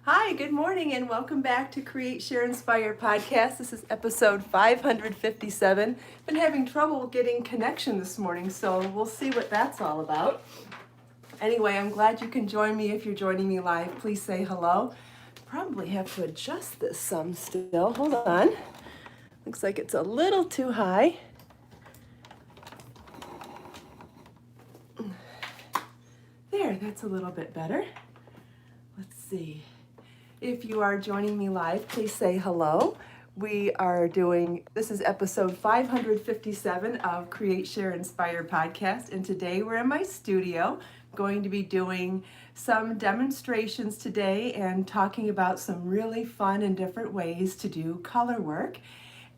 Hi, good morning, and welcome back to Create, Share, Inspire podcast. This is episode 557. Been having trouble getting connection this morning, so we'll see what that's all about. Anyway, I'm glad you can join me. If you're joining me live, please say hello. Probably have to adjust this some still. Hold on. Looks like it's a little too high. There, that's a little bit better. Let's see. If you are joining me live, please say hello. This is episode 557 of Create, Share, Inspire podcast. And today we're in my studio, going to be doing some demonstrations today and talking about some really fun and different ways to do color work.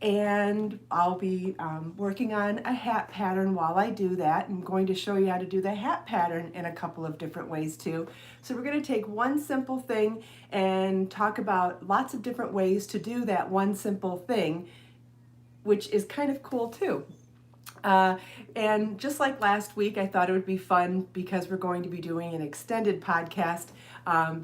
And I'll be working on a hat pattern while I do that. I'm going to show you how to do the hat pattern in a couple of different ways too. So we're going to take one simple thing and talk about lots of different ways to do that one simple thing, which is kind of cool too. And just like last week, I thought it would be fun because we're going to be doing an extended podcast.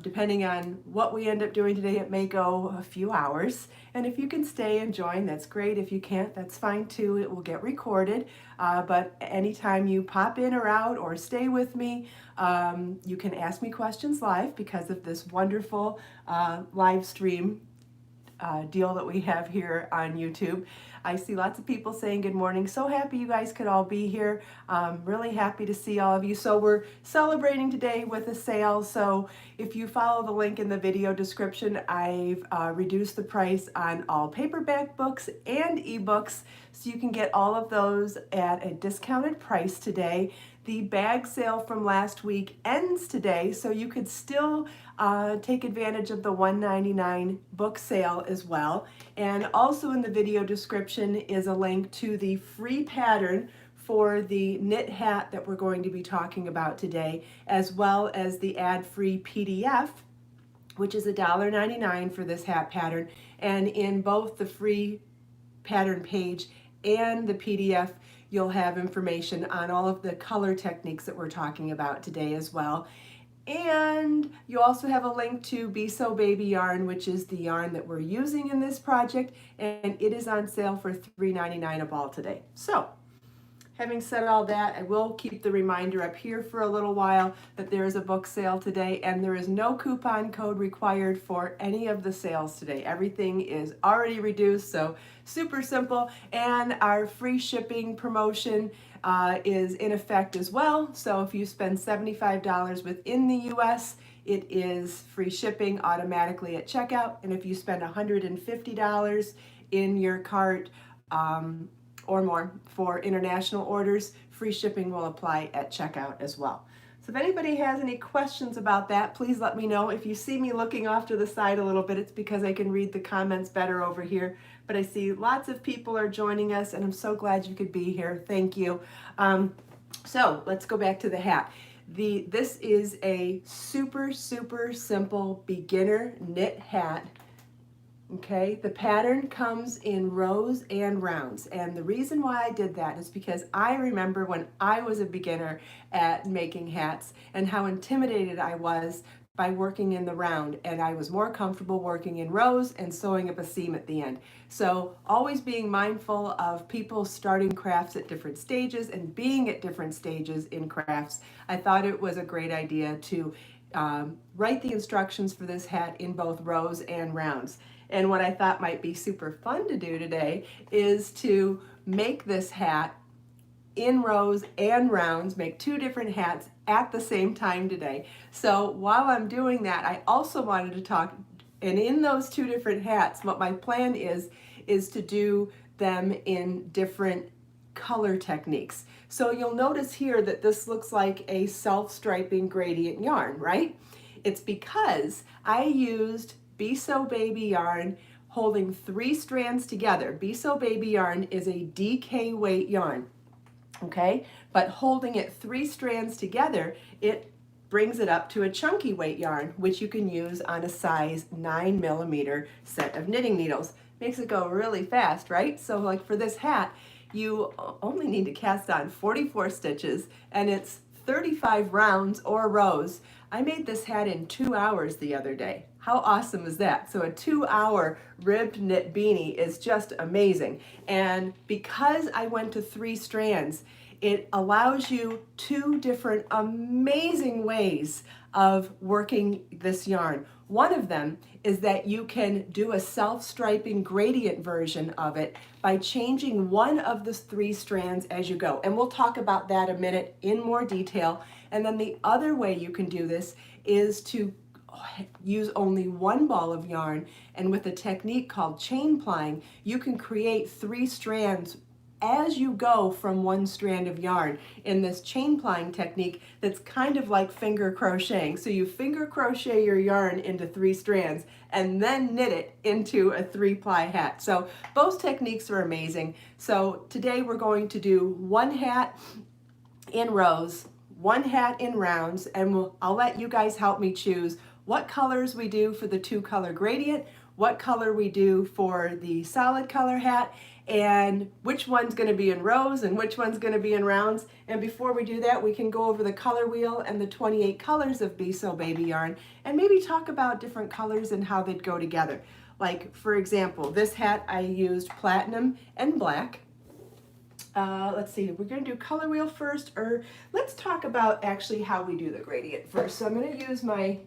Depending on what we end up doing today, it may go a few hours. And if you can stay and join, that's great. If you can't, that's fine too. It will get recorded. But anytime you pop in or out or stay with me, you can ask me questions live because of this wonderful live stream deal that we have here on YouTube. I see lots of people saying good morning. So happy you guys could all be here. Really happy to see all of you. So we're celebrating today with a sale. So if you follow the link in the video description, I've reduced the price on all paperback books and ebooks. So you can get all of those at a discounted price today. The bag sale from last week ends today, so you could still take advantage of the $1.99 book sale as well. And also in the video description is a link to the free pattern for the knit hat that we're going to be talking about today, as well as the ad-free PDF, which is $1.99 for this hat pattern. And in both the free pattern page and the PDF, you'll have information on all of the color techniques that we're talking about today as well. And you also have a link to Be So Baby yarn, which is the yarn that we're using in this project, and it is on sale for $3.99 a ball today. So, having said all that, I will keep the reminder up here for a little while that there is a book sale today, and there is no coupon code required for any of the sales today. Everything is already reduced, so super simple, and our free shipping promotion is in effect as well. So if you spend $75 within the US, it is free shipping automatically at checkout, and if you spend $150 in your cart, or more for international orders, free shipping will apply at checkout as well. So if anybody has any questions about that, please let me know. If you see me looking off to the side a little bit, it's because I can read the comments better over here. But I see lots of people are joining us, and I'm so glad you could be here. Thank you. So let's go back to the hat. This is a super simple beginner knit hat. Okay, the pattern comes in rows and rounds, and the reason why I did that is because I remember when I was a beginner at making hats and how intimidated I was by working in the round, and I was more comfortable working in rows and sewing up a seam at the end. So always being mindful of people starting crafts at different stages and being at different stages in crafts, I thought it was a great idea to write the instructions for this hat in both rows and rounds. And what I thought might be super fun to do today is to make this hat in rows and rounds, make two different hats at the same time today. So while I'm doing that, I also wanted to talk, and in those two different hats, what my plan is to do them in different color techniques. So you'll notice here that this looks like a self-striping gradient yarn, right? It's because I used Be So Baby yarn holding 3 strands together. Be So Baby yarn is a DK weight yarn, okay? But holding it 3 strands together, it brings it up to a chunky weight yarn, which you can use on a size 9mm set of knitting needles. Makes it go really fast, right? So like for this hat, you only need to cast on 44 stitches, and it's 35 rounds or rows. I made this hat in 2 hours the other day. How awesome is that? So a 2-hour ribbed knit beanie is just amazing. And because I went to 3 strands, it allows you 2 different amazing ways of working this yarn. One of them is that you can do a self-striping gradient version of it by changing one of the 3 strands as you go. And we'll talk about that a minute in more detail. And then the other way you can do this is to use only 1 ball of yarn, and with a technique called chain plying, you can create 3 strands as you go from 1 strand of yarn in this chain plying technique that's kind of like finger crocheting. So you finger crochet your yarn into 3 strands and then knit it into a 3-ply hat. So both techniques are amazing. So today we're going to do 1 hat in rows, 1 hat in rounds, and I'll let you guys help me choose what colors we do for the 2-color gradient, what color we do for the solid color hat, and which one's going to be in rows and which one's going to be in rounds. And before we do that, we can go over the color wheel and the 28 colors of Be So Baby yarn, and maybe talk about different colors and how they'd go together. Like, for example, this hat I used platinum and black. Let's see, we're going to do color wheel first, or let's talk about actually how we do the gradient first. So I'm going to use my,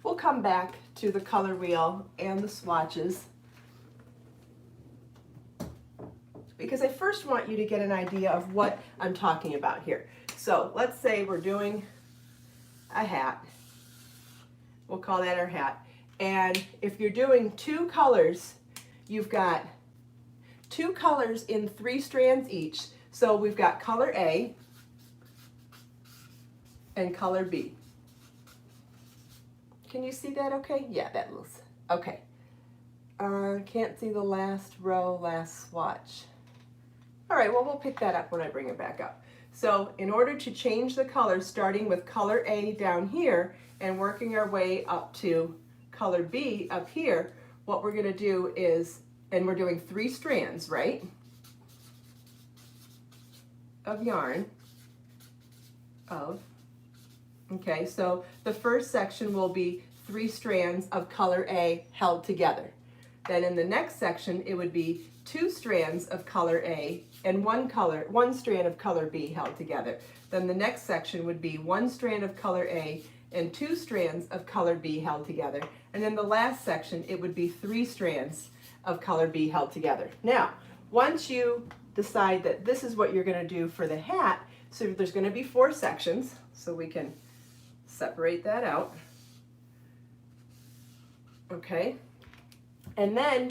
we'll come back to the color wheel and the swatches, because I first want you to get an idea of what I'm talking about here. So let's say we're doing a hat. We'll call that our hat. And if you're doing 2 colors, you've got 2 colors in 3 strands each. So we've got color A and color B. Can you see that okay? Yeah, that looks okay. Can't see the last row, last swatch. All right, well, we'll pick that up when I bring it back up. So in order to change the color, starting with color A down here and working our way up to color B up here, what we're going to do is, and we're doing 3 strands, right, of yarn, okay, so the first section will be 3 strands of color A held together. Then in the next section, it would be 2 strands of color A and 1 strand of color B held together. Then the next section would be 1 strand of color A and 2 strands of color B held together. And then the last section, it would be 3 strands of color B held together. Now, once you decide that this is what you're going to do for the hat, so there's going to be 4 sections, so we can separate that out. Okay, and then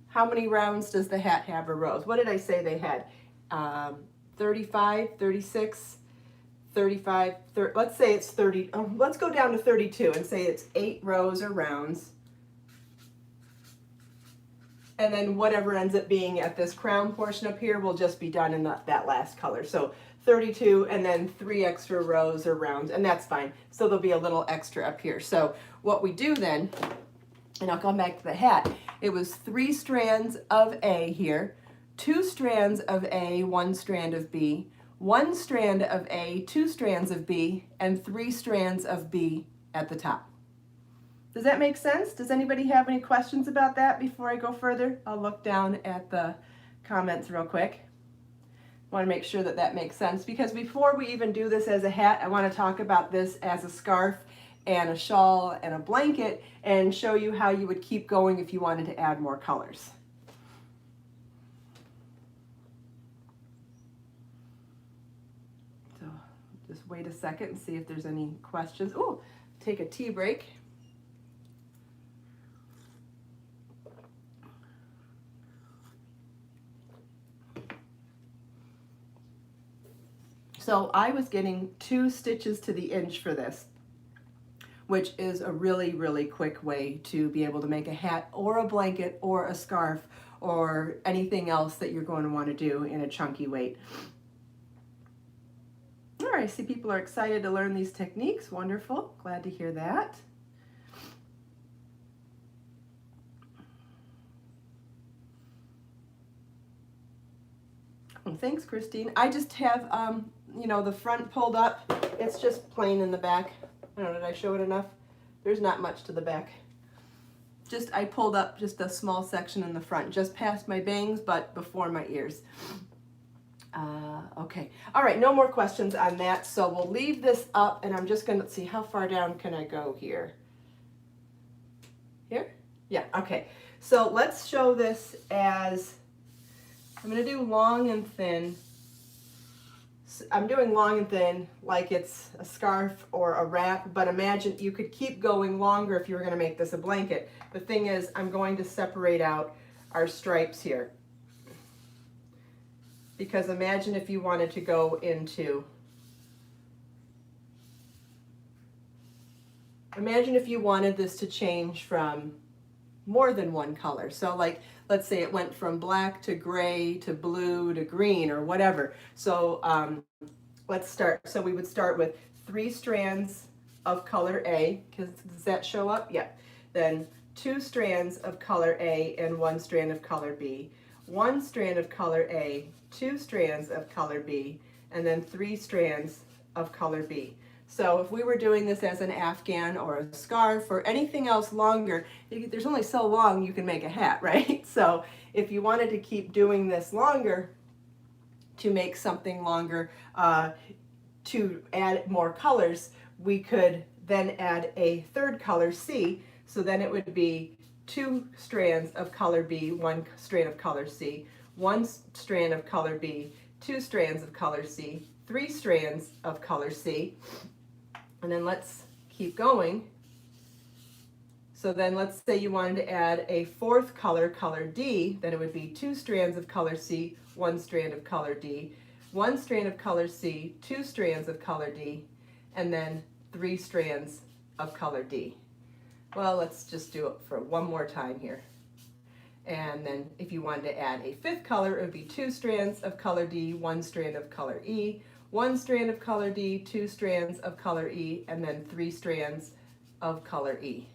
how many rounds does the hat have, or rows? What did I say they had? 35, 36, 35, let's say it's 30, let's go down to 32 and say it's 8 rows or rounds. And then whatever ends up being at this crown portion up here will just be done in that last color. So 32 and then 3 extra rows or rounds, and that's fine. So there'll be a little extra up here. So what we do then, and I'll come back to the hat, it was 3 strands of A here, 2 strands of A, 1 strand of B, 1 strand of A, 2 strands of B, and 3 strands of B at the top. Does that make sense? Does anybody have any questions about that before I go further? I'll look down at the comments real quick. I want to make sure that that makes sense, because before we even do this as a hat, I want to talk about this as a scarf and a shawl and a blanket, and show you how you would keep going if you wanted to add more colors. So just wait a second and see if there's any questions. Oh, take a tea break. So I was getting 2 stitches to the inch for this, which is a really, really quick way to be able to make a hat or a blanket or a scarf or anything else that you're going to want to do in a chunky weight. All right, I see people are excited to learn these techniques. Wonderful, glad to hear that. Oh, thanks, Christine. I just have, you know, the front pulled up. It's just plain in the back. I don't know, did I show it enough? There's not much to the back. I pulled up just a small section in the front, just past my bangs, but before my ears. Okay, all right, no more questions on that, so we'll leave this up, and I'm just gonna see how far down can I go here. Here? Yeah, okay. So let's show this as, I'm gonna do long and thin. I'm doing long and thin like it's a scarf or a wrap, but imagine you could keep going longer if you were gonna make this a blanket. The thing is, I'm going to separate out our stripes here. Because imagine if you wanted to go into, imagine if you wanted this to change from more than one color. So like, let's say it went from black to gray to blue to green or whatever. So let's start. So we would start with 3 strands of color A, because does that show up? Yeah. Then 2 strands of color A and 1 strand of color B, 1 strand of color A, 2 strands of color B, and then 3 strands of color B. So if we were doing this as an afghan or a scarf or anything else longer, there's only so long you can make a hat, right? So if you wanted to keep doing this longer, to make something longer, to add more colors, we could then add a 3rd color C. So then it would be 2 strands of color B, 1 strand of color C, 1 strand of color B, 2 strands of color C, 3 strands of color C, and then let's keep going. So then let's say you wanted to add a 4th color, color D, then it would be 2 strands of color C, 1 strand of color D, 1 strand of color C, 2 strands of color D, and then 3 strands of color D. Well, let's just do it for one more time here. And then if you wanted to add a 5th color, it would be 2 strands of color D, 1 strand of color E, 1 strand of color D, 2 strands of color E, and then 3 strands of color E.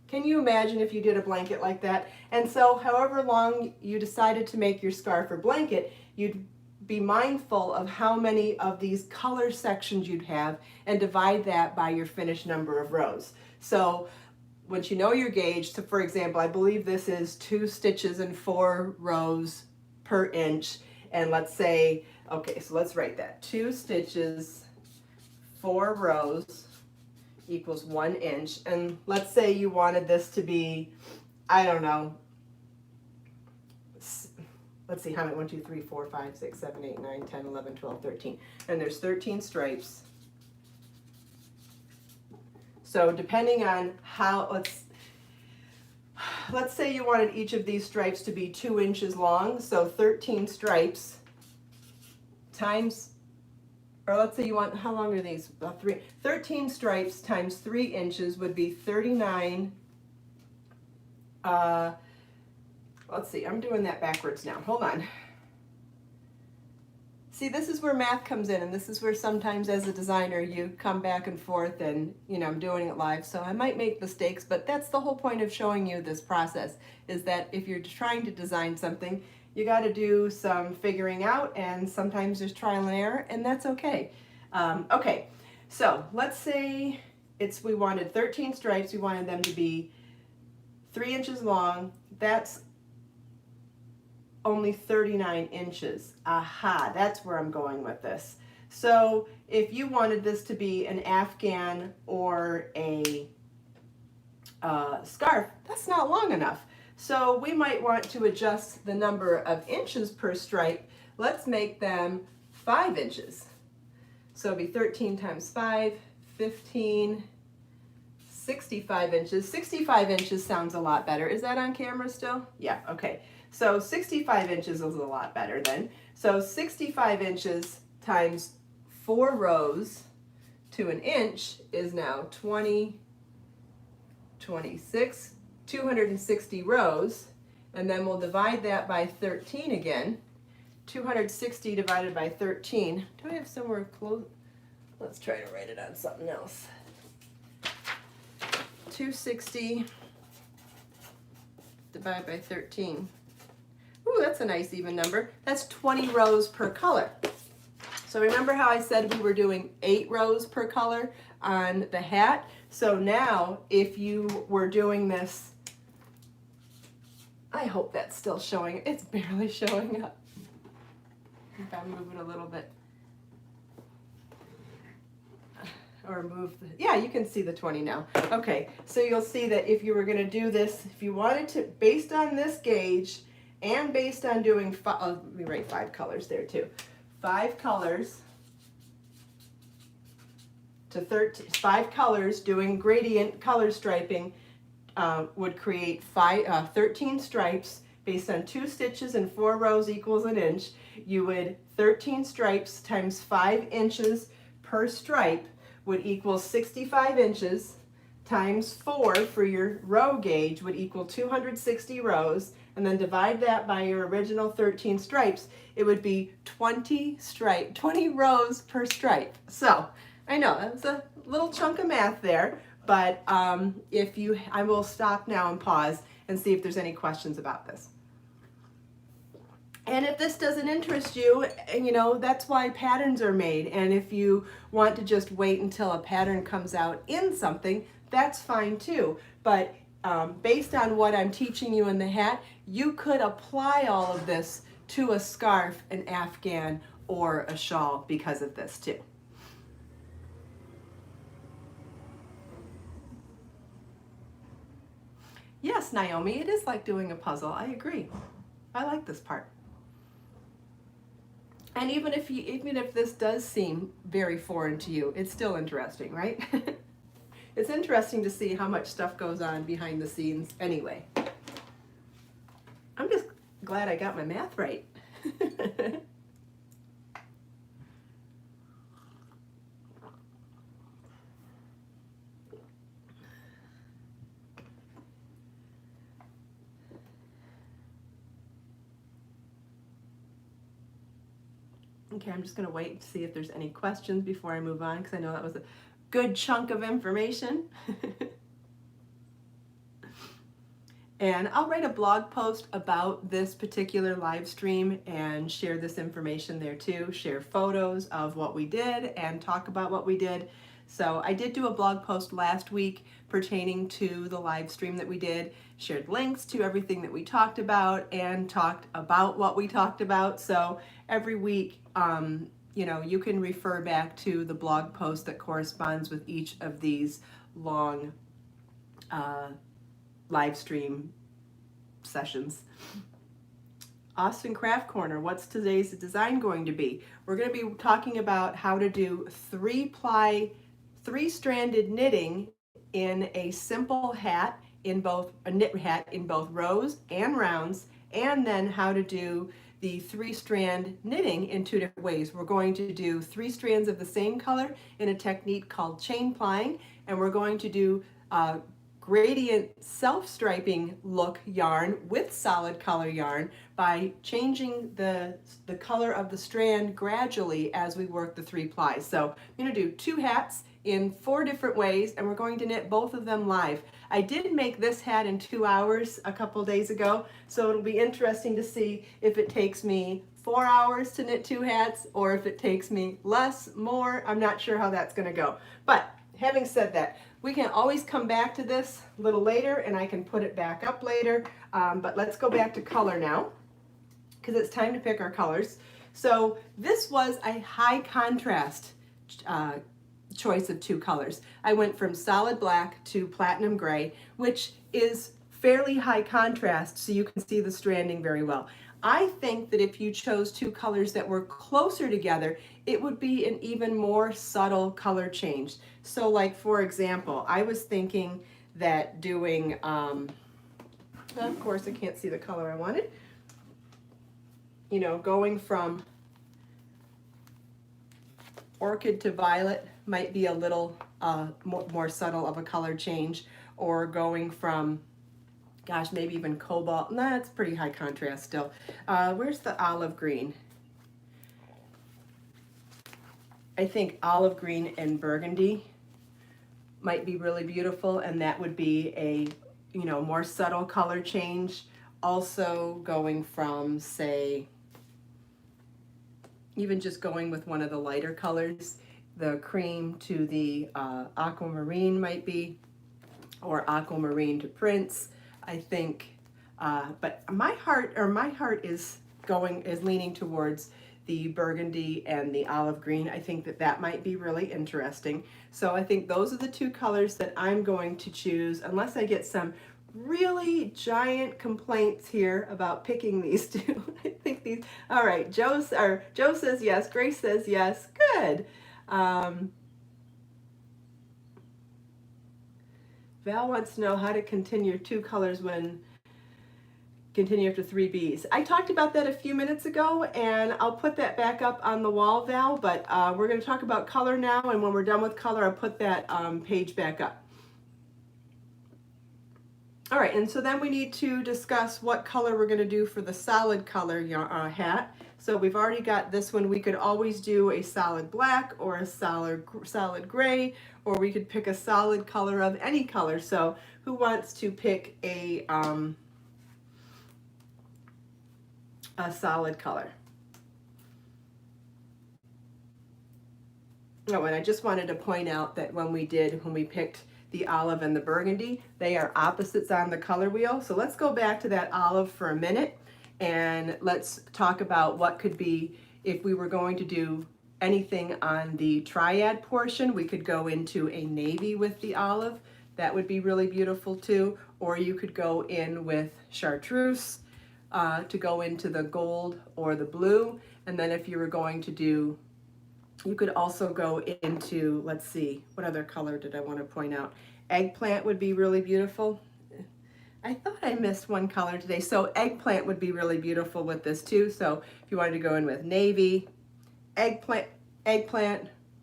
Can you imagine if you did a blanket like that? And so however long you decided to make your scarf or blanket, you'd be mindful of how many of these color sections you'd have and divide that by your finished number of rows. So once you know your gauge, so for example, I believe this is 2 stitches and 4 rows per inch. And let's say, okay, so let's write that. 2 stitches, 4 rows equals 1 inch. And let's say you wanted this to be, I don't know, let's see how many, 1, 2, 3, 4, 5, 6, 7, 8, 9, 10, 11, 12, 13. And there's 13 stripes. So depending on how, let's say you wanted each of these stripes to be 2 inches long, so 13 stripes times, or let's say you want, how long are these? About 13 stripes times 3 inches would be 39, let's see, I'm doing that backwards now, hold on. See, this is where math comes in, and this is where sometimes as a designer you come back and forth, and you know, I'm doing it live, so I might make mistakes, but that's the whole point of showing you this process, is that if you're trying to design something, you got to do some figuring out, and sometimes there's trial and error, and that's okay. Okay, so let's say we wanted 13 stripes, we wanted them to be 3 inches long, that's only 39 inches. Aha, that's where I'm going with this. So if you wanted this to be an afghan or a scarf, that's not long enough. So we might want to adjust the number of inches per stripe. Let's make them 5 inches. So it'd be 13 times 5, 15, 65 inches. 65 inches sounds a lot better. Is that on camera still? Yeah, okay. So 65 inches is a lot better then. So 65 inches times 4 rows to an inch is now 20, 26, 260 rows. And then we'll divide that by 13 again. 260 divided by 13. Do I have somewhere close? Let's try to write it on something else. 260 divided by 13. Ooh, that's a nice even number. That's 20 rows per color. So remember how I said we were doing 8 rows per color on the hat? So now if you were doing this I hope that's still showing. It's barely showing up. If I move it a little bit. Or move the, yeah, you can see the 20 now. Okay, so you'll see that if you were going to do this, if you wanted to, based on this gauge and based on doing, let me write 5 colors there too. 5 colors to 5 colors doing gradient color striping would create 13 stripes based on 2 stitches and 4 rows equals an inch. You would 13 stripes times 5 inches per stripe would equal 65 inches times 4 for your row gauge would equal 260 rows, and then divide that by your original 13 stripes. It would be 20 rows per stripe. So I know that's a little chunk of math there, but I will stop now and pause and see if there's any questions about this. And if this doesn't interest you, that's why patterns are made. And if you want to just wait until a pattern comes out in something, that's fine too. But based on what I'm teaching you in the hat, you could apply all of this to a scarf, an afghan, or a shawl because of this too. Yes, Naomi, it is like doing a puzzle. I agree. I like this part. And even if this does seem very foreign to you, it's still interesting, right? It's interesting to see how much stuff goes on behind the scenes anyway. I'm just glad I got my math right. Okay, I'm just going to wait to see if there's any questions before I move on, because I know that was a good chunk of information. And I'll write a blog post about this particular live stream and share this information there too, share photos of what we did and talk about what we did. So I did do a blog post last week pertaining to the live stream that we did, shared links to everything that we talked about and talked about what we talked about. So every week, you can refer back to the blog post that corresponds with each of these long live stream sessions. Austin Craft Corner, what's today's design going to be? We're going to be talking about how to do 3-stranded knitting in a simple hat, a knit hat in both rows and rounds, and then how to do the 3-strand knitting in 2 different ways. We're going to do 3 strands of the same color in a technique called chain plying, and we're going to do gradient self-striping look yarn with solid color yarn by changing the color of the strand gradually as we work the 3 plies. So I'm going to do 2 hats in 4 different ways, and we're going to knit both of them live. I did make this hat in 2 hours a couple days ago, so it'll be interesting to see if it takes me 4 hours to knit 2 hats or if it takes me less, more. I'm not sure how that's going to go. But having said that, we can always come back to this a little later and I can put it back up later. But let's go back to color now because it's time to pick our colors. So this was a high contrast choice of 2 colors. I went from solid black to platinum gray, which is fairly high contrast, so you can see the stranding very well. I think that if you chose 2 colors that were closer together, it would be an even more subtle color change. So like, for example, I was thinking that doing, of course I can't see the color I wanted, going from orchid to violet might be a little more subtle of a color change, or going from, gosh, maybe even cobalt. Nah, it's pretty high contrast still. Where's the olive green? I think olive green and burgundy might be really beautiful, and that would be a more subtle color change. Also going from, say, even just going with one of the lighter colors, the cream to the aquamarine might be, or aquamarine to prince. I think But my heart is leaning towards the burgundy and the olive green. I think that might be really interesting. So I think those are the two colors that I'm going to choose, unless I get some really giant complaints here about picking these two. I think these, all right, Joe says yes, Grace says yes, good. Val wants to know how to continue two colors when continue after 3 Bs. I talked about that a few minutes ago, and I'll put that back up on the wall, Val, but we're going to talk about color now, and when we're done with color, I'll put that page back up. All right, and so then we need to discuss what color we're going to do for the solid color hat. So we've already got this one. We could always do a solid black or a solid gray, or we could pick a solid color of any color. So who wants to pick a solid color? Oh, and I just wanted to point out that when we picked the olive and the burgundy, they are opposites on the color wheel. So let's go back to that olive for a minute, and let's talk about what could be, if we were going to do anything on the triad portion, we could go into a navy with the olive. That would be really beautiful too. Or you could go in with chartreuse to go into the gold or the blue. And then if you were going to do, you could also go into, let's see, what other color did I want to point out? Eggplant would be really beautiful. I thought I missed one color today. So eggplant would be really beautiful with this too. So if you wanted to go in with navy, eggplant,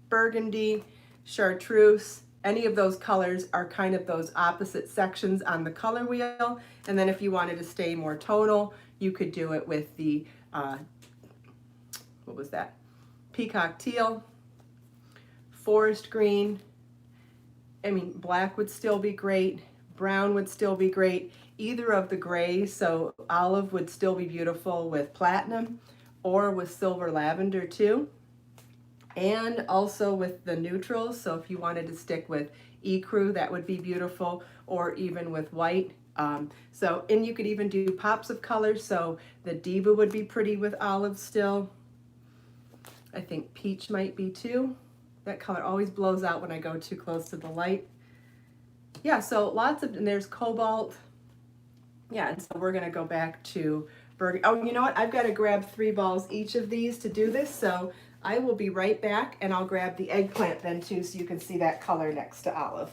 burgundy, chartreuse, any of those colors are kind of those opposite sections on the color wheel. And then if you wanted to stay more tonal, you could do it with the, what was that? Peacock teal, forest green. I mean, black would still be great. Brown would still be great. Either of the grays, so olive would still be beautiful with platinum or with silver lavender too. And also with the neutrals, so if you wanted to stick with ecru, that would be beautiful, or even with white. And you could even do pops of colors, so the diva would be pretty with olive still. I think peach might be too. That color always blows out when I go too close to the light. Yeah, so lots of, and there's cobalt. Yeah, and so we're gonna go back to burgundy. Oh, you know what? I've got to grab 3 balls each of these to do this, so I will be right back, and I'll grab the eggplant then too, so you can see that color next to olive.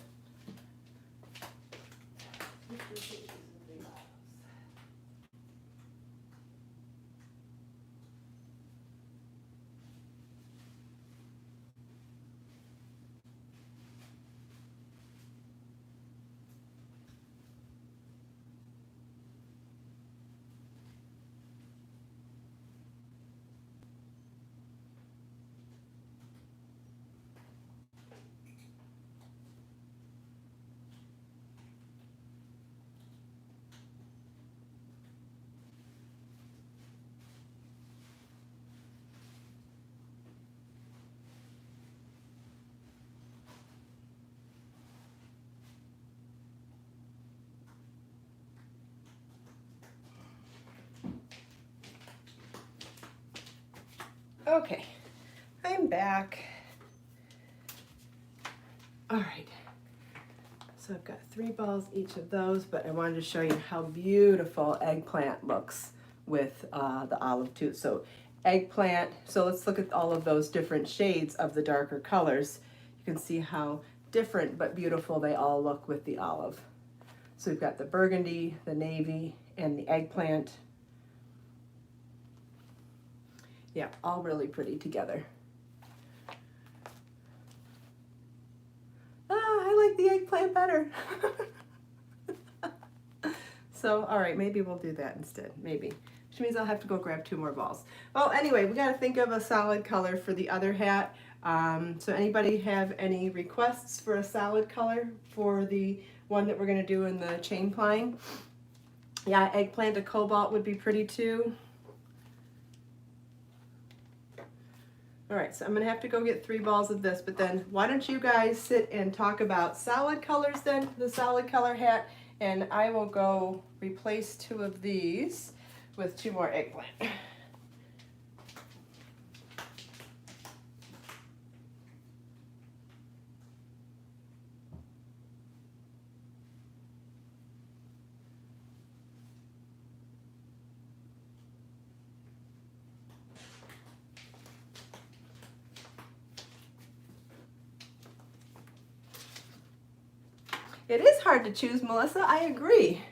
Okay, I'm back. All right, so I've got 3 balls each of those, but I wanted to show you how beautiful eggplant looks with the olive too. So eggplant, so let's look at all of those different shades of the darker colors. You can see how different but beautiful they all look with the olive. So we've got the burgundy, the navy, and the eggplant. Yeah, all really pretty together. I like the eggplant better. So, all right, maybe we'll do that instead, maybe. Which means I'll have to go grab 2 more balls. Well, anyway, we got to think of a solid color for the other hat. So anybody have any requests for a solid color for the one that we're going to do in the chain plying? Yeah, eggplant to cobalt would be pretty too. All right, so I'm gonna have to go get 3 balls of this, but then why don't you guys sit and talk about solid colors then, the solid color hat, And I will go replace 2 of these with 2 more eggplant. It is hard to choose, Melissa, I agree.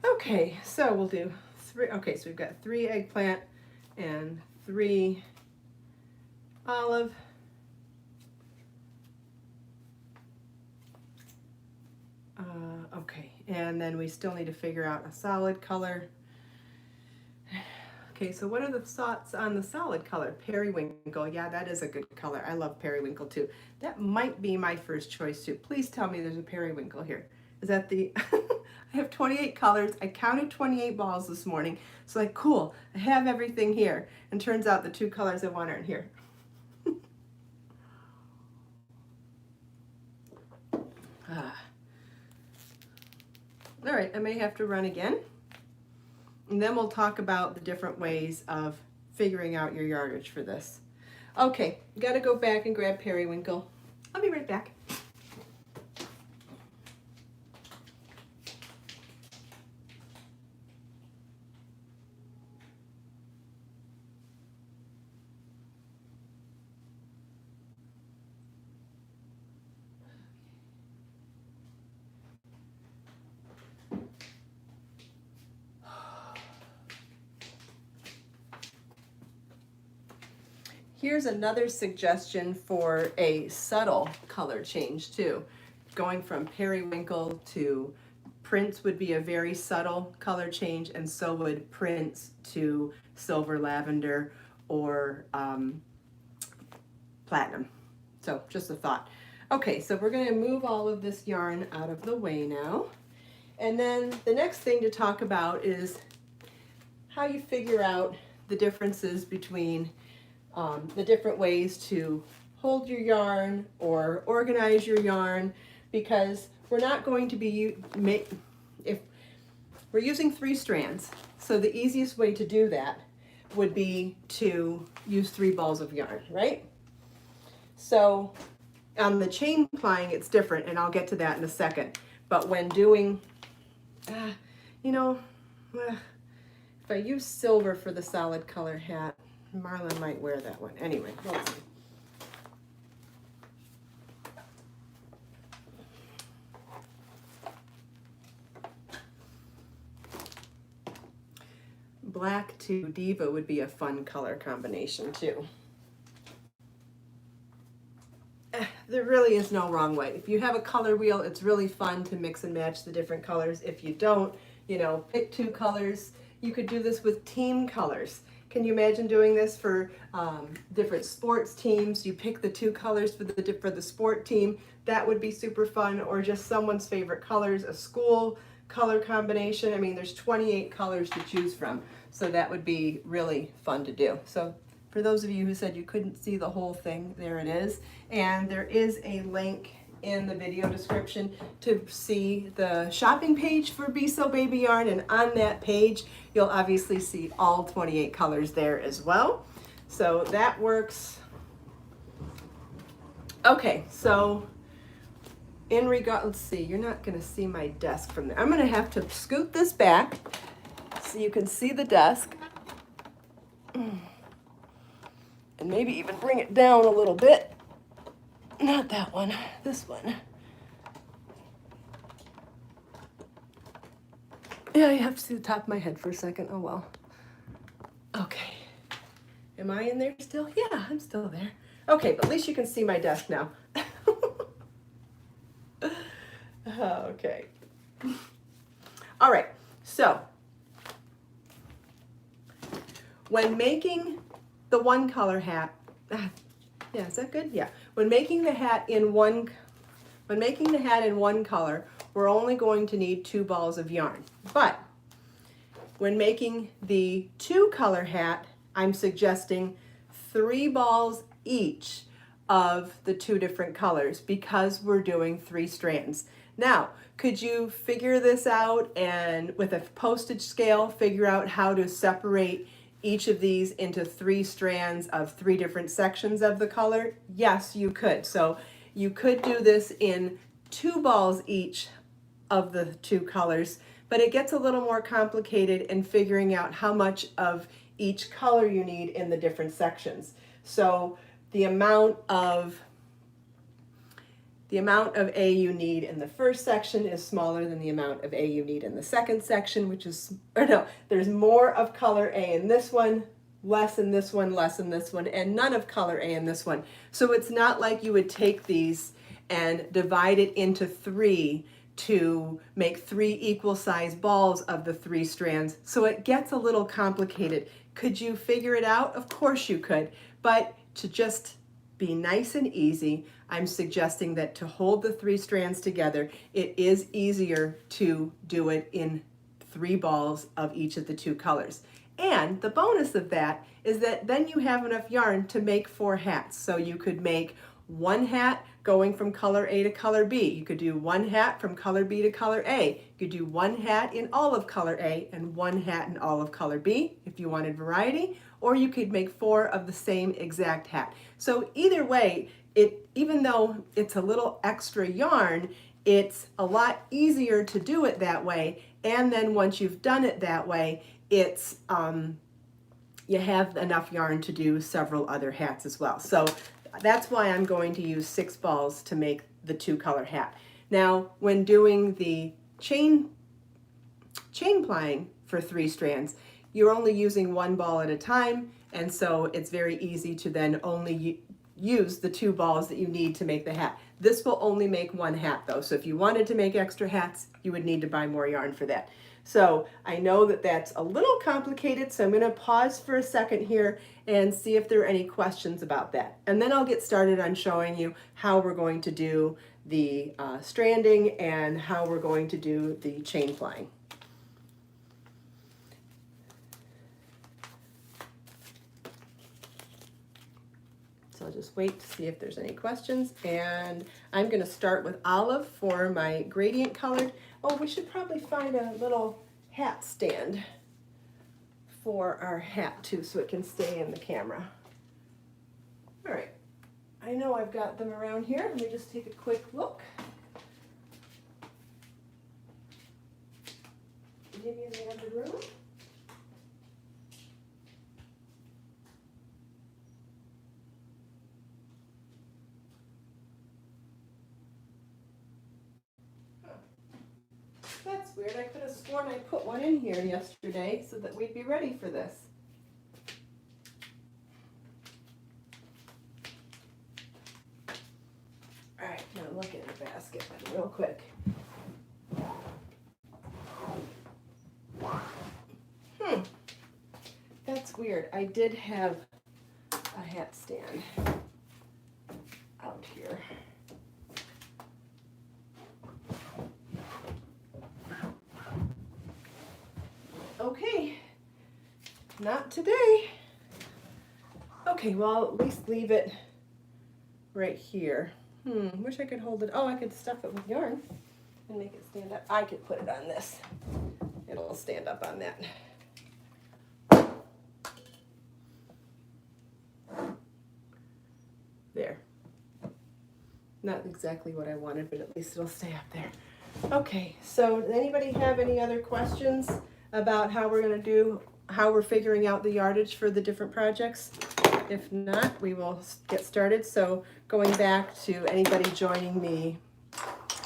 Okay, so we'll do 3, okay, so we've got 3 eggplant and 3 olive. Okay, and then we still need to figure out a solid color. Okay, so what are the thoughts on the solid color? Periwinkle, yeah, that is a good color. I love periwinkle too. That might be my first choice too. Please tell me there's a periwinkle here. Is that the, I have 28 colors. I counted 28 balls this morning. So like, cool, I have everything here. And turns out the 2 colors I want aren't here. All right, I may have to run again. And then we'll talk about the different ways of figuring out your yardage for this. Okay, gotta go back and grab periwinkle. I'll be right back. Here's another suggestion for a subtle color change too. Going from periwinkle to prints would be a very subtle color change, and so would prints to silver lavender or platinum. So just a thought. Okay, so we're going to move all of this yarn out of the way now. And then the next thing to talk about is how you figure out the differences between the different ways to hold your yarn or organize your yarn, because we're not going to be, if we're using 3 strands, so the easiest way to do that would be to use 3 balls of yarn, right? So on the chain plying, it's different, and I'll get to that in a second. But when doing, you know, if I use silver for the solid color hat, Marla might wear that one. Anyway, we'll see. Black to Diva would be a fun color combination too. There really is no wrong way. If you have a color wheel, it's really fun to mix and match the different colors. If you don't, you know, pick 2 colors. You could do this with team colors. Can you imagine doing this for different sports teams? You pick the 2 colors for the sport team. That would be super fun. Or just someone's favorite colors, a school color combination. I mean, there's 28 colors to choose from. So that would be really fun to do. So for those of you who said you couldn't see the whole thing, there it is. And there is a link in the video description to see the shopping page for Be So Baby Yarn, and on that page you'll obviously see all 28 colors there as well. So that works. Okay, so in regard, let's see, you're not going to see my desk from there. I'm going to have to scoot this back so you can see the desk, and maybe even bring it down a little bit. Not that one, this one. Yeah, you have to see the top of my head for a second. Oh well. Okay. Am I in there still? Yeah, I'm still there. Okay, but at least you can see my desk now. Okay. All right, so when making the 1 color hat, yeah, is that good? Yeah. When making the hat in one color, we're only going to need 2 balls of yarn. But when making the 2 color hat, I'm suggesting 3 balls each of the 2 different colors, because we're doing 3 strands. Now, could you figure this out and with a postage scale, figure out how to separate each of these into 3 strands of 3 different sections of the color? Yes, you could. So you could do this in 2 balls each of the 2 colors, but it gets a little more complicated in figuring out how much of each color you need in the different sections. So the amount of A you need in the first section is smaller than the amount of A you need in the second section, which is, or no, there's more of color A in this one, less in this one, less in this one, and none of color A in this one. So it's not like you would take these and divide it into 3 to make 3 equal size balls of the 3 strands. So it gets a little complicated. Could you figure it out? Of course you could, but to just be nice and easy, I'm suggesting that to hold the 3 strands together, it is easier to do it in 3 balls of each of the 2 colors. And the bonus of that is that then you have enough yarn to make 4 hats. So you could make 1 hat going from color A to color B. You could do 1 hat from color B to color A. You could do 1 hat in all of color A and 1 hat in all of color B if you wanted variety, or you could make 4 of the same exact hat. So either way, even though it's a little extra yarn, it's a lot easier to do it that way. And then once you've done it that way, it's you have enough yarn to do several other hats as well. So that's why I'm going to use 6 balls to make the 2 color hat. Now, when doing the chain plying for 3 strands, you're only using 1 ball at a time, and so it's very easy to then only use the 2 balls that you need to make the hat. This will only make 1 hat though, so if you wanted to make extra hats, you would need to buy more yarn for that. So I know that that's a little complicated, so I'm going to pause for a second here and see if there are any questions about that. And then I'll get started on showing you how we're going to do the stranding and how we're going to do the chain plying. So I'll just wait to see if there's any questions. And I'm going to start with olive for my gradient colored. Oh, we should probably find a little hat stand for our hat too, so it can stay in the camera. All right, I know I've got them around here. Let me just take a quick look. Maybe in the other room. That's weird. I could have sworn I put one in here yesterday so that we'd be ready for this. All right, now look at the basket real quick. That's weird. I did have a hat stand out here. Okay, not today. Okay, well, I'll at least leave it right here. Wish I could hold it. Oh, I could stuff it with yarn and make it stand up. I could put it on this. It'll stand up on that. There. Not exactly what I wanted, but at least it'll stay up there. Okay, so does anybody have any other questions about how we're going to do, how we're figuring out the yardage for the different projects? If not, we will get started. So going back to anybody joining me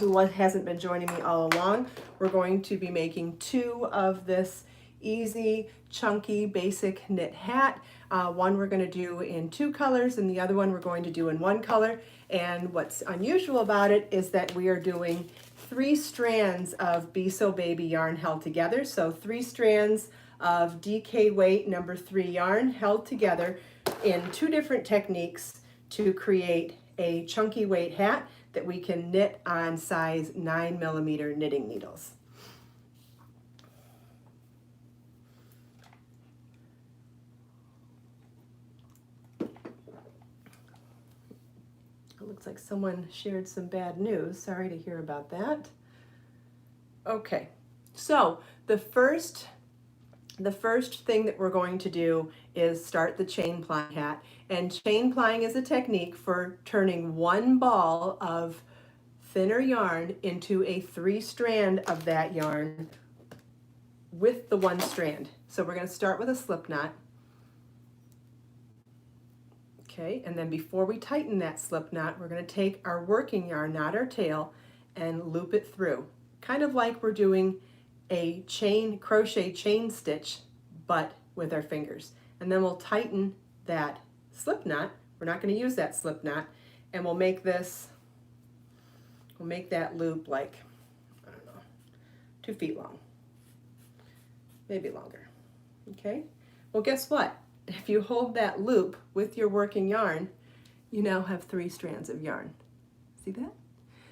who hasn't been joining me all along, we're going to be making 2 of this easy, chunky, basic knit hat. One we're going to do in 2 colors and the other one we're going to do in 1 color. And what's unusual about it is that we are doing 3 strands of Be So Baby yarn held together. So 3 strands of DK weight number 3 yarn held together in 2 different techniques to create a chunky weight hat that we can knit on size 9mm knitting needles. It looks like someone shared some bad news. Sorry to hear about that. Okay, so the first thing that we're going to do is start the chain plying hat. And chain plying is a technique for turning one ball of thinner yarn into a 3-strand of that yarn with the 1 strand. So we're going to start with a slip knot. Okay, and then before we tighten that slip knot, we're going to take our working yarn, not our tail, and loop it through. Kind of like we're doing a crochet chain stitch, but with our fingers. And then we'll tighten that slip knot. We're not going to use that slip knot, and we'll make that loop like, I don't know, 2 feet long, maybe longer. Okay, well, guess what? If you hold that loop with your working yarn, you now have 3 strands of yarn. See that?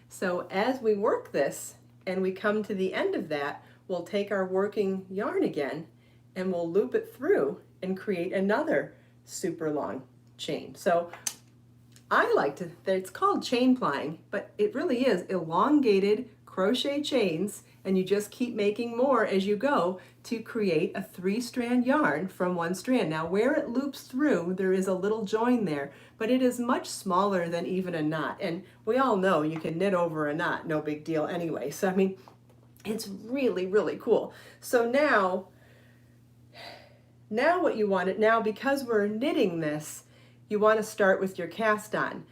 So as we work this and we come to the end of that, we'll take our working yarn again and we'll loop it through and create another super long chain. So it's called chain plying, but it really is elongated crochet chains, and you just keep making more as you go to create a 3-strand yarn from 1 strand. Now where it loops through, there is a little join there, but it is much smaller than even a knot. And we all know you can knit over a knot, no big deal anyway. So I mean, it's really, really cool. So now what you want now, because we're knitting this, you want to start with your cast on.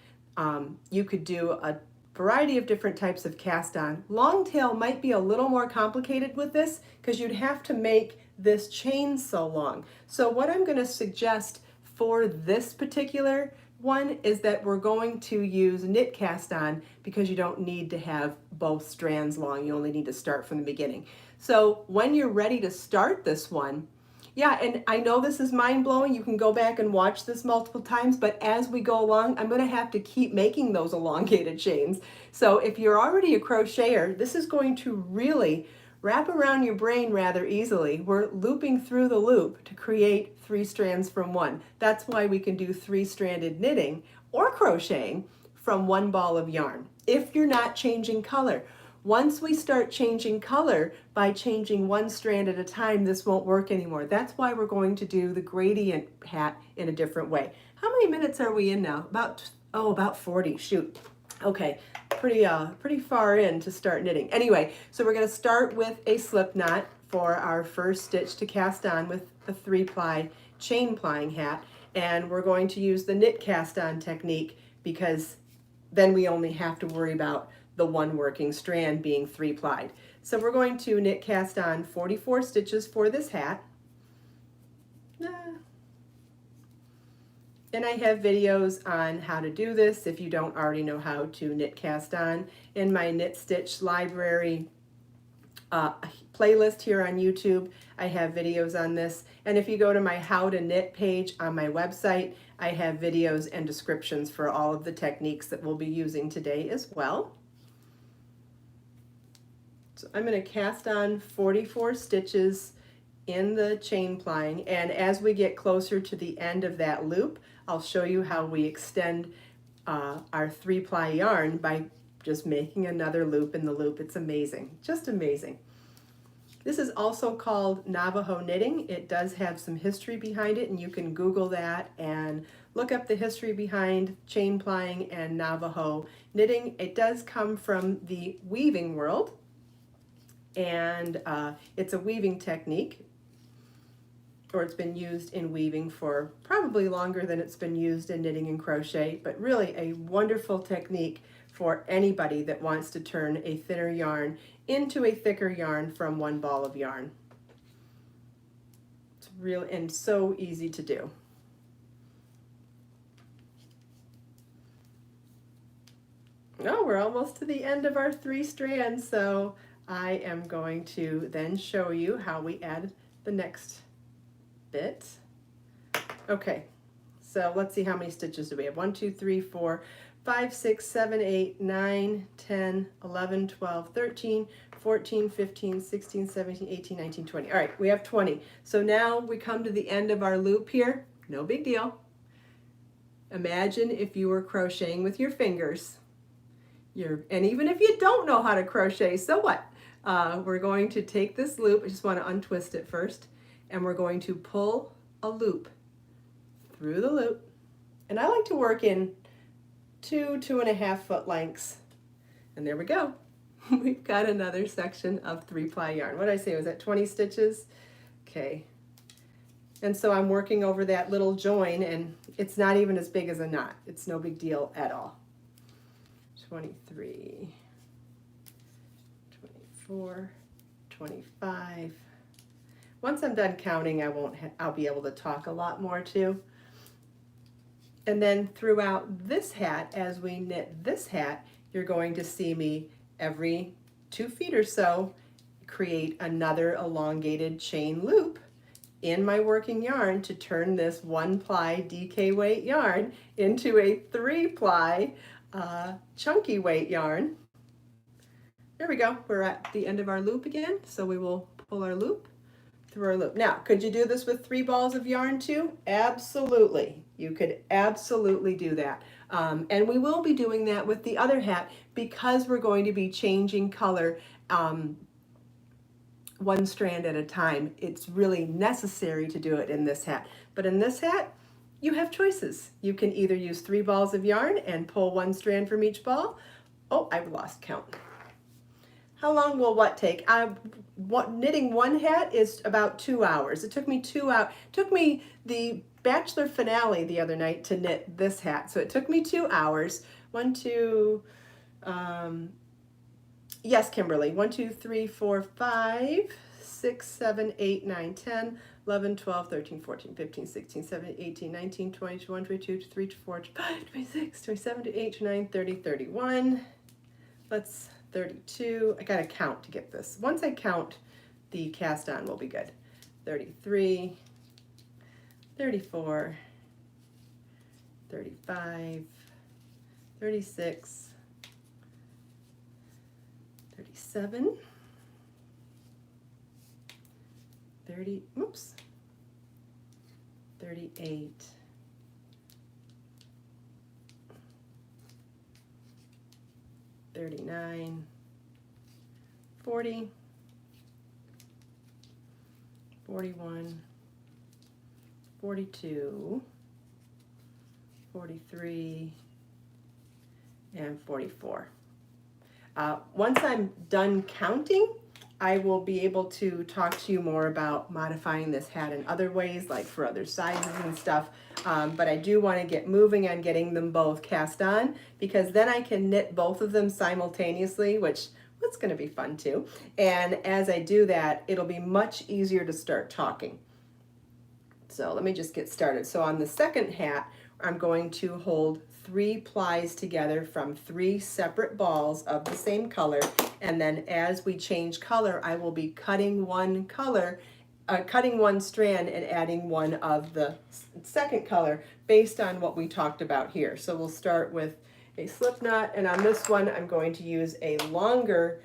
You could do a variety of different types of cast on. Long tail might be a little more complicated with this because you'd have to make this chain so long. So what I'm going to suggest for this particular one is that we're going to use knit cast on because you don't need to have both strands long. You only need to start from the beginning. So when you're ready to start this one, yeah, and I know this is mind-blowing. You can go back and watch this multiple times, but as we go along, I'm going to have to keep making those elongated chains. So if you're already a crocheter, this is going to really wrap around your brain rather easily. We're looping through the loop to create 3 strands from 1. That's why we can do 3-stranded knitting or crocheting from 1 ball of yarn, if you're not changing color. Once we start changing color by changing 1 strand at a time, this won't work anymore. That's why we're going to do the gradient hat in a different way. How many minutes are we in now? About 40, shoot. Okay, pretty far in to start knitting. Anyway, so we're gonna start with a slip knot for our first stitch to cast on with the 3-ply chain plying hat. And we're going to use the knit cast on technique because then we only have to worry about the 1 working strand being 3-plied. So we're going to knit cast on 44 stitches for this hat. And I have videos on how to do this if you don't already know how to knit cast on. In my Knit Stitch library playlist here on YouTube, I have videos on this. And if you go to my How to Knit page on my website, I have videos and descriptions for all of the techniques that we'll be using today as well. So I'm going to cast on 44 stitches in the chain plying, and as we get closer to the end of that loop, I'll show you how we extend our 3-ply yarn by just making another loop in the loop. It's amazing, just amazing. This is also called Navajo Knitting. It does have some history behind it, and you can Google that and look up the history behind chain plying and Navajo knitting. It does come from the weaving world, and it's a weaving technique, or it's been used in weaving for probably longer than it's been used in knitting and crochet, but really a wonderful technique for anybody that wants to turn a thinner yarn into a thicker yarn from 1 ball of yarn. It's real and so easy to do. Oh, we're almost to the end of our 3 strands, so I am going to then show you how we add the next bit. Okay, so let's see how many stitches do we have. 1, 2, 3, 4, 5, 6, 7, 8, 9, 10, 11, 12, 13, 14, 15, 16, 17, 18, 19, 20. All right, we have 20. So now we come to the end of our loop here. No big deal. Imagine if you were crocheting with your fingers. And even if you don't know how to crochet, so what? We're going to take this loop. I just want to untwist it first. And we're going to pull a loop through the loop. And I like to work in 2.5 foot lengths. And there we go. We've got another section of 3-ply yarn. What did I say? Was that 20 stitches? Okay. And so I'm working over that little join, and it's not even as big as a knot. It's no big deal at all. 23, 24, 25. Once I'm done counting, I'll be able to talk a lot more too. And then throughout this hat, as we knit this hat, you're going to see me every 2 feet or so create another elongated chain loop in my working yarn to turn this 1-ply DK weight yarn into a 3-ply chunky weight yarn. There we go. We're at the end of our loop again, so we will pull our loop through our loop. Now, could you do this with 3 balls of yarn too? Absolutely. You could absolutely do that. And we will be doing that with the other hat because we're going to be changing color 1 strand at a time. It's really necessary to do it in this hat. But in this hat, you have choices. You can either use 3 balls of yarn and pull 1 strand from each ball. Oh, I've lost count. How long will what take? Knitting 1 hat is about 2 hours. It took me 2 hours. It took me the bachelor finale the other night to knit this hat. So it took me 2 hours. 1, 2, yes, Kimberly. 1, 2, 3, 4, 5, 6, 7, 8, 9, 10, 11, 12, 13, 14, 15, 16, 17, 18, 19, 20, 21, 22, 23, 24, 25, 26, 27, 28, 29, 30, 31. Let's 32. I gotta count to get this. Once I count, the cast on will be good. 33, 34, 35, 36, 37, 30, oops, 38, 39, 40, 41, 42, 43, and 44. Once I'm done counting, I will be able to talk to you more about modifying this hat in other ways, like for other sizes and stuff. But I do want to get moving on getting them both cast on, because then I can knit both of them simultaneously, which that's going to be fun too. And as I do that, it'll be much easier to start talking. So let me just get started. So on the second hat, I'm going to hold 3 plies together from 3 separate balls of the same color, and then as we change color, I will be cutting 1 strand and adding 1 of the second color based on what we talked about here. So we'll start with a slip knot, and on this one I'm going to use a longer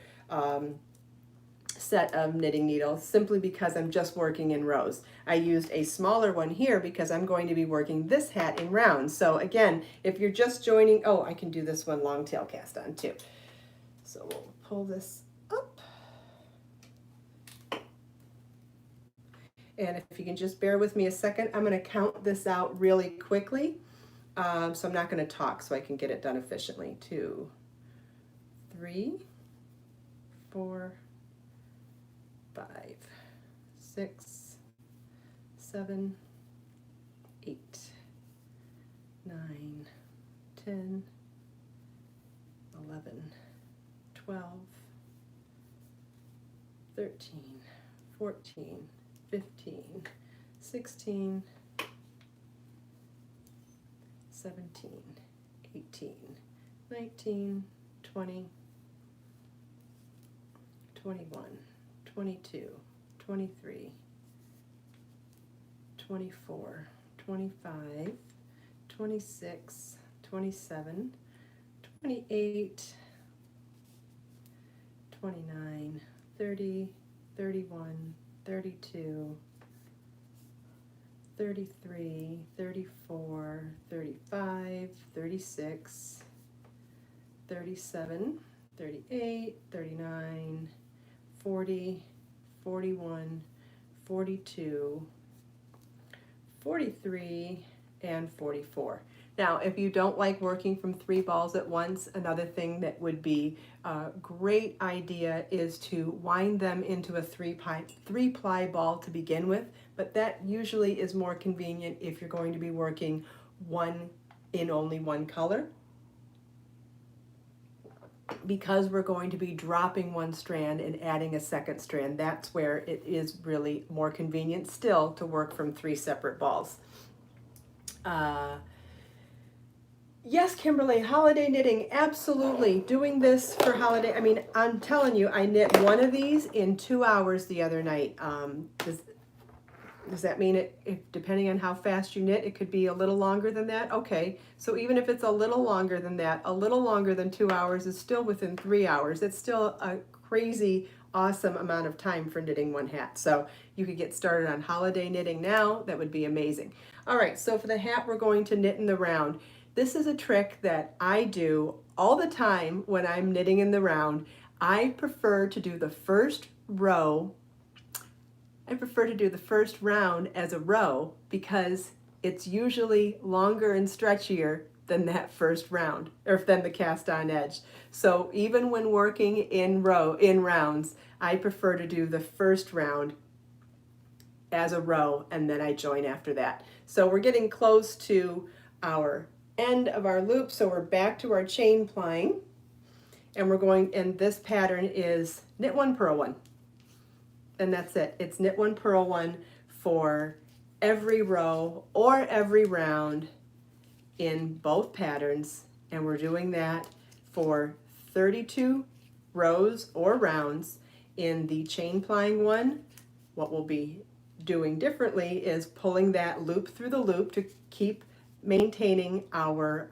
set of knitting needles simply because I'm just working in rows. I used a smaller one here because I'm going to be working this hat in rounds. So again, if you're just joining, oh, I can do this one long tail cast on too. So we'll pull this up. And if you can just bear with me a second, I'm going to count this out really quickly. So I'm not going to talk so I can get it done efficiently. 2, 3, 4, 5, 6, 7, 8, 9, 10, 11, 12, 13, 14, 15, 16, 17, 18, 19, 20, 21, 22, 23, 24, 25, 26, 27, 28, 29, 30, 31, 32, 33, 34, 35, 36, 37, 38, 39, 40, 41, 42, 43, and 44. Now, if you don't like working from 3 balls at once, another thing that would be a great idea is to wind them into a 3-ply ball to begin with, but that usually is more convenient if you're going to be working only one color. Because we're going to be dropping one strand and adding a second strand, that's where it is really more convenient still to work from 3 separate balls. Yes, Kimberly, holiday knitting, absolutely. Doing this for holiday, I mean, I'm telling you, I knit one of these in 2 hours the other night. Does that mean depending on how fast you knit, it could be a little longer than that? Okay, so even if it's a little longer than that, a little longer than 2 hours is still within 3 hours. It's still a crazy, awesome amount of time for knitting one hat. So you could get started on holiday knitting now. That would be amazing. All right, so for the hat, we're going to knit in the round. This is a trick that I do all the time when I'm knitting in the round. I prefer to do the first round as a row because it's usually longer and stretchier than that first round, or than the cast on edge. So even when working in rounds, I prefer to do the first round as a row and then I join after that. So we're getting close to our end of our loop, so we're back to our chain plying, and and this pattern is knit 1, purl 1. And that's it. It's knit 1, purl 1 for every row or every round in both patterns, and we're doing that for 32 rows or rounds in the chain plying one. What we'll be doing differently is pulling that loop through the loop to keep maintaining our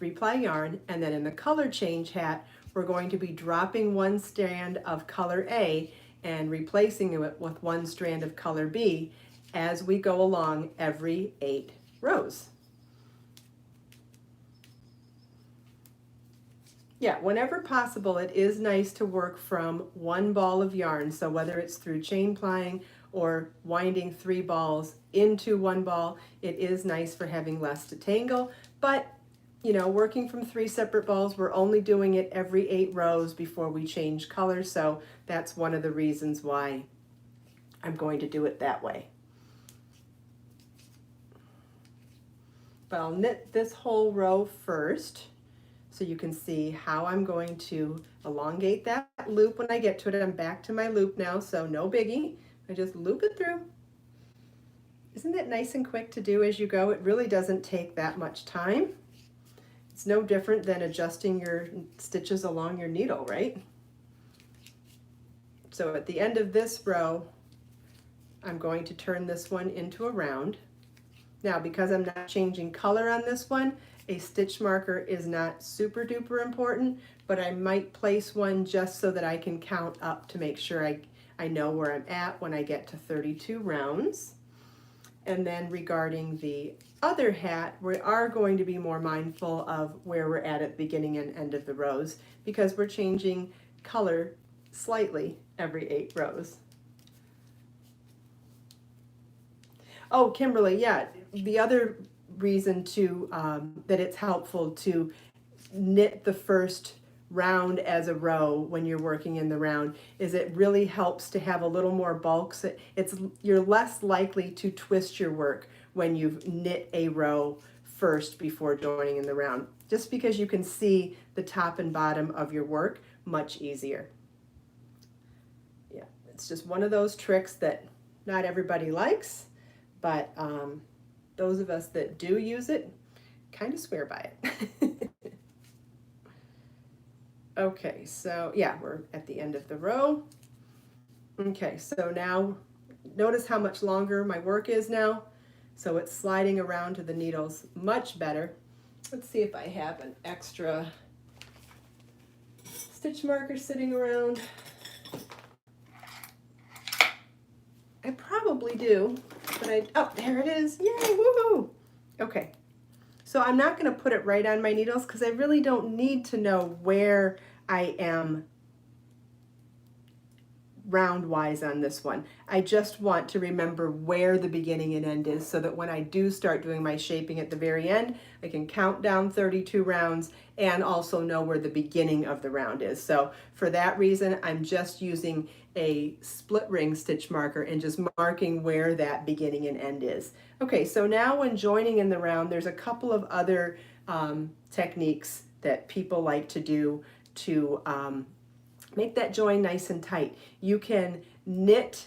3-ply yarn, and then in the color change hat, we're going to be dropping one strand of color A and replacing it with one strand of color B as we go along every 8 rows. Yeah, whenever possible, it is nice to work from one ball of yarn. So whether it's through chain plying or winding 3 balls into one ball, it is nice for having less to tangle. But, you know, working from 3 separate balls, we're only doing it every 8 rows before we change color. So that's one of the reasons why I'm going to do it that way. But I'll knit this whole row first, so you can see how I'm going to elongate that loop when I get to it. I'm back to my loop now, so no biggie. I just loop it through. Isn't that nice and quick to do as you go? It really doesn't take that much time. It's no different than adjusting your stitches along your needle, right? So at the end of this row, I'm going to turn this one into a round. Now, because I'm not changing color on this one, a stitch marker is not super duper important, but I might place one just so that I can count up to make sure I know where I'm at when I get to 32 rounds. And then regarding the other hat, we are going to be more mindful of where we're at the beginning and end of the rows because we're changing color slightly every 8 rows. Oh, Kimberly, yeah, the other reason to that it's helpful to knit the first round as a row when you're working in the round is it really helps to have a little more bulk. So you're less likely to twist your work when you've knit a row first before joining in the round, just because you can see the top and bottom of your work much easier. Yeah, it's just one of those tricks that not everybody likes, but those of us that do use it kind of swear by it. Okay, so yeah, we're at the end of the row. Okay, so now notice how much longer my work is now. So it's sliding around to the needles much better. Let's see if I have an extra stitch marker sitting around. I probably do, but oh, there it is. Yay, woohoo! Okay, so I'm not going to put it right on my needles because I really don't need to know where I am round-wise on this one. I just want to remember where the beginning and end is so that when I do start doing my shaping at the very end, I can count down 32 rounds and also know where the beginning of the round is. So for that reason, I'm just using a split ring stitch marker and just marking where that beginning and end is. Okay, so now when joining in the round, there's a couple of other techniques that people like to do to make that join nice and tight. You can knit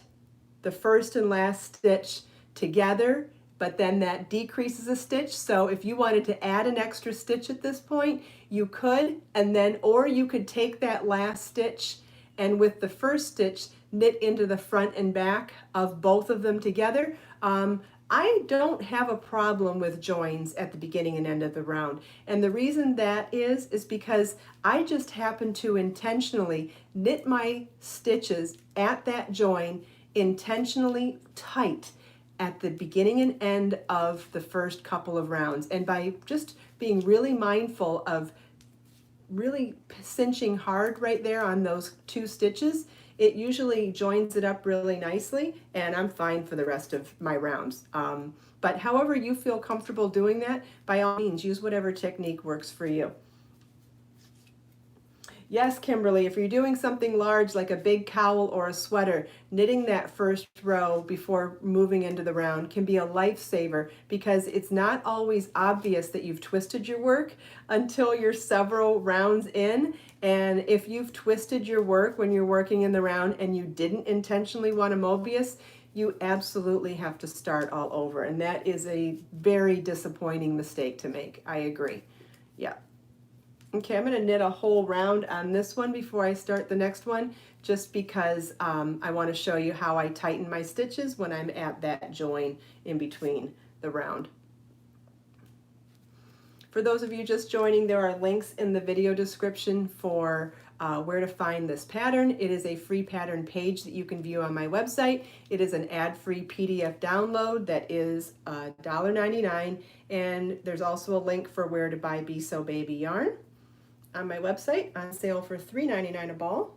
the first and last stitch together, but then that decreases a stitch. So if you wanted to add an extra stitch at this point, you could, and then, or you could take that last stitch and with the first stitch, knit into the front and back of both of them together. I don't have a problem with joins at the beginning and end of the round. And the reason that is because I just happen to intentionally knit my stitches at that join intentionally tight at the beginning and end of the first couple of rounds. And by just being really mindful of really cinching hard right there on those two stitches, it usually joins it up really nicely, and I'm fine for the rest of my rounds. But however you feel comfortable doing that, by all means, use whatever technique works for you. Yes, Kimberly, if you're doing something large like a big cowl or a sweater, knitting that first row before moving into the round can be a lifesaver because it's not always obvious that you've twisted your work until you're several rounds in. And if you've twisted your work when you're working in the round and you didn't intentionally want to Mobius, you absolutely have to start all over. And that is a very disappointing mistake to make. I agree. Yeah. Okay, I'm going to knit a whole round on this one before I start the next one, just because I want to show you how I tighten my stitches when I'm at that join in between the round. For those of you just joining, there are links in the video description for where to find this pattern. It is a free pattern page that you can view on my website. It is an ad-free PDF download that is $1.99, and there's also a link for where to buy Be So Baby yarn on my website, on sale for $3.99 a ball.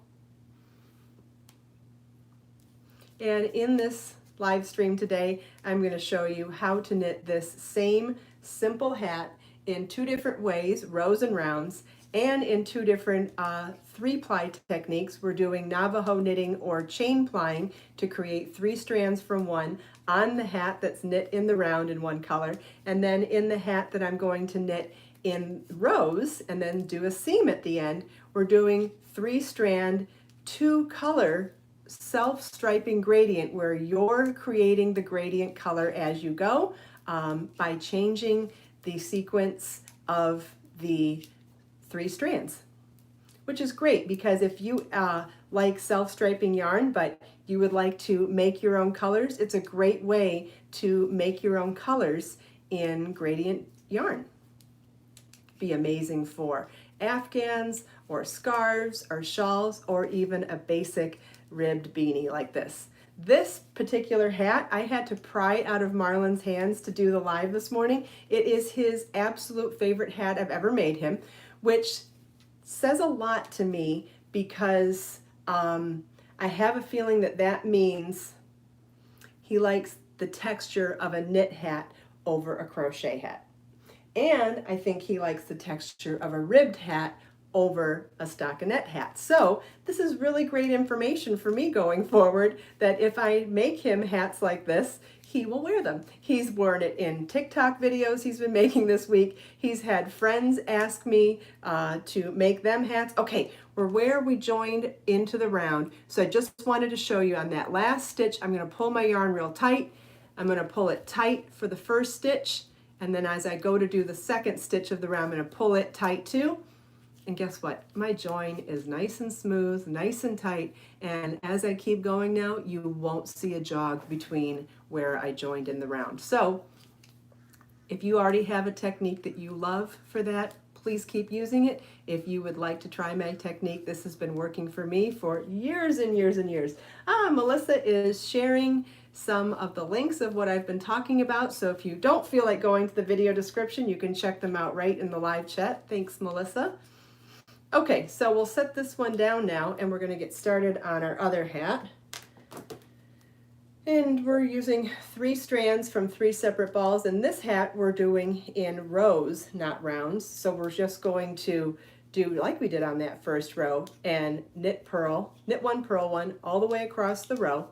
And in this live stream today, I'm going to show you how to knit this same simple hat in two different ways, rows and rounds, and in two different three-ply techniques. We're doing Navajo knitting or chain plying to create 3 strands from one on the hat that's knit in the round in one color, and then in the hat that I'm going to knit in rows and then do a seam at the end, we're doing 3-strand, 2-color self-striping gradient where you're creating the gradient color as you go by changing the sequence of the 3 strands, which is great because if you like self-striping yarn but you would like to make your own colors, it's a great way to make your own colors in gradient yarn. Be amazing for afghans or scarves or shawls or even a basic ribbed beanie like this. This particular hat I had to pry out of Marlon's hands to do the live this morning. It is his absolute favorite hat I've ever made him, which says a lot to me because I have a feeling that that means he likes the texture of a knit hat over a crochet hat. And I think he likes the texture of a ribbed hat over a stockinette hat. So this is really great information for me going forward, that if I make him hats like this, he will wear them. He's worn it in TikTok videos he's been making this week. He's had friends ask me to make them hats. Okay, we're where we joined into the round. So I just wanted to show you on that last stitch, I'm going to pull my yarn real tight. I'm going to pull it tight for the first stitch. And then as I go to do the second stitch of the round, I'm going to pull it tight too. And guess what? My join is nice and smooth, nice and tight. And as I keep going now, you won't see a jog between where I joined in the round. So if you already have a technique that you love for that, please keep using it. If you would like to try my technique, this has been working for me for years and years and years. Melissa is sharing some of the links of what I've been talking about. So if you don't feel like going to the video description, you can check them out right in the live chat. Thanks, Melissa. Okay, so we'll set this one down now and we're going to get started on our other hat. And we're using 3 strands from 3 separate balls. And this hat we're doing in rows, not rounds. So we're just going to do like we did on that first row and knit 1, purl 1 all the way across the row.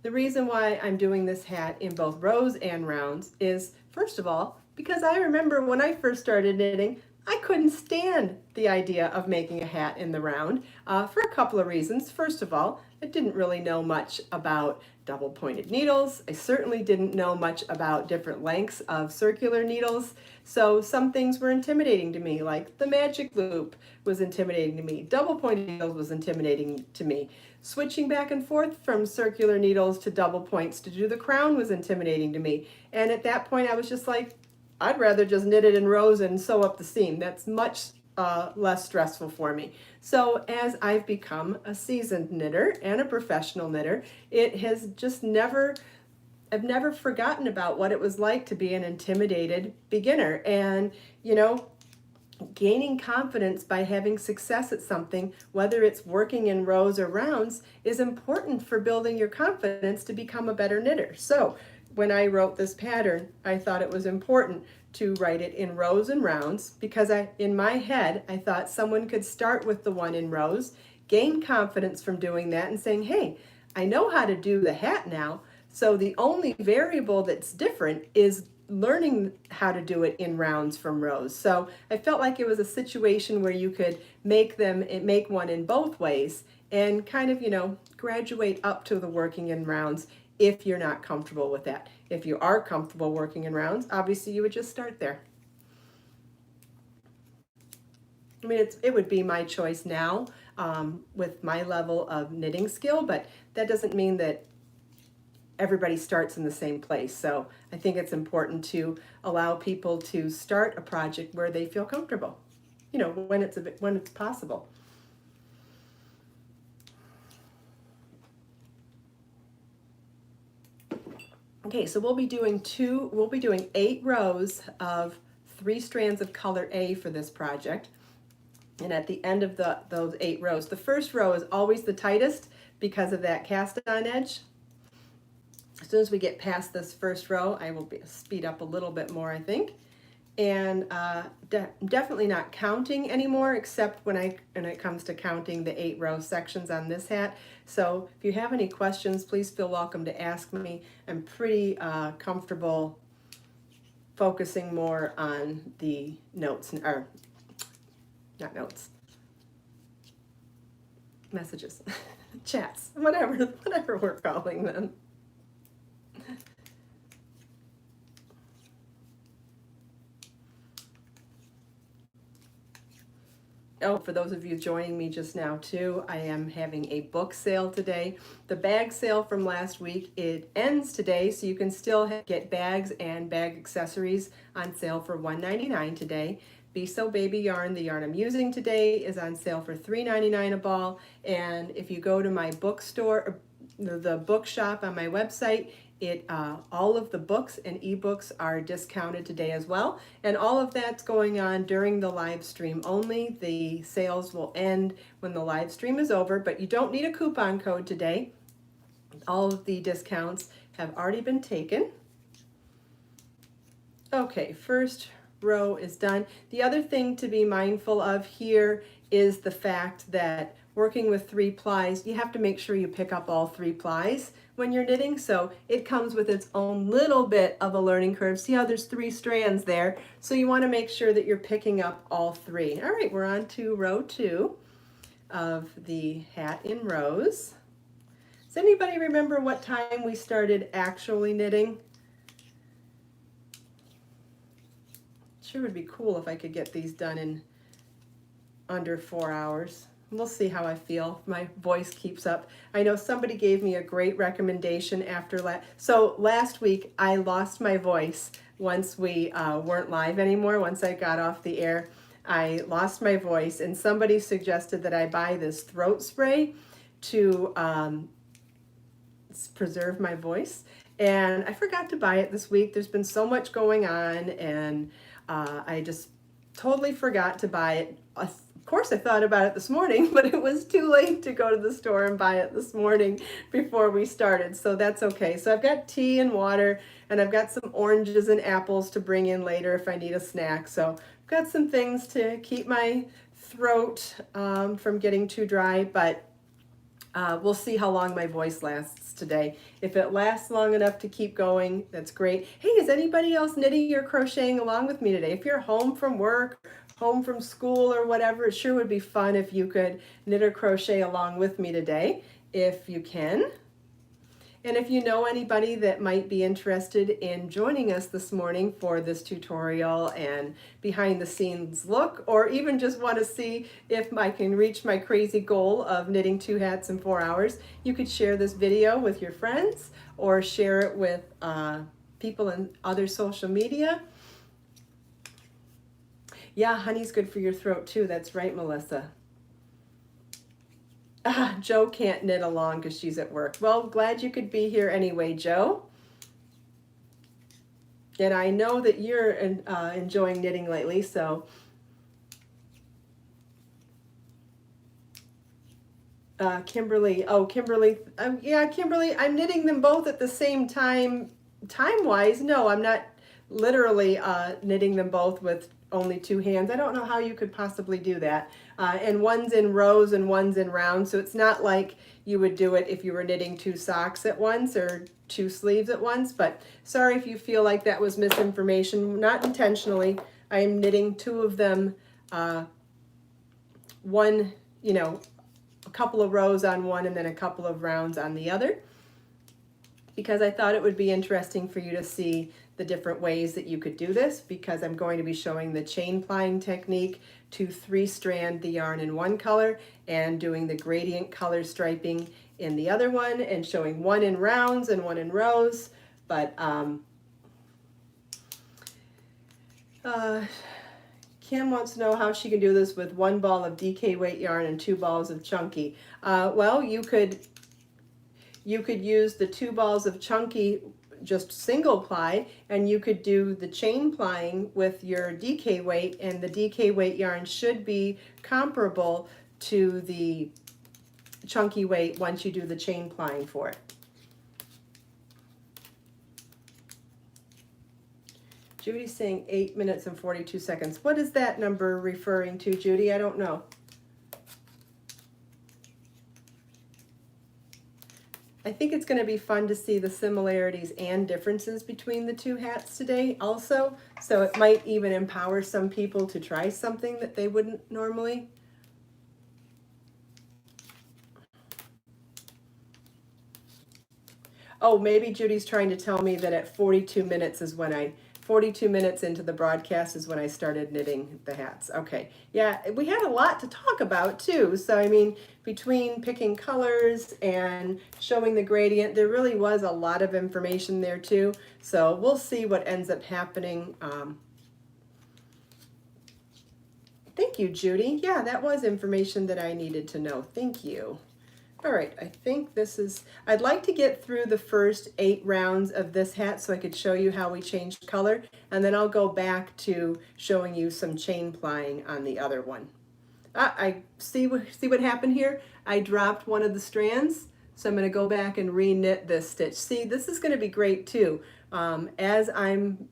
The reason why I'm doing this hat in both rows and rounds is, first of all, because I remember when I first started knitting, I couldn't stand the idea of making a hat in the round for a couple of reasons. First of all, I didn't really know much about double pointed needles. I certainly didn't know much about different lengths of circular needles. So some things were intimidating to me, like the magic loop was intimidating to me. Double pointed needles was intimidating to me. Switching back and forth from circular needles to double points to do the crown was intimidating to me. And at that point I was just like, I'd rather just knit it in rows and sew up the seam. That's much less stressful for me. So as I've become a seasoned knitter and a professional knitter, it has just I've never forgotten about what it was like to be an intimidated beginner. And, you know, gaining confidence by having success at something, whether it's working in rows or rounds, is important for building your confidence to become a better knitter. So when I wrote this pattern, I thought it was important to write it in rows and rounds because in my head, I thought someone could start with the one in rows, gain confidence from doing that and saying, hey, I know how to do the hat now. So the only variable that's different is learning how to do it in rounds from rows. So I felt like it was a situation where you could make one in both ways and kind of, you know, graduate up to the working in rounds if you're not comfortable with that. If you are comfortable working in rounds, obviously you would just start there. I mean, it would be my choice now with my level of knitting skill, but that doesn't mean that everybody starts in the same place. So I think it's important to allow people to start a project where they feel comfortable, you know, when it's possible. Okay, so we'll be doing 8 rows of 3 strands of color A for this project. And at the end of those 8 rows, the first row is always the tightest because of that cast on edge. As soon as we get past this first row, I will speed up a little bit more, I think. And definitely not counting anymore, except when it comes to counting the 8 row sections on this hat. So if you have any questions, please feel welcome to ask me. I'm pretty comfortable focusing more on the notes, or not notes, messages, chats, whatever we're calling them. Oh, for those of you joining me just now too, I am having a book sale today. The bag sale from last week, it ends today, so you can still get bags and bag accessories on sale for $1.99 today. Be So Baby yarn, the yarn I'm using today, is on sale for $3.99 a ball. And if you go to my bookstore, the bookshop on my website, all of the books and ebooks are discounted today as well, and all of that's going on during the live stream only. The sales will end when the live stream is over, but you don't need a coupon code today. All of the discounts have already been taken. Okay, first row is done. The other thing to be mindful of here is the fact that working with 3 plies, you have to make sure you pick up all 3 plies when you're knitting, so it comes with its own little bit of a learning curve. See how there's 3 strands there? So you want to make sure that you're picking up all 3. All right, we're on to row 2 of the hat in rows. Does anybody remember what time we started actually knitting? Sure would be cool if I could get these done in under 4 hours. We'll see how I feel. My voice keeps up. I know somebody gave me a great recommendation after last week I lost my voice once we weren't live anymore, once I got off the air. I lost my voice, and somebody suggested that I buy this throat spray to preserve my voice. And I forgot to buy it this week. There's been so much going on, and I just totally forgot to buy it. Of course, I thought about it this morning, but it was too late to go to the store and buy it this morning before we started, so that's okay. So I've got tea and water, and I've got some oranges and apples to bring in later if I need a snack. So I've got some things to keep my throat from getting too dry, but we'll see how long my voice lasts today. If it lasts long enough to keep going, that's great. Hey, is anybody else knitting or crocheting along with me today? If you're home from work, home from school or whatever, it sure would be fun if you could knit or crochet along with me today, if you can. And if you know anybody that might be interested in joining us this morning for this tutorial and behind the scenes look, or even just want to see if I can reach my crazy goal of knitting 2 hats in 4 hours, you could share this video with your friends or share it with people in other social media. Yeah, honey's good for your throat too. That's right, Melissa. Joe can't knit along because she's at work. Well, glad you could be here anyway, Joe. And I know that you're enjoying knitting lately, so. Kimberly, oh, Kimberly, yeah, Kimberly, I'm knitting them both at the same time. Time-wise, no, I'm not literally knitting them both with only 2 hands. I don't know how you could possibly do that. And one's in rows and one's in rounds, so it's not like you would do it if you were knitting 2 socks at once or 2 sleeves at once, but sorry if you feel like that was misinformation, not intentionally. I am knitting 2 of them, one, you know, a couple of rows on one and then a couple of rounds on the other, because I thought it would be interesting for you to see the different ways that you could do this, because I'm going to be showing the chain plying technique to 3-strand the yarn in one color and doing the gradient color striping in the other one, and showing one in rounds and one in rows. But Kim wants to know how she can do this with 1 ball of DK weight yarn and 2 balls of chunky. Well, you could use the 2 balls of chunky just single ply, and you could do the chain plying with your DK weight, and the DK weight yarn should be comparable to the chunky weight once you do the chain plying for it. Judy's saying 8 minutes and 42 seconds. What is that number referring to, Judy? I don't know. I think it's going to be fun to see the similarities and differences between the 2 hats today also, so it might even empower some people to try something that they wouldn't normally. Oh, maybe Judy's trying to tell me that at 42 minutes is when 42 minutes into the broadcast is when I started knitting the hats. Okay, yeah, we had a lot to talk about too. So I mean, between picking colors and showing the gradient, there really was a lot of information there too. So we'll see what ends up happening. Thank you, Judy. Yeah, that was information that I needed to know. Thank you. All right, I think this is, I'd like to get through the first 8 rounds of this hat so I could show you how we changed color, and then I'll go back to showing you some chain plying on the other one. I see what happened here? I dropped one of the strands, so I'm going to go back and re-knit this stitch. See, this is going to be great too. As I'm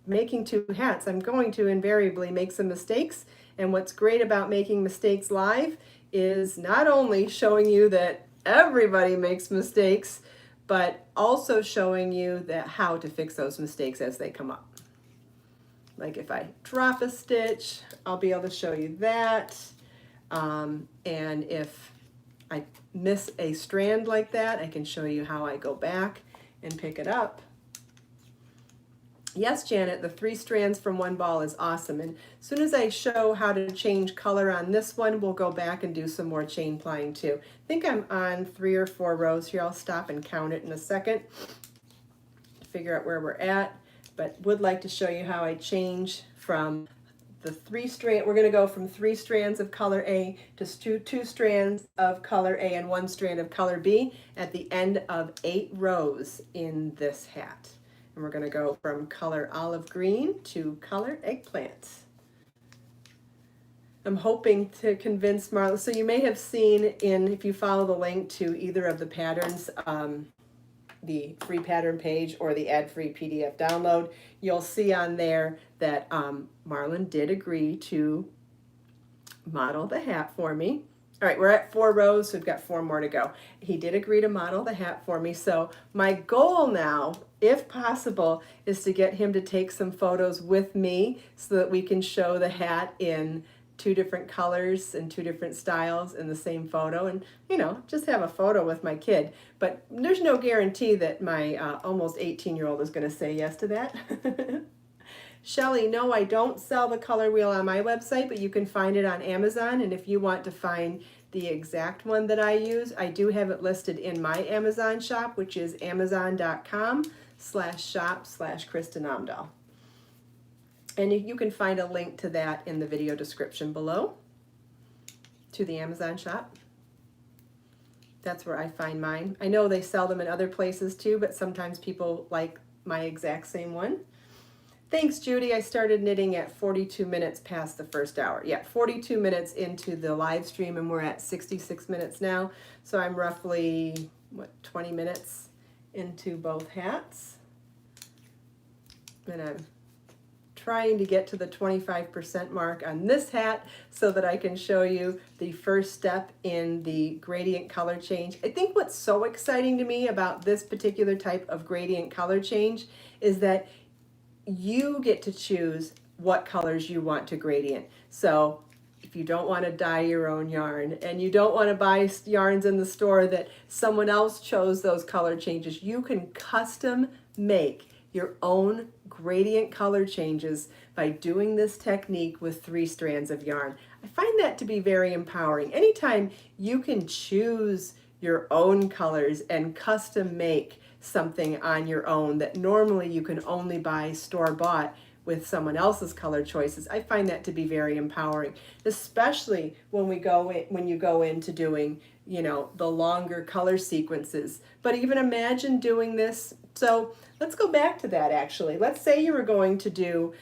making 2 hats, I'm going to invariably make some mistakes, and what's great about making mistakes live is not only showing you that everybody makes mistakes, but also showing you that how to fix those mistakes as they come up. Like if I drop a stitch, I'll be able to show you that. And if I miss a strand like that, I can show you how I go back and pick it up. Yes, Janet, the 3 strands from 1 ball is awesome. And as soon as I show how to change color on this one, we'll go back and do some more chain plying too. I think I'm on 3 or 4 rows here. I'll stop and count it in a second to figure out where we're at, but would like to show you how I change from the we're going to go from 3 strands of color A to two strands of color A and 1 strand of color B at the end of 8 rows in this hat. And we're going to go from color olive green to color eggplant. I'm hoping to convince Marla. So you may have seen if you follow the link to either of the patterns, the free pattern page or the ad-free PDF download, you'll see on there that Marlon did agree to model the hat for me. All right, we're at 4 rows, so we've got 4 more to go. He did agree to model the hat for me. So my goal now, if possible, is to get him to take some photos with me so that we can show the hat in 2 different colors and 2 different styles in the same photo, and just have a photo with my kid. But there's no guarantee that my almost 18-year-old is going to say yes to that. Shelly, no, I don't sell the color wheel on my website, but you can find it on Amazon, and if you want to find the exact one that I use, I do have it listed in my Amazon shop, which is amazon.com/shop/Kristin Omdahl. And you can find a link to that in the video description below, to the Amazon shop. That's where I find mine. I know they sell them in other places too, but sometimes people like my exact same one. Thanks, Judy. I started knitting at 42 minutes past the first hour. Yeah, 42 minutes into the live stream, and we're at 66 minutes now. So I'm roughly, 20 minutes into both hats. And I'm trying to get to the 25% mark on this hat so that I can show you the first step in the gradient color change. I think what's so exciting to me about this particular type of gradient color change is that you get to choose what colors you want to gradient. So if you don't want to dye your own yarn and you don't want to buy yarns in the store that someone else chose those color changes, you can custom make your own gradient color changes by doing this technique with 3 strands of yarn. I find that to be very empowering. Anytime you can choose your own colors and custom make something on your own that normally you can only buy store-bought with someone else's color choices, I find that to be very empowering, especially when you go into doing, the longer color sequences. But even imagine doing this. So let's go back to that actually. Let's say you were going to do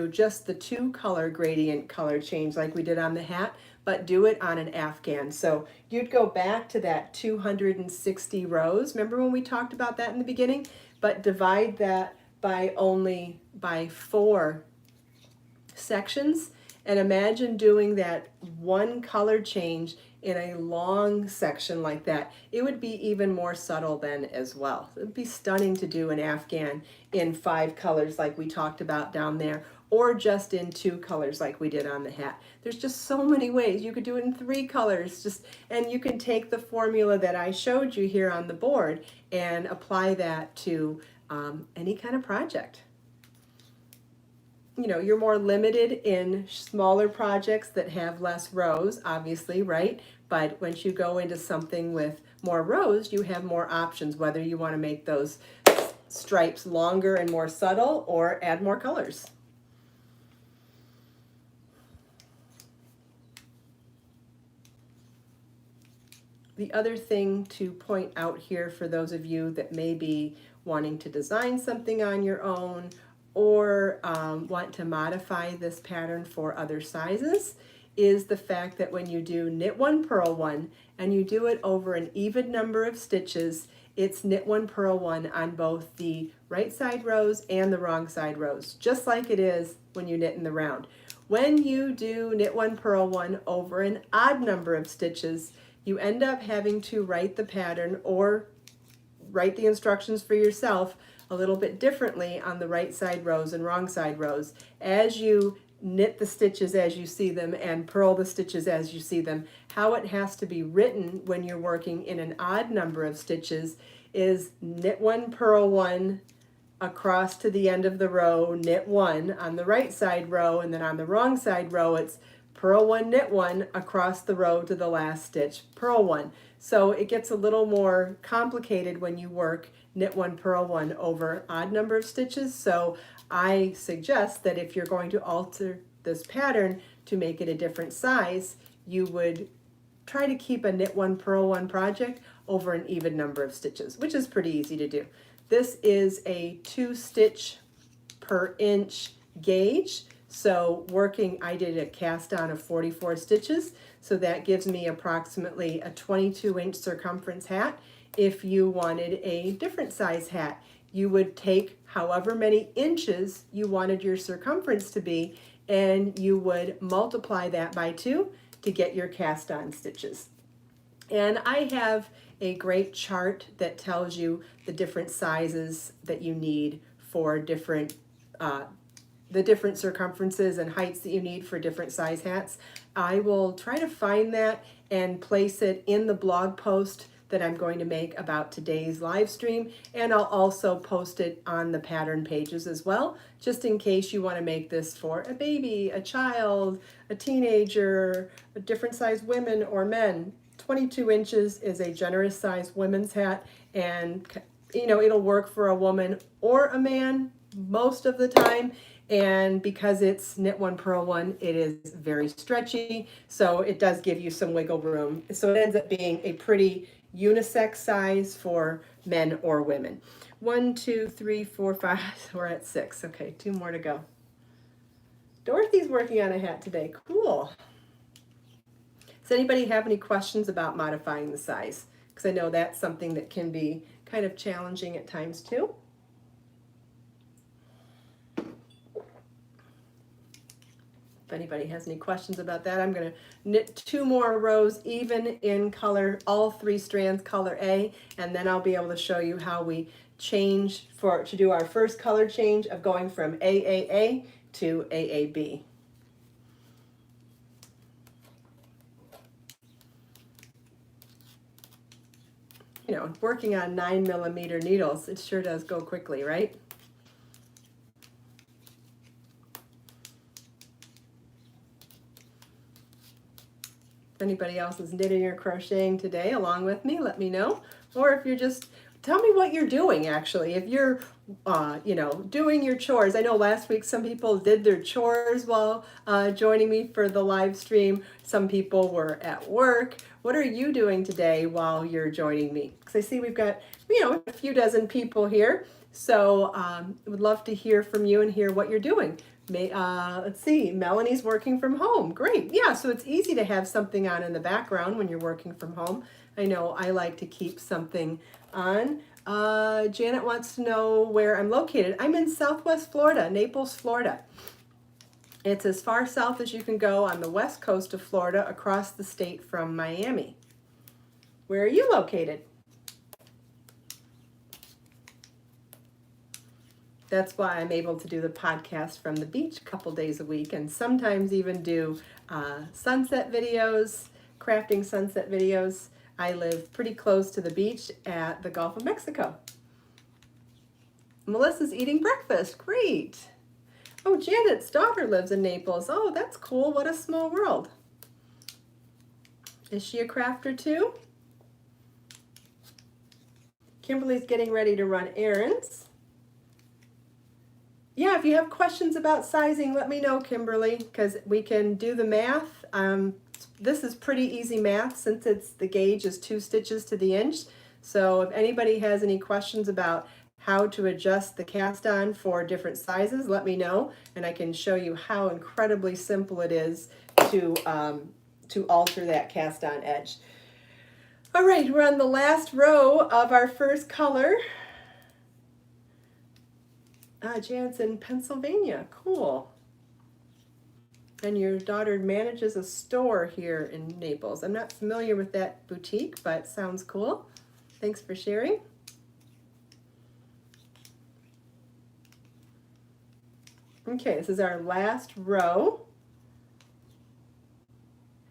just the 2 color gradient color change like we did on the hat, but do it on an Afghan. So you'd go back to that 260 rows. Remember when we talked about that in the beginning? But divide that by 4 sections, and imagine doing that 1 color change in a long section like that. It would be even more subtle then as well. It would be stunning to do an Afghan in 5 colors like we talked about down there, or just in 2 colors like we did on the hat. There's just so many ways. You could do it in 3 colors, and you can take the formula that I showed you here on the board and apply that to any kind of project. You're more limited in smaller projects that have less rows, obviously, right? But once you go into something with more rows, you have more options, whether you want to make those stripes longer and more subtle or add more colors. The other thing to point out here for those of you that may be wanting to design something on your own or want to modify this pattern for other sizes is the fact that when you do knit 1, purl 1, and you do it over an even number of stitches, it's knit 1, purl 1 on both the right side rows and the wrong side rows, just like it is when you knit in the round. When you do knit 1, purl 1 over an odd number of stitches, you end up having to write the pattern or write the instructions for yourself a little bit differently on the right side rows and wrong side rows. As you knit the stitches as you see them and purl the stitches as you see them, how it has to be written when you're working in an odd number of stitches is knit 1, purl 1 across to the end of the row, knit 1 on the right side row, and then on the wrong side row it's purl one, knit one across the row to the last stitch, purl one. So it gets a little more complicated when you work knit one, purl one over odd number of stitches. So I suggest that if you're going to alter this pattern to make it a different size, you would try to keep a knit one, purl one project over an even number of stitches, which is pretty easy to do. This is a 2 stitch per inch gauge. So I did a cast on of 44 stitches. So that gives me approximately a 22-inch circumference hat. If you wanted a different size hat, you would take however many inches you wanted your circumference to be, and you would multiply that by 2 to get your cast on stitches. And I have a great chart that tells you the different sizes that you need for different the different circumferences and heights that you need for different size hats. I will try to find that and place it in the blog post that I'm going to make about today's live stream, and I'll also post it on the pattern pages as well, just in case you want to make this for a baby, a child, a teenager, a different size women or men. 22 inches is a generous size women's hat, and it'll work for a woman or a man most of the time. And because it's knit one, purl one, it is very stretchy, so it does give you some wiggle room. So it ends up being a pretty unisex size for men or women. 1, 2, 3, 4, 5, we're at 6. Okay, 2 more to go. Dorothy's working on a hat today, cool. Does anybody have any questions about modifying the size? Because I know that's something that can be kind of challenging at times too. If anybody has any questions about that, I'm going to knit 2 more rows even in color, all 3 strands color A, and then I'll be able to show you how we change to do our first color change of going from AAA to AAB. Working on 9mm needles, it sure does go quickly, right? If anybody else is knitting or crocheting today along with me, let me know. Or if you're just, tell me what you're doing actually. If you're, doing your chores. I know last week some people did their chores while joining me for the live stream. Some people were at work. What are you doing today while you're joining me? Because I see we've got, a few dozen people here. So I would love to hear from you and hear what you're doing. Let's see, Melanie's working from home. Great. Yeah, so it's easy to have something on in the background when you're working from home. I know I like to keep something on. Janet wants to know where I'm located. I'm in Southwest Florida, Naples, Florida. It's as far south as you can go on the west coast of Florida, across the state from Miami. Where are you located? That's why I'm able to do the podcast from the beach a couple days a week, and sometimes even do sunset videos, crafting sunset videos. I live pretty close to the beach at the Gulf of Mexico. Melissa's eating breakfast. Great. Oh, Janet's daughter lives in Naples. Oh, that's cool. What a small world. Is she a crafter too? Kimberly's getting ready to run errands. Yeah, if you have questions about sizing, let me know, Kimberly, because we can do the math. This is pretty easy math since the gauge is 2 stitches to the inch. So if anybody has any questions about how to adjust the cast on for different sizes, let me know, and I can show you how incredibly simple it is to alter that cast on edge. All right, we're on the last row of our first color. Janet's in Pennsylvania. Cool. And your daughter manages a store here in Naples. I'm not familiar with that boutique, but sounds cool. Thanks for sharing. Okay, this is our last row.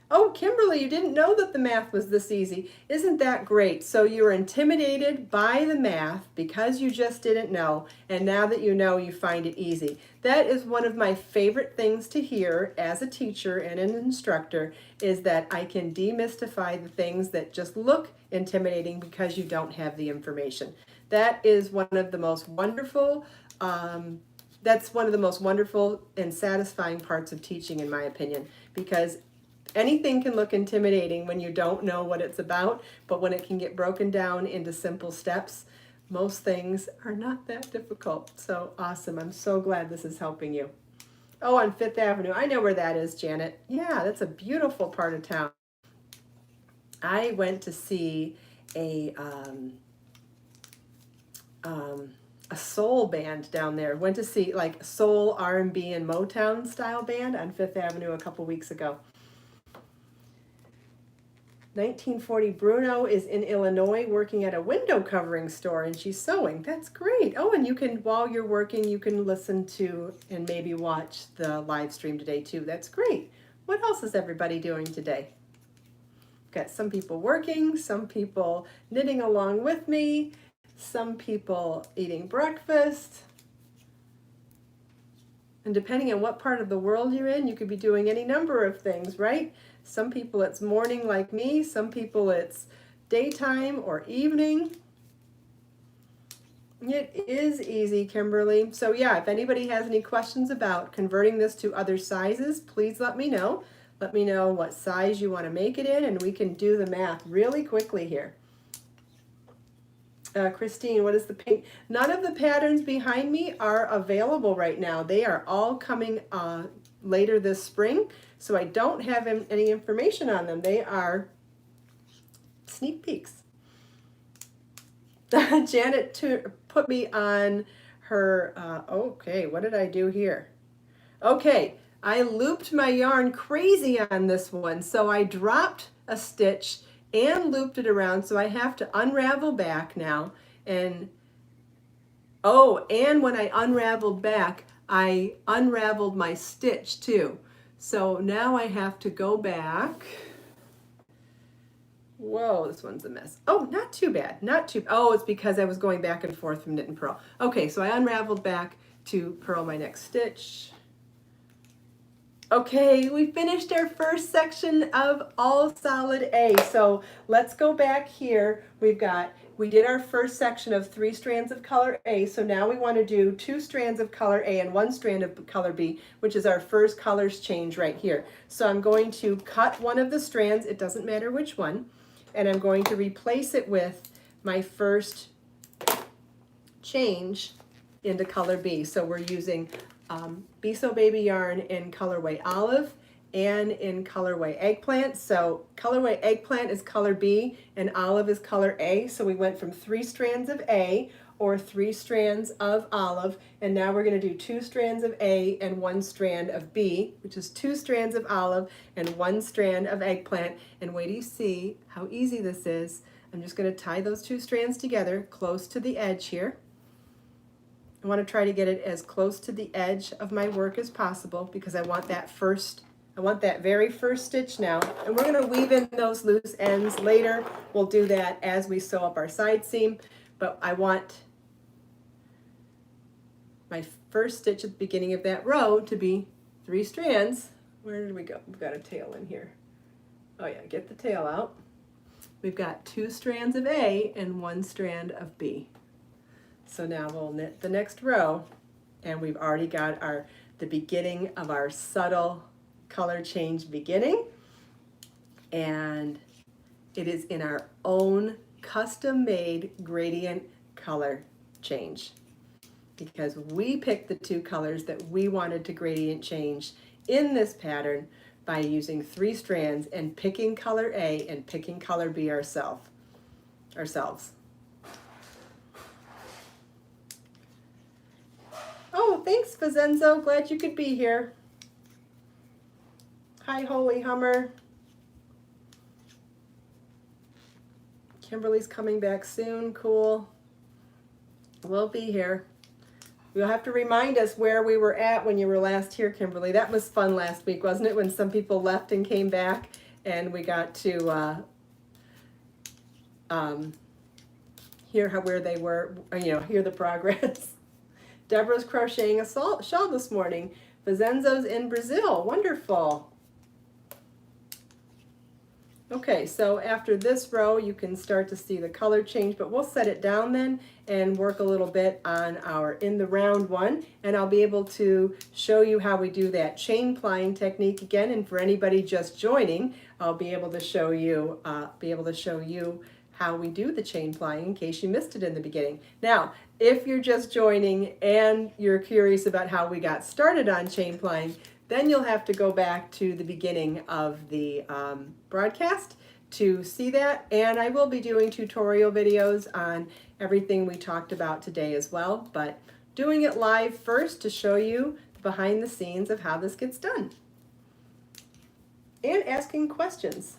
Oh, Kimberly, you didn't know that the math was this easy. Isn't that great? So you were intimidated by the math because you just didn't know, and now that you know, you find it easy. That is one of my favorite things to hear as a teacher and an instructor, is that I can demystify the things that just look intimidating because you don't have the information. That is one of the most wonderful that's one of the most wonderful and satisfying parts of teaching, in my opinion, because anything can look intimidating when you don't know what it's about, but when it can get broken down into simple steps, most things are not that difficult. So awesome. I'm so glad this is helping you. Oh, on Fifth Avenue. I know where that is, Janet. Yeah, that's a beautiful part of town. I went to see a soul band down there. Went to see like soul, R&B, and Motown style band on Fifth Avenue a couple weeks ago. 1940 Bruno is in Illinois working at a window covering store, and she's sewing. That's great. Oh, and you can, while you're working, you can listen to and maybe watch the live stream today too. That's great. What else is everybody doing today? Got some people working, some people knitting along with me, some people eating breakfast. And depending on what part of the world you're in, you could be doing any number of things, right? Some people it's morning like me, some people it's daytime or evening. It is easy, Kimberly. So yeah, if anybody has any questions about converting this to other sizes, please let me know. Let me know what size you want to make it in, and we can do the math really quickly here. Christine, what is the pink? None of the patterns behind me are available right now. They are all coming later this spring, so I don't have any information on them. They are sneak peeks. Janet put me on her, okay, what did I do here? Okay, I looped my yarn crazy on this one, so I dropped a stitch and looped it around, so I have to unravel back now. And oh, and when I unraveled back, I unraveled my stitch too. So now I have to go back. Whoa, this one's a mess. Oh, not too bad, not too, oh, it's because I was going back and forth from knit and purl. Okay, so I unraveled back to purl my next stitch. Okay, we finished our first section of all solid A. So let's go back here. We did our first section of 3 strands of color A. So now we want to do 2 strands of color A and 1 strand of color B, which is our first colors change right here. So I'm going to cut one of the strands, it doesn't matter which one, and I'm going to replace it with my first change into color B. So we're using Be So Baby yarn in colorway Olive and in colorway Eggplant. So colorway Eggplant is color B and Olive is color A. So we went from 3 strands of A or 3 strands of Olive, and now we're going to do 2 strands of A and 1 strand of B, which is 2 strands of Olive and 1 strand of Eggplant. And wait till you see how easy this is. I'm just going to tie those 2 strands together close to the edge here. I want to try to get it as close to the edge of my work as possible because I want that very first stitch now. And we're going to weave in those loose ends later. We'll do that as we sew up our side seam, but I want my first stitch at the beginning of that row to be 3 strands. Where did we go? We've got a tail in here. Oh yeah, get the tail out. We've got 2 strands of A and 1 strand of B. So now we'll knit the next row, and we've already got the beginning of our subtle color change beginning, and it is in our own custom-made gradient color change because we picked the 2 colors that we wanted to gradient change in this pattern by using 3 strands and picking color A and picking color B ourselves. Oh, thanks, Fazenzo. Glad you could be here. Hi, Holy Hummer. Kimberly's coming back soon. Cool. We'll be here. You'll have to remind us where we were at when you were last here, Kimberly. That was fun last week, wasn't it? When some people left and came back and we got to hear where they were, hear the progress. Deborah's crocheting a shawl this morning. Vincenzo's in Brazil. Wonderful. Okay, so after this row, you can start to see the color change, but we'll set it down then and work a little bit on our in the round one, and I'll be able to show you how we do that chain plying technique again. And for anybody just joining, I'll be able to show you how we do the chain plying in case you missed it in the beginning. Now, if you're just joining and you're curious about how we got started on chain plying, then you'll have to go back to the beginning of the broadcast to see that. And I will be doing tutorial videos on everything we talked about today as well, but doing it live first to show you the behind the scenes of how this gets done. And asking questions.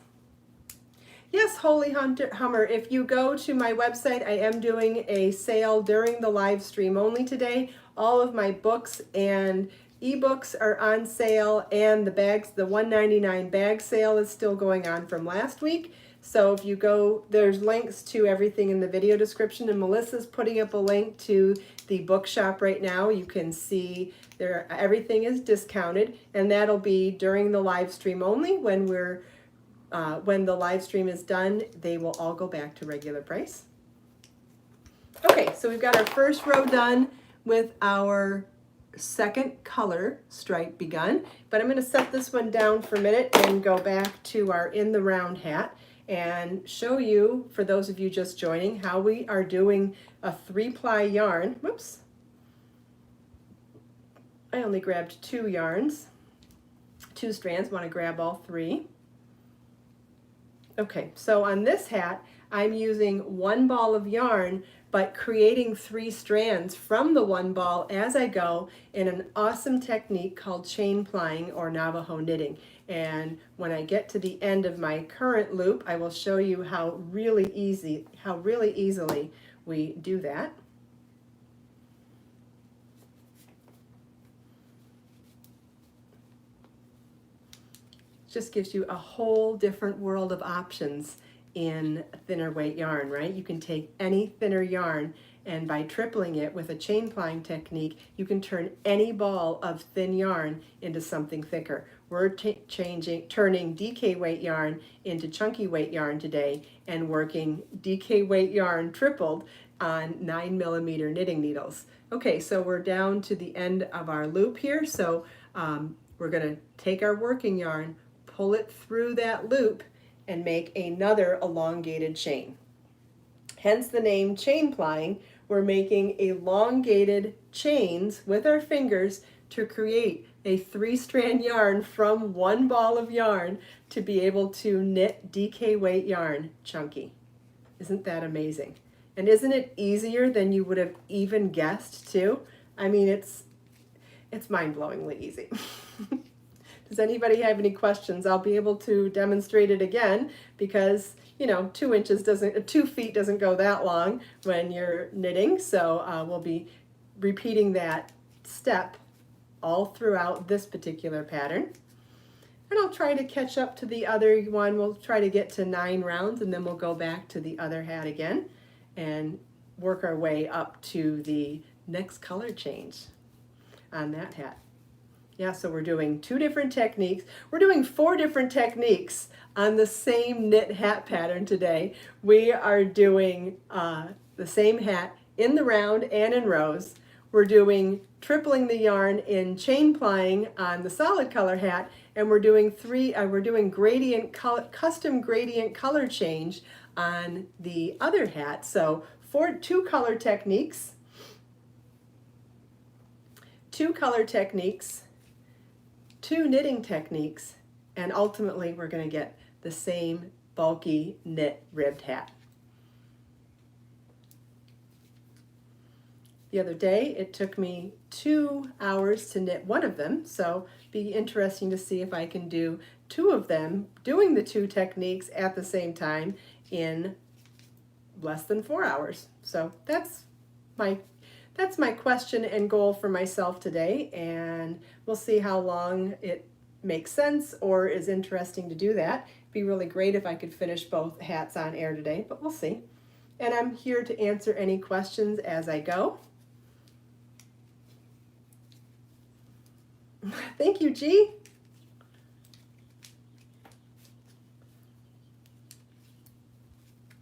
Yes, Holy Hummer, if you go to my website, I am doing a sale during the live stream only today. All of my books and ebooks are on sale, and the bags, the $1.99 bag sale is still going on from last week. So if you go, there's links to everything in the video description, and Melissa's putting up a link to the bookshop right now. You can see there everything is discounted, and that'll be during the live stream only. When the live stream is done, they will all go back to regular price. Okay, so we've got our first row done with our second color stripe begun, but I'm going to set this one down for a minute and go back to our in the round hat and show you, for those of you just joining, how we are doing a 3-ply yarn. Whoops, I only grabbed 2 yarns, 2 strands, want to grab all 3. Okay, so on this hat I'm using 1 ball of yarn, but creating 3 strands from the 1 ball as I go in an awesome technique called chain plying or Navajo knitting. And when I get to the end of my current loop, I will show you how really easily we do that. Just gives you a whole different world of options in thinner weight yarn, right? You can take any thinner yarn, and by tripling it with a chain plying technique, you can turn any ball of thin yarn into something thicker. We're turning DK weight yarn into chunky weight yarn today, and working DK weight yarn tripled on 9mm knitting needles. Okay, so we're down to the end of our loop here. So we're going to take our working yarn, pull it through that loop, and make another elongated chain. Hence the name chain plying. We're making elongated chains with our fingers to create a 3-strand yarn from 1 ball of yarn to be able to knit DK weight yarn chunky. Isn't that amazing? And isn't it easier than you would have even guessed too? I mean, it's mind-blowingly easy. Does anybody have any questions? I'll be able to demonstrate it again because, 2 feet doesn't go that long when you're knitting. So we'll be repeating that step all throughout this particular pattern. And I'll try to catch up to the other one. We'll try to get to 9 rounds, and then we'll go back to the other hat again and work our way up to the next color change on that hat. Yeah, so we're doing 2 different techniques. We're doing 4 different techniques on the same knit hat pattern today. We are doing the same hat in the round and in rows. We're doing tripling the yarn in chain plying on the solid color hat, and we're doing custom gradient color change on the other hat. So 2 color techniques, 2 color techniques, 2 knitting techniques, and ultimately we're going to get the same bulky knit ribbed hat. The other day it took me 2 hours to knit one of them, so be interesting to see if I can do 2 of them doing the 2 techniques at the same time in less than 4 hours. So that's my question and goal for myself today, and we'll see how long it makes sense or is interesting to do that. Be really great if I could finish both hats on air today, but we'll see. And I'm here to answer any questions as I go. Thank you, G.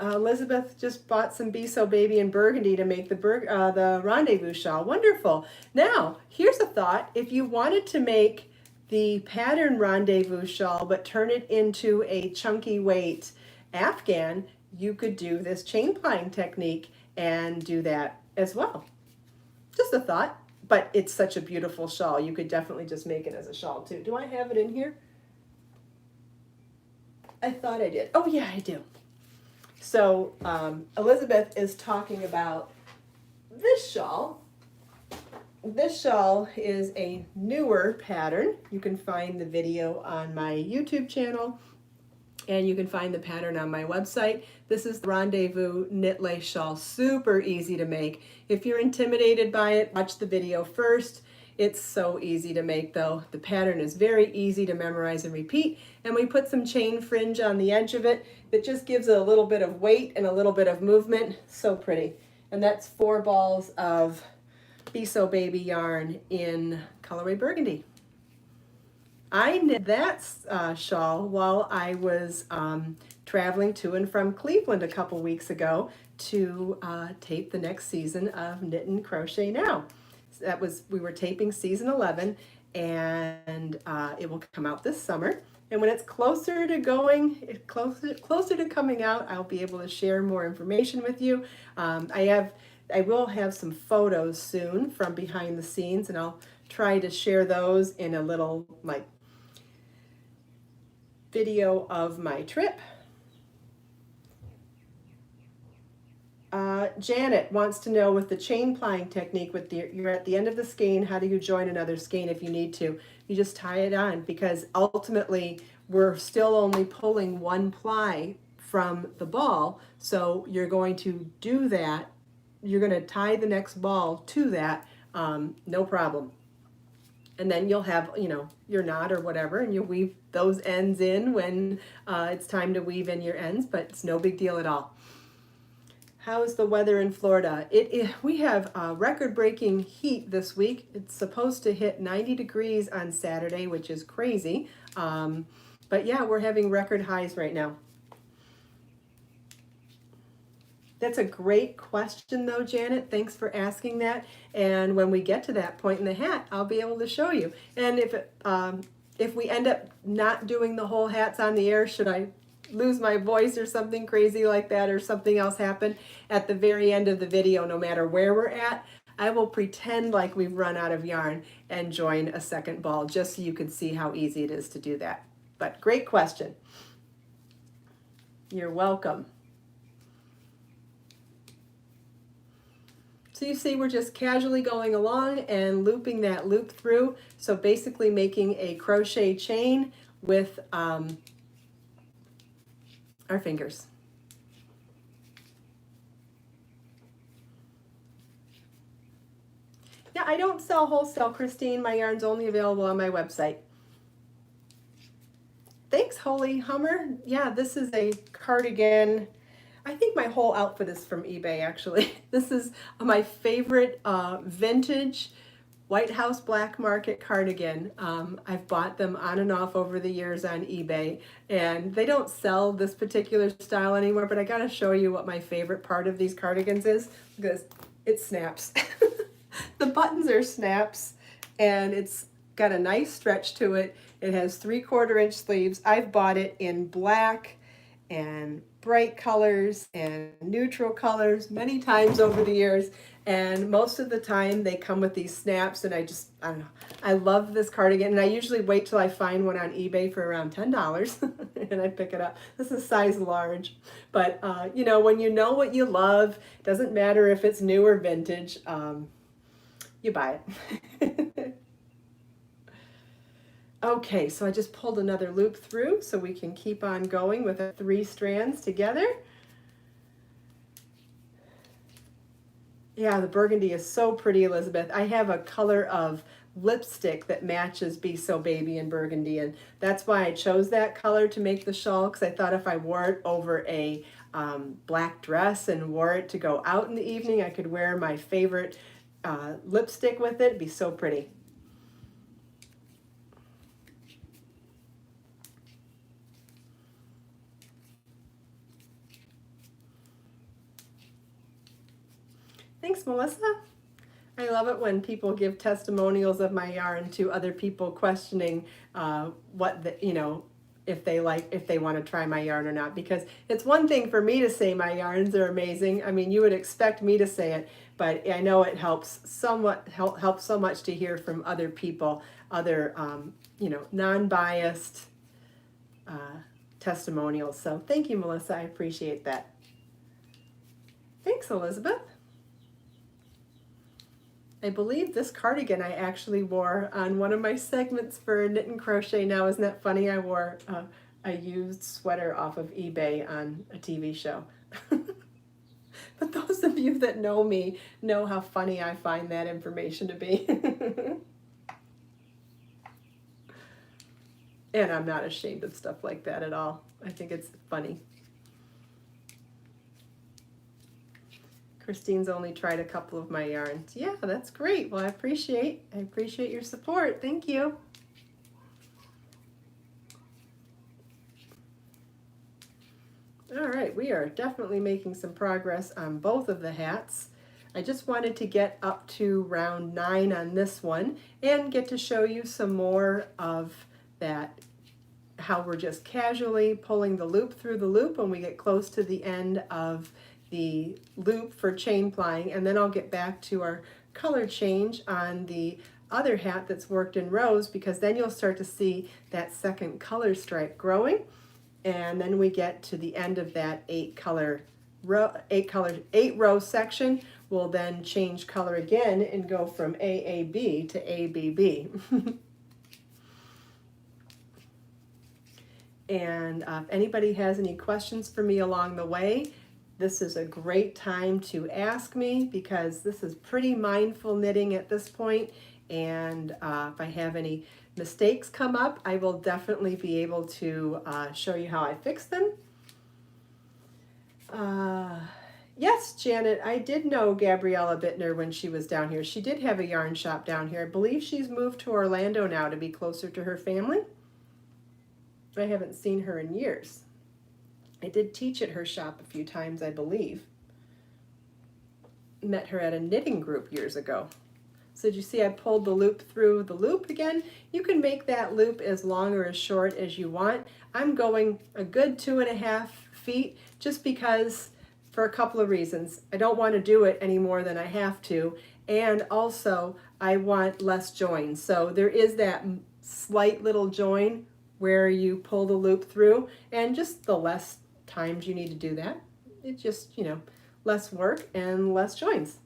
Elizabeth just bought some Be So Baby and Burgundy to make the Rendezvous shawl. Wonderful. Now, here's a thought. If you wanted to make the pattern Rendezvous shawl but turn it into a chunky weight afghan, you could do this chain plying technique and do that as well. Just a thought, but it's such a beautiful shawl. You could definitely just make it as a shawl too. Do I have it in here? I thought I did. Oh yeah, I do. So Elizabeth is talking about this shawl. This shawl is a newer pattern. You can find the video on my YouTube channel, and you can find the pattern on my website. This is the Rendezvous Knit Lace Shawl. Super easy to make. If you're intimidated by it, watch the video first. It's so easy to make though. The pattern is very easy to memorize and repeat, and we put some chain fringe on the edge of it that just gives it a little bit of weight and a little bit of movement. So pretty. And that's 4 balls of Be So Baby yarn in colorway burgundy. I knit that shawl while I was traveling to and from Cleveland a couple weeks ago to tape the next season of Knit and Crochet Now. We were taping season 11, and it will come out this summer. And when it's closer to coming out, I'll be able to share more information with you. I will have some photos soon from behind the scenes, and I'll try to share those in a little video of my trip. Janet wants to know, with the chain plying technique, you're at the end of the skein, how do you join another skein if you need to? You just tie it on, because ultimately we're still only pulling 1 ply from the ball. So you're going to do that. You're going to tie the next ball to that, no problem. And then you'll have, your knot or whatever, and you'll weave those ends in when it's time to weave in your ends, but it's no big deal at all. How is the weather in Florida? We have record-breaking heat this week. It's supposed to hit 90 degrees on Saturday, which is crazy. But yeah, we're having record highs right now. That's a great question though, Janet. Thanks for asking that. And when we get to that point in the hat, I'll be able to show you. And if we end up not doing the whole hats on the air, should I lose my voice or something crazy like that, or something else happen at the very end of the video, no matter where we're at, I will pretend like we've run out of yarn and join a second ball, just so you can see how easy it is to do that. But great question. You're welcome. So you see, we're just casually going along and looping that loop through. So basically making a crochet chain with our fingers. Yeah, I don't sell wholesale, Christine. My yarn's only available on my website. Thanks, Holy Hummer. Yeah, this is a cardigan. I think my whole outfit is from eBay, actually. This is my favorite vintage White House Black Market cardigan. I've bought them on and off over the years on eBay, and they don't sell this particular style anymore, but I gotta show you what my favorite part of these cardigans is, because it snaps. The buttons are snaps, and it's got a nice stretch to it. It has 3/4 inch sleeves. I've bought it in black and bright colors and neutral colors many times over the years, and most of the time they come with these snaps, and I don't know, I love this cardigan, and I usually wait till I find one on eBay for around $10 and I pick it up. This is size large, but when you know what you love, doesn't matter if it's new or vintage, you buy it. Okay, so I just pulled another loop through so we can keep on going with the 3 strands together. Yeah, the burgundy is so pretty, Elizabeth. I have a color of lipstick that matches Be So Baby and Burgundy, and that's why I chose that color to make the shawl, because I thought if I wore it over a black dress and wore it to go out in the evening, I could wear my favorite lipstick with it. It'd be so pretty. Thanks, Melissa. I love it when people give testimonials of my yarn to other people questioning what the, if they want to try my yarn or not, because it's one thing for me to say my yarns are amazing. I mean, you would expect me to say it, but I know it helps helps so much to hear from other people, other non-biased testimonials. So thank you, Melissa. I appreciate that. Thanks, Elizabeth. I believe this cardigan I actually wore on one of my segments for Knit and Crochet Now. Isn't that funny? I wore a used sweater off of eBay on a TV show. But those of you that know me know how funny I find that information to be. And I'm not ashamed of stuff like that at all. I think it's funny. Kristine's only tried a couple of my yarns. Yeah, that's great. Well, I appreciate your support. Thank you. All right, we are definitely making some progress on both of the hats. I just wanted to get up to round 9 on this one and get to show you some more of that, how we're just casually pulling the loop through the loop when we get close to the end of the loop for chain plying, and then I'll get back to our color change on the other hat that's worked in rows, because then you'll start to see that second color stripe growing, and then we get to the end of that 8 row section. We'll then change color again and go from AAB to ABB. And if anybody has any questions for me along the way, this is a great time to ask me, because this is pretty mindful knitting at this point, and if I have any mistakes come up, I will definitely be able to show you how I fix them. Yes, Janet, I did know Gabriella Bittner when she was down here. She did have a yarn shop down here. I believe she's moved to Orlando now to be closer to her family. I haven't seen her in years. I did teach at her shop a few times, I believe. Met her at a knitting group years ago. So did you see I pulled the loop through the loop again? You can make that loop as long or as short as you want. I'm going a good 2.5 feet, just because, for a couple of reasons. I don't want to do it any more than I have to, and also I want less joins. So there is that slight little join where you pull the loop through, and just the less times you need to do that, it's just, less work and less joins.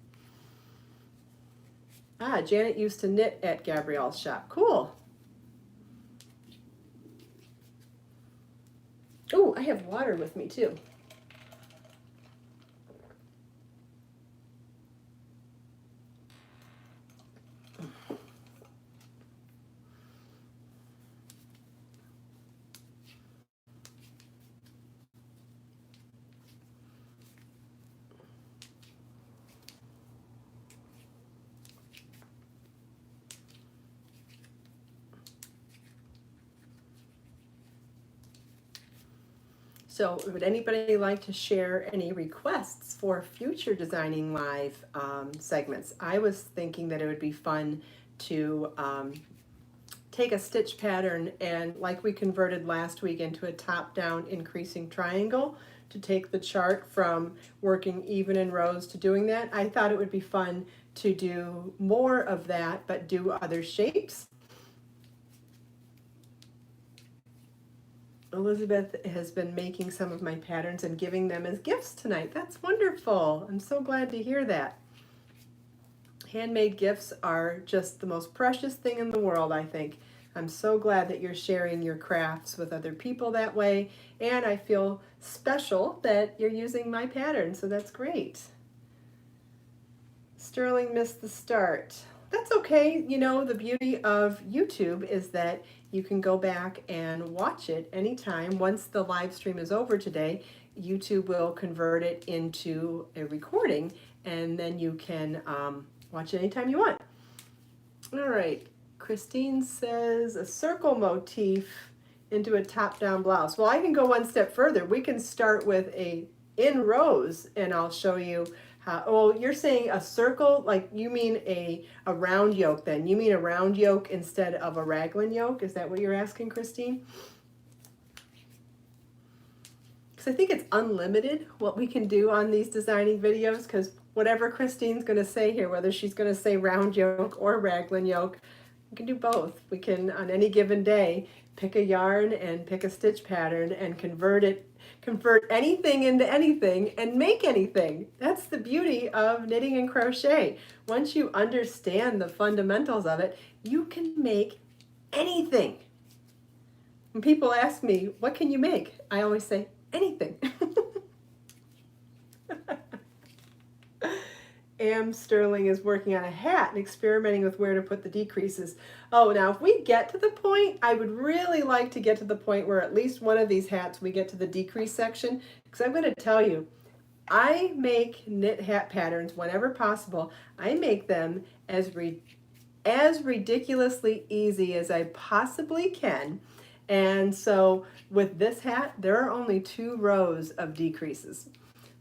Janet used to knit at Gabrielle's shop. Cool. Oh, I have water with me too. So would anybody like to share any requests for future Designing Live segments? I was thinking that it would be fun to take a stitch pattern and, like we converted last week into a top-down increasing triangle, to take the chart from working even in rows to doing that. I thought it would be fun to do more of that, but do other shapes. Elizabeth has been making some of my patterns and giving them as gifts tonight. That's wonderful. I'm so glad to hear that. Handmade gifts are just the most precious thing in the world, I think. I'm so glad that you're sharing your crafts with other people that way, and I feel special that you're using my pattern, so that's great. Sterling missed the start. That's okay. You know, the beauty of YouTube is that you can go back and watch it anytime. Once the live stream is over today, YouTube will convert it into a recording, and then you can watch it anytime you want. All right, Christine says a circle motif into a top-down blouse. Well, I can go one step further. We can start with a in rows, and I'll show you how. Oh, you're saying a circle, like you mean a round yoke then. You mean a round yoke instead of a raglan yoke? Is that what you're asking, Christine? Because I think it's unlimited what we can do on these designing videos, because whatever Christine's going to say here, whether she's going to say round yoke or raglan yoke, we can do both. We can, on any given day, pick a yarn and pick a stitch pattern and convert anything into anything and make anything. That's the beauty of knitting and crochet. Once you understand the fundamentals of it, you can make anything. When people ask me, what can you make? I always say, anything. Am Sterling is working on a hat and experimenting with where to put the decreases. Oh, now if we get to the point, I would really like to get to the point where at least one of these hats we get to the decrease section, because I'm going to tell you, I make knit hat patterns whenever possible. I make them as ridiculously easy as I possibly can. And so with this hat, there are only 2 rows of decreases.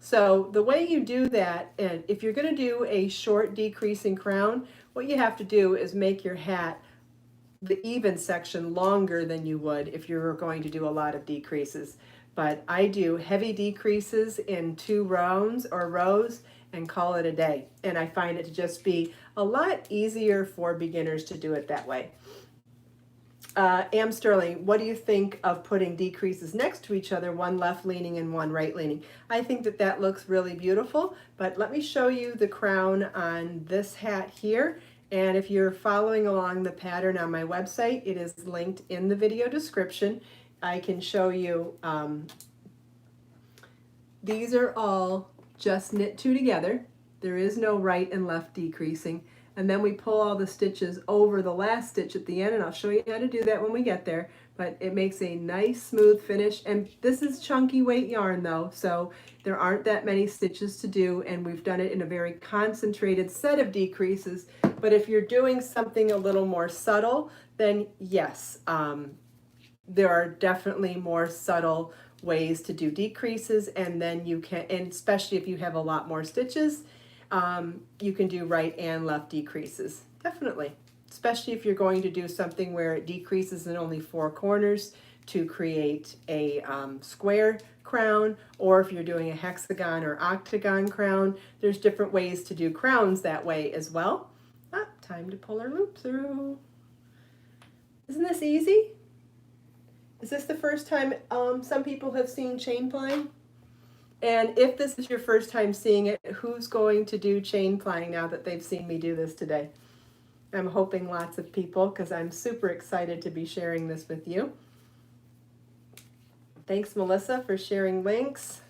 So the way you do that, and if you're going to do a short decreasing crown, what you have to do is make your hat, the even section, longer than you would if you were going to do a lot of decreases. But I do heavy decreases in 2 rounds or rows and call it a day. And I find it to just be a lot easier for beginners to do it that way. Am Sterling, what do you think of putting decreases next to each other, one left leaning and one right leaning? I think that that looks really beautiful, but let me show you the crown on this hat here. And if you're following along the pattern on my website, it is linked in the video description. I can show you, these are all just knit 2 together. There is no right and left decreasing. And then we pull all the stitches over the last stitch at the end, and I'll show you how to do that when we get there. But it makes a nice smooth finish, and this is chunky weight yarn though, so there aren't that many stitches to do, and we've done it in a very concentrated set of decreases. But if you're doing something a little more subtle, then yes, there are definitely more subtle ways to do decreases, and then you can, and especially if you have a lot more stitches, you can do right and left decreases, definitely. Especially if you're going to do something where it decreases in only 4 corners to create a square crown, or if you're doing a hexagon or octagon crown, there's different ways to do crowns that way as well. Ah, time to pull our loop through. Isn't this easy? Is this the first time some people have seen chain plying? And if this is your first time seeing it, who's going to do chain plying now that they've seen me do this today? I'm hoping lots of people, because I'm super excited to be sharing this with you. Thanks, Melissa, for sharing links.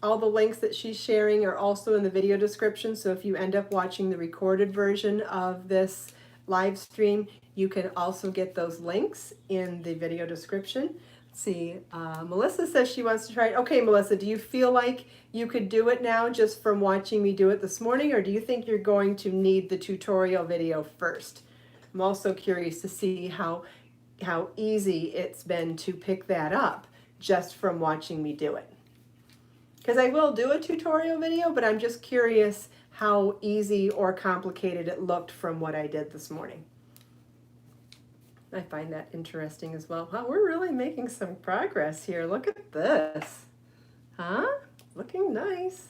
All the links that she's sharing are also in the video description, so if you end up watching the recorded version of this live stream, you can also get those links in the video description. See, Melissa says she wants to try it. Okay, Melissa, do you feel like you could do it now just from watching me do it this morning, or do you think you're going to need the tutorial video first? I'm also curious to see how easy it's been to pick that up just from watching me do it. Because I will do a tutorial video, but I'm just curious how easy or complicated it looked from what I did this morning. I find that interesting as well. Wow, we're really making some progress here. Look at this. Huh? Looking nice.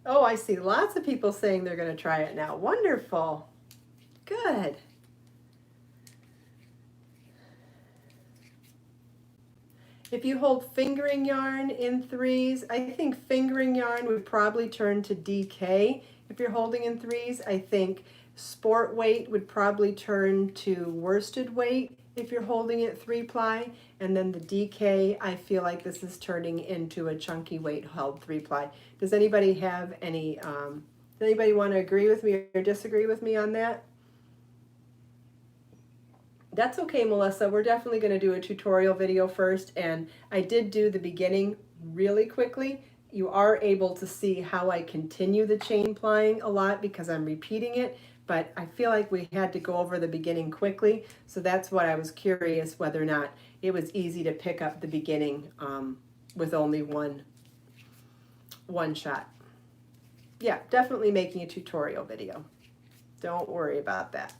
Oh, I see lots of people saying they're going to try it now. Wonderful. Good. If you hold fingering yarn in 3s, I think fingering yarn would probably turn to DK. If you're holding in 3s, I think sport weight would probably turn to worsted weight if you're holding it 3-ply, and then the DK, I feel like this is turning into a chunky weight held 3-ply. Does anybody have any Anybody want to agree with me or disagree with me on that? That's okay, Melissa. We're definitely going to do a tutorial video first, and I did do the beginning really quickly. You are able to see how I continue the chain plying a lot because I'm repeating it, but I feel like we had to go over the beginning quickly, so that's what I was curious whether or not it was easy to pick up the beginning with only one shot. Yeah, definitely making a tutorial video. Don't worry about that.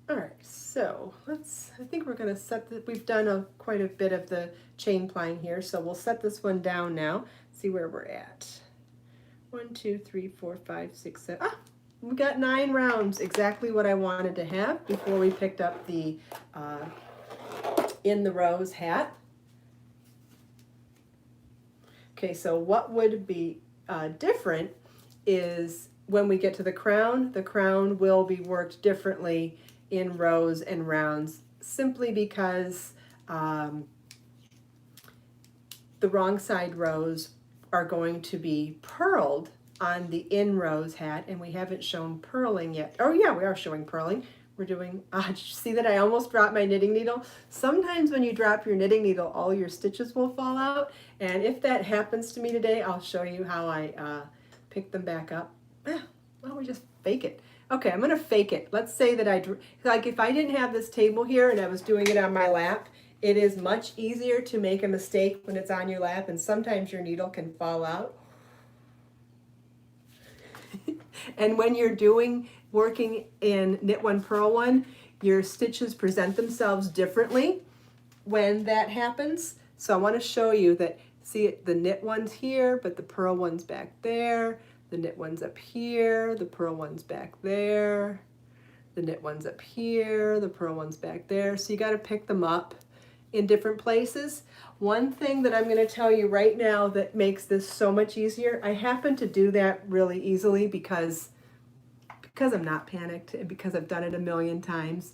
All right, so I think we're going to set we've done quite a bit of the chain plying here, so we'll set this one down now, see where we're at. 1, 2, 3, 4, 5, 6, 7. Ah, we got 9 rounds, exactly what I wanted to have before we picked up the in the rows hat. Okay, so what would be different is when we get to the crown will be worked differently in rows and rounds, simply because the wrong side rows are going to be purled on the in rows hat, and we haven't shown purling yet. Oh yeah, we are showing purling. We're doing, did you see that I almost dropped my knitting needle? Sometimes when you drop your knitting needle, all your stitches will fall out, and if that happens to me today, I'll show you how I pick them back up. Why don't we just fake it? Okay, I'm gonna fake it. Let's say that like if I didn't have this table here and I was doing it on my lap, it is much easier to make a mistake when it's on your lap, and sometimes your needle can fall out. And when you're working in Knit One, Purl One, your stitches present themselves differently when that happens. So I want to show you that, see, the knit one's here, but the purl one's back there. The knit one's up here, the purl one's back there. The knit one's up here, the purl one's back there. So you got to pick them up in different places. One thing that I'm going to tell you right now that makes this so much easier, I happen to do that really easily because I'm not panicked and because I've done it a million times.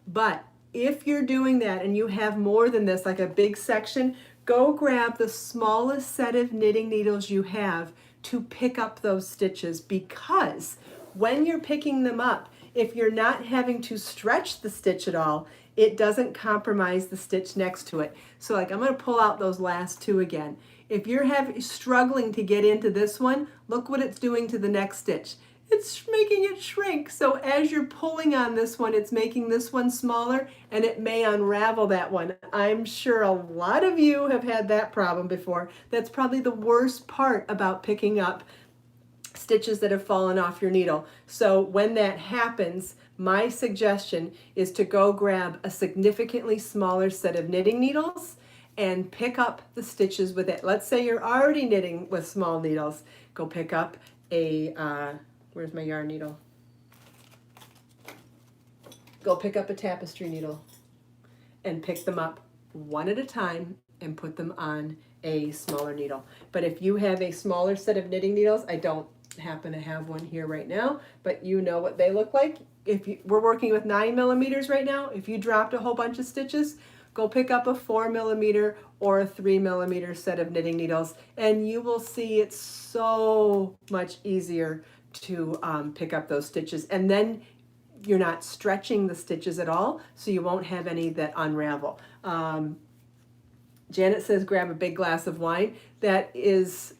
But if you're doing that and you have more than this, like a big section, go grab the smallest set of knitting needles you have to pick up those stitches, because when you're picking them up, if you're not having to stretch the stitch at all, it doesn't compromise the stitch next to it. So like I'm going to pull out those last 2 again. If you're struggling to get into this one, look what it's doing to the next stitch. It's making it shrink. So as you're pulling on this one, it's making this one smaller, and it may unravel that one. I'm sure a lot of you have had that problem before. That's probably the worst part about picking up stitches that have fallen off your needle. So when that happens, my suggestion is to go grab a significantly smaller set of knitting needles and pick up the stitches with it. Let's say you're already knitting with small needles. Go pick up a, where's my yarn needle? Go pick up a tapestry needle and pick them up one at a time and put them on a smaller needle. But if you have a smaller set of knitting needles, I don't happen to have one here right now, but you know what they look like. We're working with 9mm right now. If you dropped a whole bunch of stitches, go pick up a 4mm or a 3mm set of knitting needles, and you will see it's so much easier to pick up those stitches. And then you're not stretching the stitches at all, so you won't have any that unravel. Janet says grab a big glass of wine. That is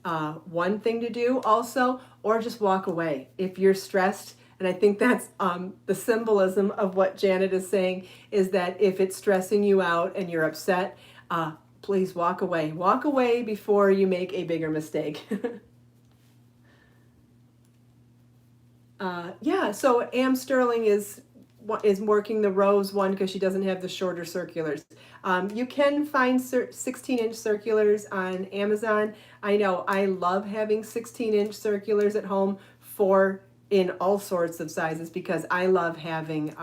one thing to do also, or just walk away if you're stressed. And I think that's the symbolism of what Janet is saying, is that if it's stressing you out and you're upset, please walk away. Walk away before you make a bigger mistake. Yeah, so Am Sterling is working the rows one because she doesn't have the shorter circulars. You can find 16-inch circulars on Amazon. I know I love having 16-inch circulars at home in all sorts of sizes, because I love having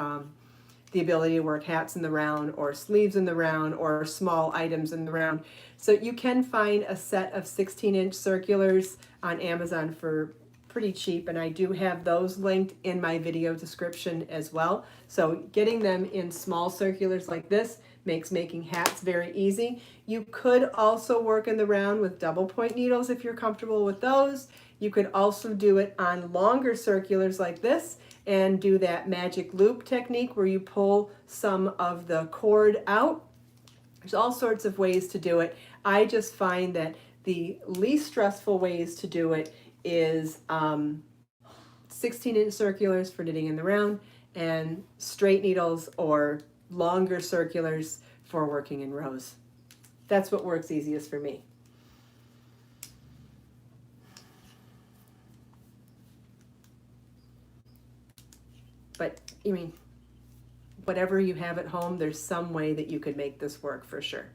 the ability to work hats in the round or sleeves in the round or small items in the round. So you can find a set of 16-inch circulars on Amazon for pretty cheap, and I do have those linked in my video description as well. So getting them in small circulars like this makes making hats very easy. You could also work in the round with double point needles if you're comfortable with those. You could also do it on longer circulars like this and do that magic loop technique where you pull some of the cord out. There's all sorts of ways to do it. I just find that the least stressful ways to do it is 16-inch circulars for knitting in the round and straight needles or longer circulars for working in rows. That's what works easiest for me. But, I mean, whatever you have at home, there's some way that you could make this work for sure.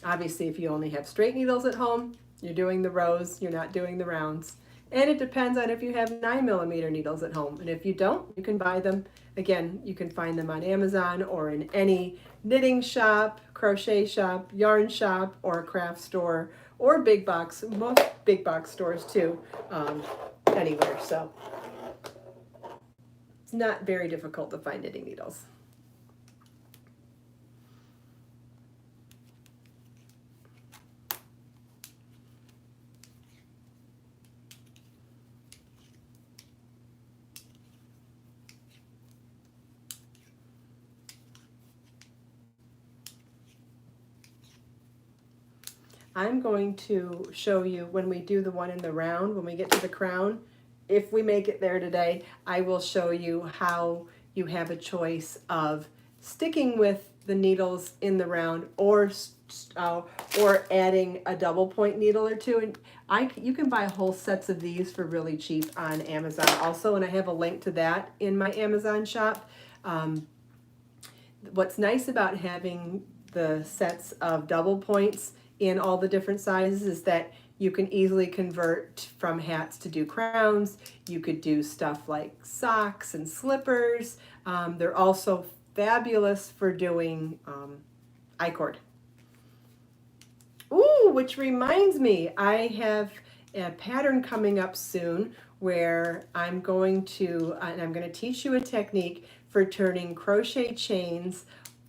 Obviously, if you only have straight needles at home, you're doing the rows, you're not doing the rounds. And it depends on if you have 9mm needles at home. And if you don't, you can buy them. Again, you can find them on Amazon or in any knitting shop, crochet shop, yarn shop, or craft store, or big box, most big box stores too, anywhere. So it's not very difficult to find knitting needles. I'm going to show you when we do the one in the round, when we get to the crown, if we make it there today, I will show you how you have a choice of sticking with the needles in the round or adding a double point needle or two. And you can buy whole sets of these for really cheap on Amazon also, and I have a link to that in my Amazon shop. What's nice about having the sets of double points in all the different sizes is that you can easily convert from hats to do crowns. You could do stuff like socks and slippers. They're also fabulous for doing I-cord. Ooh, which reminds me, I have a pattern coming up soon where I'm going to teach you a technique for turning crochet chains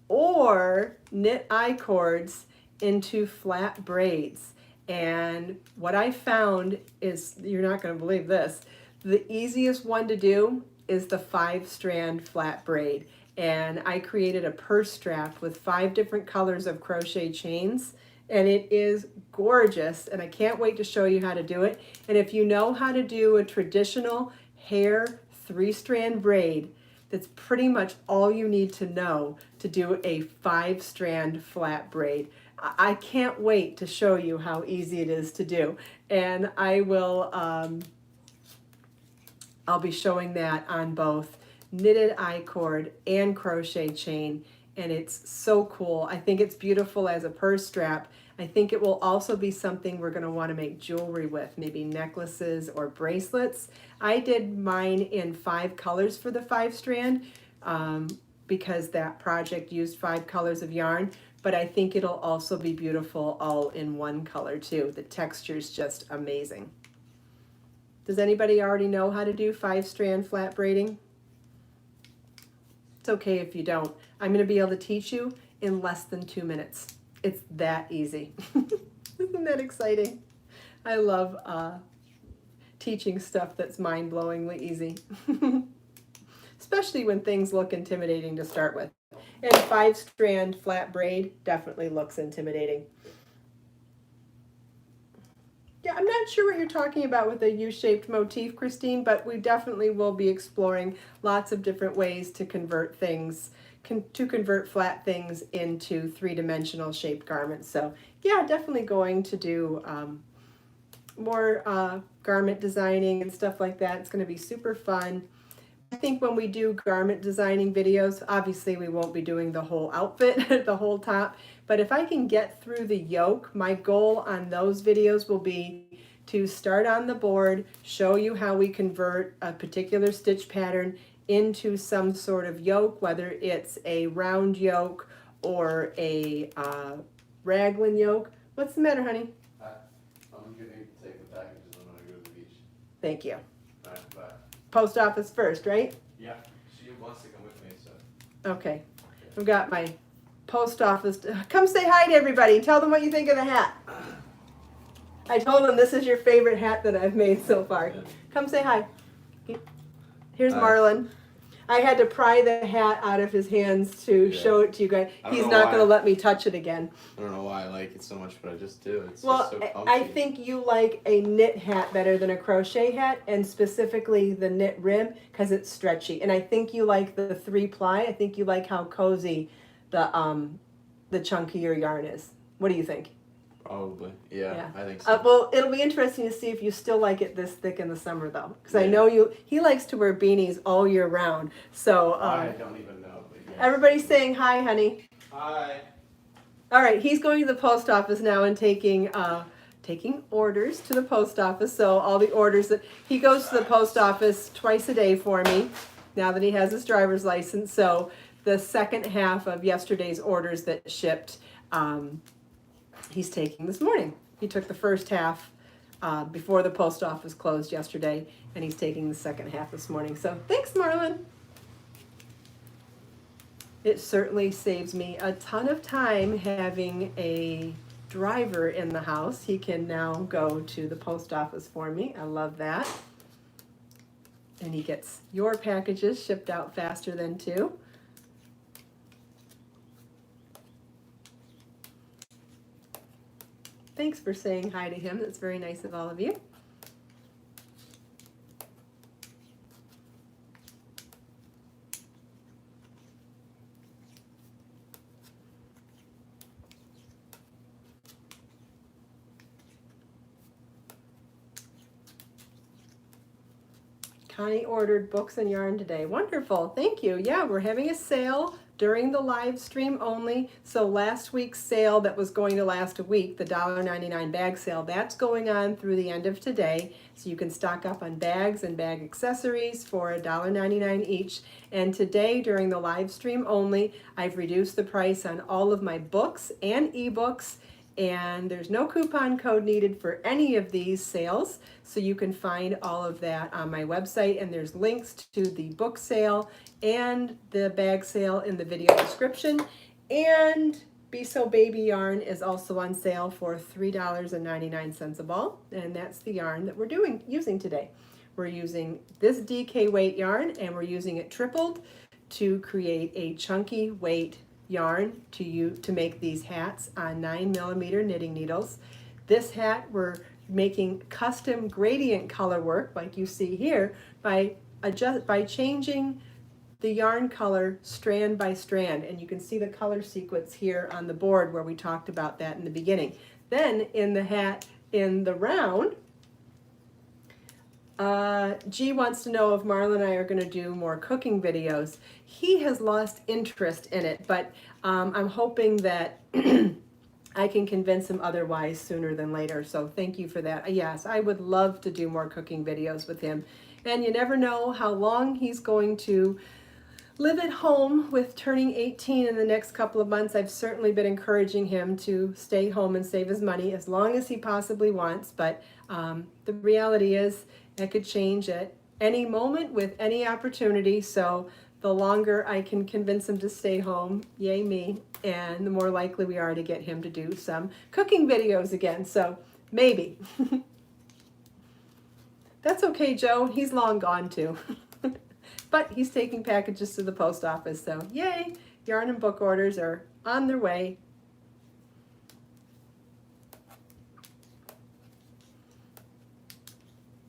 or knit I-cords into flat braids. And what I found is, you're not going to believe this, the easiest one to do is the 5-strand flat braid. And I created a purse strap with 5 different colors of crochet chains, and it is gorgeous, and I can't wait to show you how to do it. And if you know how to do a traditional hair 3-strand braid, that's pretty much all you need to know to do a 5-strand flat braid. I can't wait to show you how easy it is to do. And I will, I'll be showing that on both knitted I-cord and crochet chain. And it's so cool. I think it's beautiful as a purse strap. I think it will also be something we're going to want to make jewelry with, maybe necklaces or bracelets. I did mine in 5 colors for the 5-strand because that project used 5 colors of yarn. But I think it'll also be beautiful all in one color too. The texture's just amazing. Does anybody already know how to do 5-strand flat braiding? It's okay if you don't. I'm going to be able to teach you in less than 2 minutes. It's that easy. Isn't that exciting? I love teaching stuff that's mind-blowingly easy. Especially when things look intimidating to start with. And 5-strand flat braid definitely looks intimidating. Yeah, I'm not sure what you're talking about with a U-shaped motif, Christine, but we definitely will be exploring lots of different ways to convert things, to convert flat things into 3-dimensional shaped garments. So yeah, definitely going to do more garment designing and stuff like that. It's going to be super fun. I think when we do garment designing videos, obviously we won't be doing the whole outfit, the whole top, but if I can get through the yoke, my goal on those videos will be to start on the board, show you how we convert a particular stitch pattern into some sort of yoke, whether it's a round yoke or a raglan yoke. What's the matter, honey? I'm going to take the packages. I'm going to go Thank you. All right, bye. Post office first, right? Yeah, she wants to come with me, so. Okay. I've got my post office. Come say hi to everybody. Tell them what you think of the hat. I told them this is your favorite hat that I've made so far. Come say hi. Here's Marlon. I had to pry the hat out of his hands to show it to you guys. He's not going to let me touch it again. I don't know why I like it so much, but I just do. It's Well, just so comfy. I think you like a knit hat better than a crochet hat, and specifically the knit rib because it's stretchy. And I think you like the 3-ply. I think you like how cozy the chunkier yarn is. What do you think? Probably, yeah. I think so. Well, it'll be interesting to see if you still like it this thick in the summer, though, because I know he likes to wear beanies all year round. So I don't even know. Everybody's saying hi, honey. Hi. All right, he's going to the post office now and taking orders to the post office. So all the orders that he goes to the post office twice a day for me, now that he has his driver's license. So the second half of yesterday's orders that shipped, he's taking this morning. He took the first half before the post office closed yesterday, and he's taking the second half this morning. So thanks, Marlon. It certainly saves me a ton of time having a driver in the house. He can now go to the post office for me. I love that. And he gets your packages shipped out faster than too. Thanks for saying hi to him. That's very nice of all of you. Connie ordered books and yarn today. Wonderful. Thank you. Yeah, we're having a sale during the live stream only. So last week's sale that was going to last a week, the $1.99 bag sale, that's going on through the end of today. So you can stock up on bags and bag accessories for $1.99 each. And today during the live stream only, I've reduced the price on all of my books and ebooks. And there's no coupon code needed for any of these sales. So you can find all of that on my website, and there's links to the book sale and the bag sale in the video description. And Be So Baby yarn is also on sale for $3.99 a ball, and that's the yarn that we're using today. We're using this DK weight yarn, and we're using it tripled to create a chunky weight yarn to make these hats on 9mm knitting needles. This hat we're making custom gradient color work, like you see here, by changing the yarn color strand by strand, and you can see the color sequence here on the board where we talked about that in the beginning. Then in the hat in the round, G wants to know if Marlon and I are going to do more cooking videos. He has lost interest in it, but I'm hoping that I can convince him otherwise sooner than later. So thank you for that. Yes, I would love to do more cooking videos with him. And you never know how long he's going to live at home with turning 18 in the next couple of months. I've certainly been encouraging him to stay home and save his money as long as he possibly wants. But the reality is that could change at any moment with any opportunity. So the longer I can convince him to stay home, yay me, and the more likely we are to get him to do some cooking videos again. So maybe. That's okay, Joe. He's long gone too. But he's taking packages to the post office, so yay! Yarn and book orders are on their way.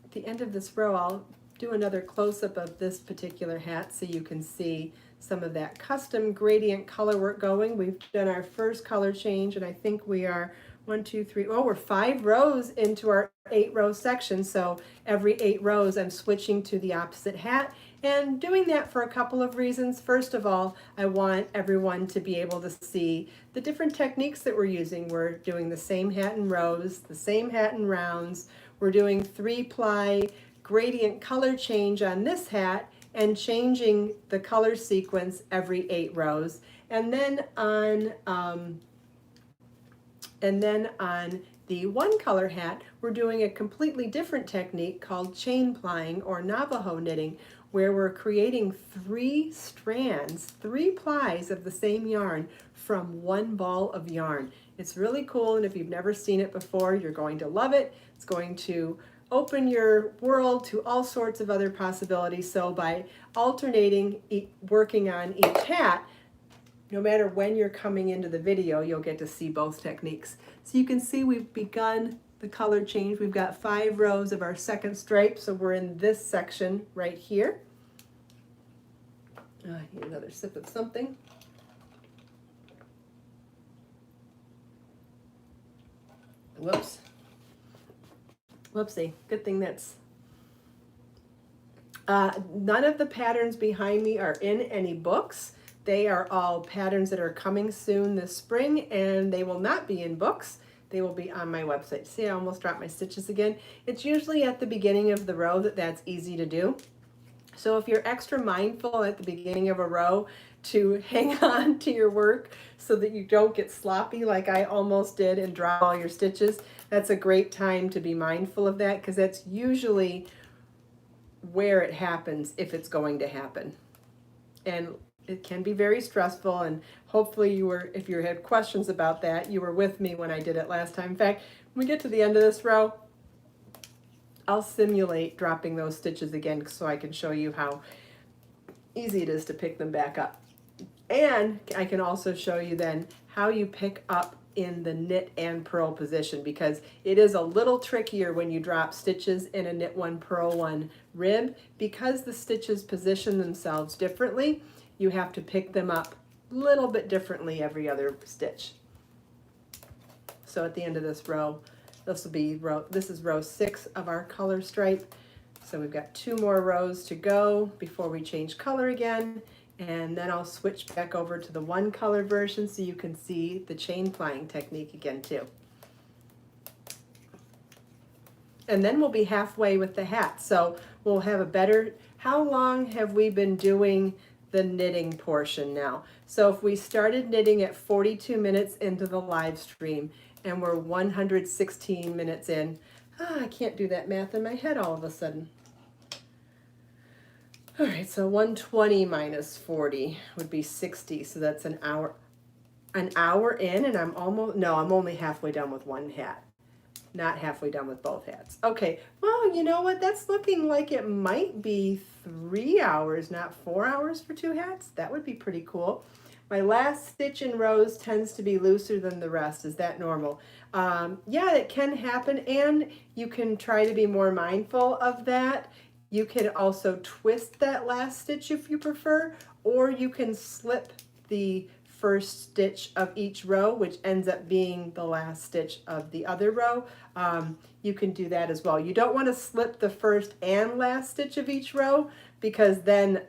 At the end of this row, I'll do another close-up of this particular hat so you can see some of that custom gradient color work going. We've done our first color change, and I think we are 1, 2, 3, oh, we're 5 rows into our 8-row section. So every 8 rows, I'm switching to the opposite hat, and doing that for a couple of reasons. First of all, I want everyone to be able to see the different techniques that we're using. We're doing the same hat in rows, the same hat in rounds. We're doing 3-ply gradient color change on this hat and changing the color sequence every 8 rows. And then on the one color hat, we're doing a completely different technique called chain plying or Navajo knitting, where we're creating 3 strands, 3 plies of the same yarn from one ball of yarn. It's really cool, and if you've never seen it before, you're going to love it. It's going to open your world to all sorts of other possibilities. So by alternating working on each hat, no matter when you're coming into the video, you'll get to see both techniques. So you can see we've begun the color change. We've got 5 rows of our second stripe, so we're in this section right here. I need another sip of something. Whoops. Whoopsie. Good thing that's... none of the patterns behind me are in any books. They are all patterns that are coming soon this spring, and they will not be in books. They will be on my website. See, I almost dropped my stitches again. It's usually at the beginning of the row that's easy to do. So if you're extra mindful at the beginning of a row to hang on to your work so that you don't get sloppy like I almost did and drop all your stitches, that's a great time to be mindful of that, because that's usually where it happens if it's going to happen. And it can be very stressful, and hopefully if you had questions about that, you were with me when I did it last time. In fact, when we get to the end of this row, I'll simulate dropping those stitches again so I can show you how easy it is to pick them back up. And I can also show you then how you pick up in the knit and purl position, because it is a little trickier when you drop stitches in a knit 1 purl 1 rib, because the stitches position themselves differently. You have to pick them up a little bit differently every other stitch. So at the end of this row, this is row 6 of our color stripe. So we've got 2 more rows to go before we change color again, and then I'll switch back over to the 1 color version so you can see the chain plying technique again too. And then we'll be halfway with the hat. So we'll have a better, how long have we been doing the knitting portion now? So if we started knitting at 42 minutes into the live stream and we're 116 minutes in, I can't do that math in my head all of a sudden. All right, so 120 minus 40 would be 60, so that's an hour. An hour in, and I'm only halfway done with 1 hat. Not halfway done with both hats. Okay, well, you know what? That's looking like it might be 3 hours, not 4 hours for 2 hats. That would be pretty cool. My last stitch in rows tends to be looser than the rest. Is that normal? Yeah, it can happen, and you can try to be more mindful of that. You can also twist that last stitch if you prefer, or you can slip the first stitch of each row, which ends up being the last stitch of the other row. You can do that as well. You don't want to slip the first and last stitch of each row, because then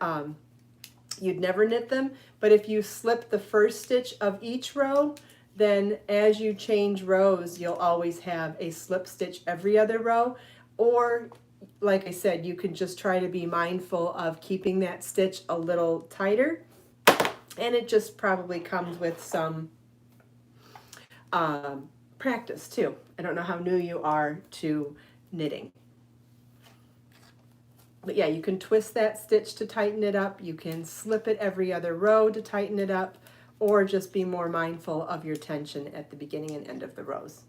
you'd never knit them. But if you slip the first stitch of each row, then as you change rows, you'll always have a slip stitch every other row. Or, like I said, you can just try to be mindful of keeping that stitch a little tighter. And it just probably comes with some practice too. I don't know how new you are to knitting. But yeah, you can twist that stitch to tighten it up. You can slip it every other row to tighten it up, or just be more mindful of your tension at the beginning and end of the rows.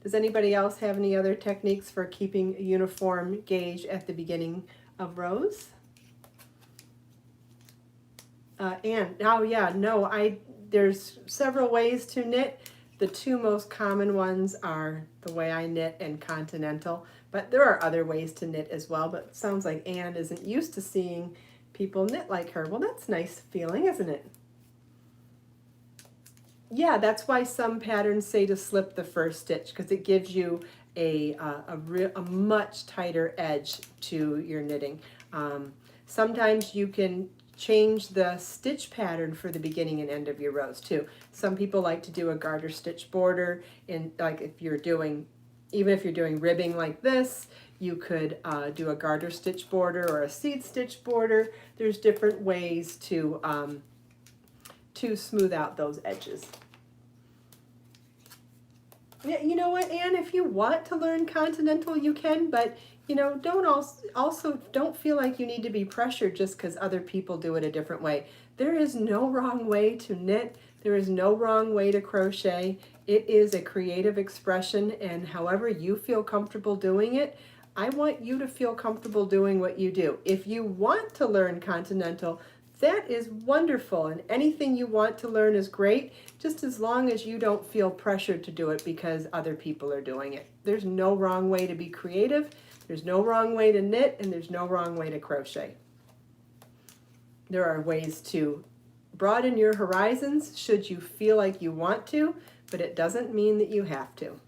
Does anybody else have any other techniques for keeping a uniform gauge at the beginning of rows? There's several ways to knit. The 2 most common ones are the way I knit and continental, but there are other ways to knit as well. But it sounds like Anne isn't used to seeing people knit like her. Well, that's a nice feeling, isn't it? Yeah, that's why some patterns say to slip the first stitch, because it gives you a much tighter edge to your knitting. Sometimes you can change the stitch pattern for the beginning and end of your rows too. Some people like to do a garter stitch border, and like even if you're doing ribbing like this, you could do a garter stitch border or a seed stitch border. There's different ways to smooth out those edges. Yeah, you know what, Anne, if you want to learn continental, you can, but you know, don't also don't feel like you need to be pressured just because other people do it a different way. There is no wrong way to knit. There is no wrong way to crochet. It is a creative expression, and however you feel comfortable doing it, I want you to feel comfortable doing what you do. If you want to learn continental, that is wonderful, and anything you want to learn is great, just as long as you don't feel pressured to do it because other people are doing it. There's no wrong way to be creative, there's no wrong way to knit, and there's no wrong way to crochet. There are ways to broaden your horizons should you feel like you want to, but it doesn't mean that you have to.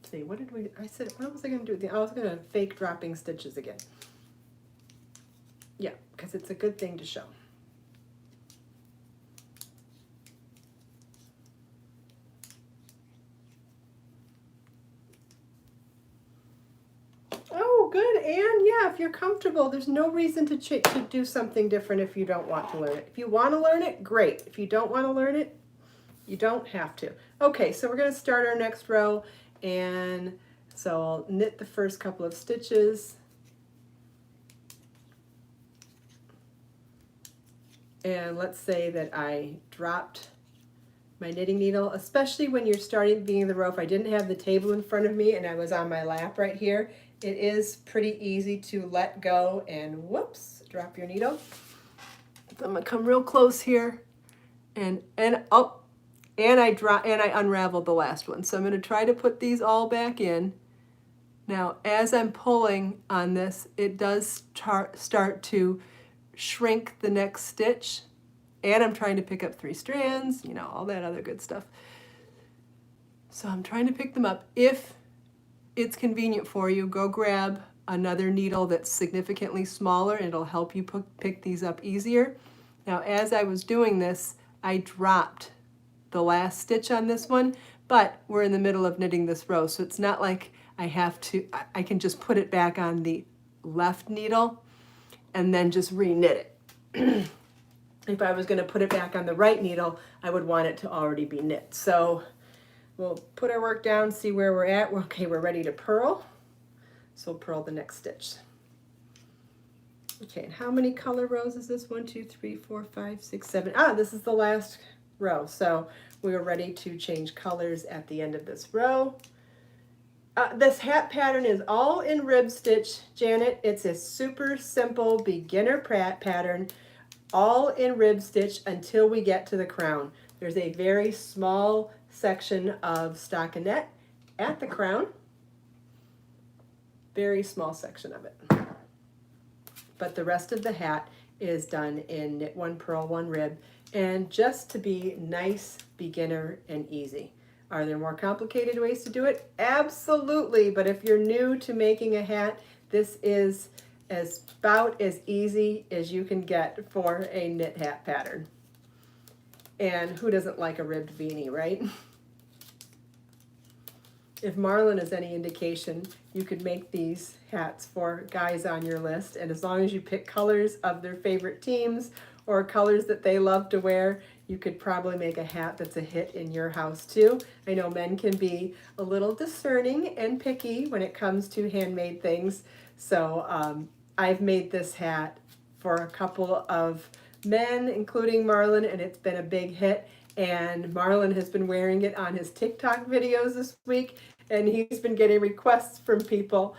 See, what did we, I said, what was I going to do? I was going to fake dropping stitches again. Yeah, because it's a good thing to show. Oh, good, Anne. Yeah, if you're comfortable, there's no reason to do something different if you don't want to learn it. If you want to learn it, great. If you don't want to learn it, you don't have to. Okay, so we're going to start our next row. And so I'll knit the first couple of stitches. And let's say that I dropped my knitting needle, especially when you're starting at the beginning of the row. If I didn't have the table in front of me and I was on my lap right here, it is pretty easy to let go and whoops, drop your needle. So I'm gonna come real close here and I unraveled the last one. So I'm going to try to put these all back in. Now, as I'm pulling on this, it does start to shrink the next stitch. And I'm trying to pick up 3 strands, you know, all that other good stuff. So I'm trying to pick them up. If it's convenient for you, go grab another needle that's significantly smaller and it'll help you pick these up easier. Now, as I was doing this, I dropped the last stitch on this one, but we're in the middle of knitting this row, so it's not like I can just put it back on the left needle and then just re-knit it. If I was going to put it back on the right needle, I would want it to already be knit. So we'll put our work down, see where we're at. Okay, we're ready to purl, so we'll purl the next stitch. Okay, and how many color rows is this? 1, 2, 3, 4, 5, 6, 7. This is the last row, so we are ready to change colors at the end of this row. This hat pattern is all in rib stitch, Janet. It's a super simple beginner pattern, all in rib stitch until we get to the crown. There's a very small section of stockinette at the crown, very small section of it. But the rest of the hat is done in knit 1, purl 1, rib. And just to be nice, beginner, and easy. Are there more complicated ways to do it? Absolutely, but if you're new to making a hat, this is about as easy as you can get for a knit hat pattern. And who doesn't like a ribbed beanie, right? If Marlin is any indication, you could make these hats for guys on your list, and as long as you pick colors of their favorite teams or colors that they love to wear, you could probably make a hat that's a hit in your house too. I know men can be a little discerning and picky when it comes to handmade things, so I've made this hat for a couple of men, including Marlin, and it's been a big hit. And Marlin has been wearing it on his TikTok videos this week, and he's been getting requests from people.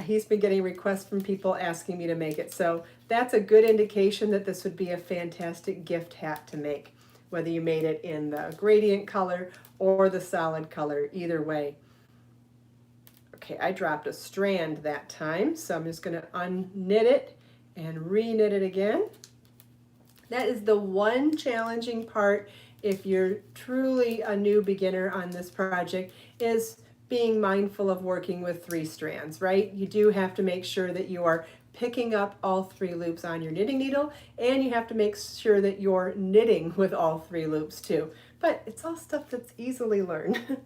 He's been getting requests from people asking me to make it. So that's a good indication that this would be a fantastic gift hat to make, whether you made it in the gradient color or the solid color, either way. Okay, I dropped a strand that time, so I'm just going to unknit it and re-knit it again. That is the one challenging part if you're truly a new beginner on this project, is being mindful of working with 3 strands, right? You do have to make sure that you are picking up all 3 loops on your knitting needle, and you have to make sure that you're knitting with all 3 loops too, But it's all stuff that's easily learned.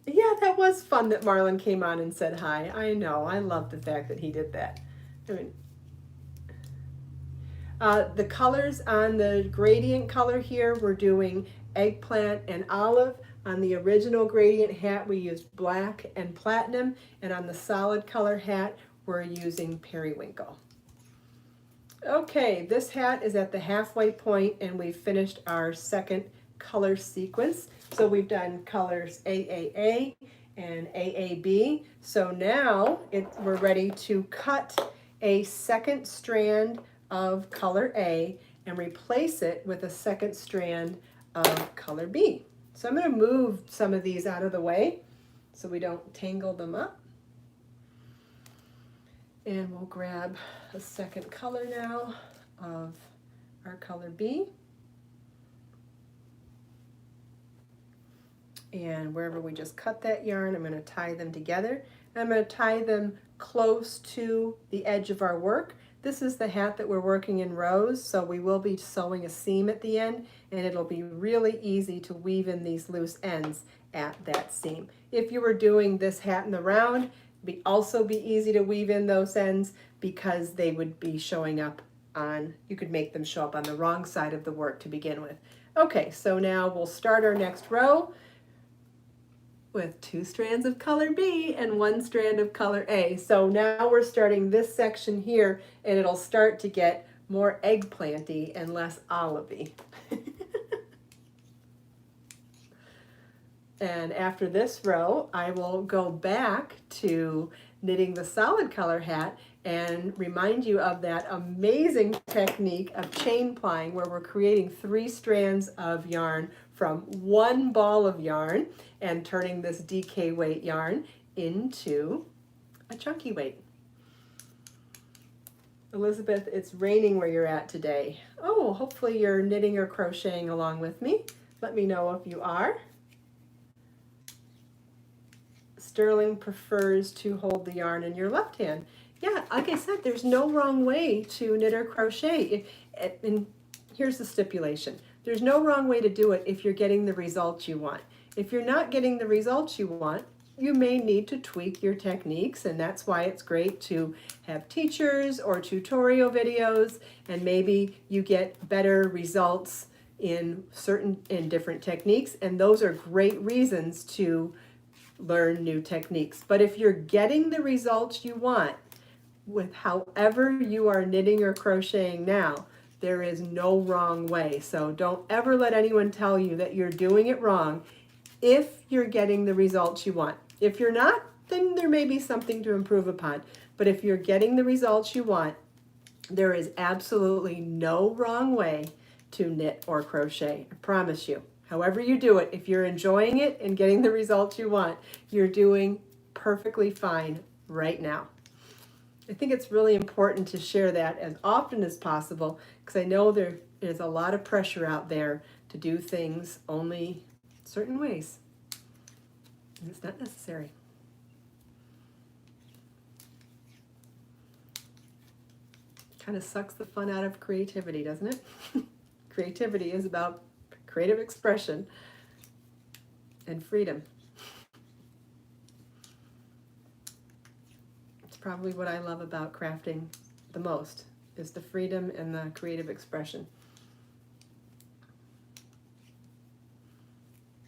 Yeah, that was fun that Marlon came on and said hi. I know, I love the fact that he did that. I mean, the colors on the gradient color here, we're doing eggplant and olive. On the original gradient hat, we used black and platinum. And on the solid color hat, we're using periwinkle. Okay, this hat is at the halfway point and we've finished our second color sequence. So we've done colors AAA and AAB. So now we're ready to cut a second strand of color A and replace it with a second strand of color B. So I'm going to move some of these out of the way so we don't tangle them up. And we'll grab a second color now of our color B. And wherever we just cut that yarn, I'm going to tie them together. And I'm going to tie them close to the edge of our work. This is the hat that we're working in rows, so we will be sewing a seam at the end, and it'll be really easy to weave in these loose ends at that seam. If you were doing this hat in the round, also be easy to weave in those ends because they would be showing up on, you could make them show up on the wrong side of the work to begin with. Okay, so now we'll start our next row with 2 strands of color B and 1 strand of color A. So now we're starting this section here and it'll start to get more eggplanty and less olivey. And after this row, I will go back to knitting the solid color hat and remind you of that amazing technique of chain plying where we're creating 3 strands of yarn from 1 ball of yarn and turning this DK weight yarn into a chunky weight. Elizabeth, it's raining where you're at today. Oh, hopefully you're knitting or crocheting along with me. Let me know if you are. Sterling prefers to hold the yarn in your left hand. Yeah, like I said, there's no wrong way to knit or crochet. And here's the stipulation. There's no wrong way to do it if you're getting the results you want. If you're not getting the results you want, you may need to tweak your techniques, and that's why it's great to have teachers or tutorial videos, and maybe you get better results in different techniques, and those are great reasons to learn new techniques. But if you're getting the results you want with however you are knitting or crocheting now, there is no wrong way. So don't ever let anyone tell you that you're doing it wrong if you're getting the results you want. If you're not, then there may be something to improve upon. But if you're getting the results you want, there is absolutely no wrong way to knit or crochet. I promise you. However you do it, if you're enjoying it and getting the results you want, you're doing perfectly fine right now. I think it's really important to share that as often as possible because I know there is a lot of pressure out there to do things only certain ways. And it's not necessary. Kind of sucks the fun out of creativity, doesn't it? Creativity is about creative expression and freedom. It's probably what I love about crafting the most, is the freedom and the creative expression.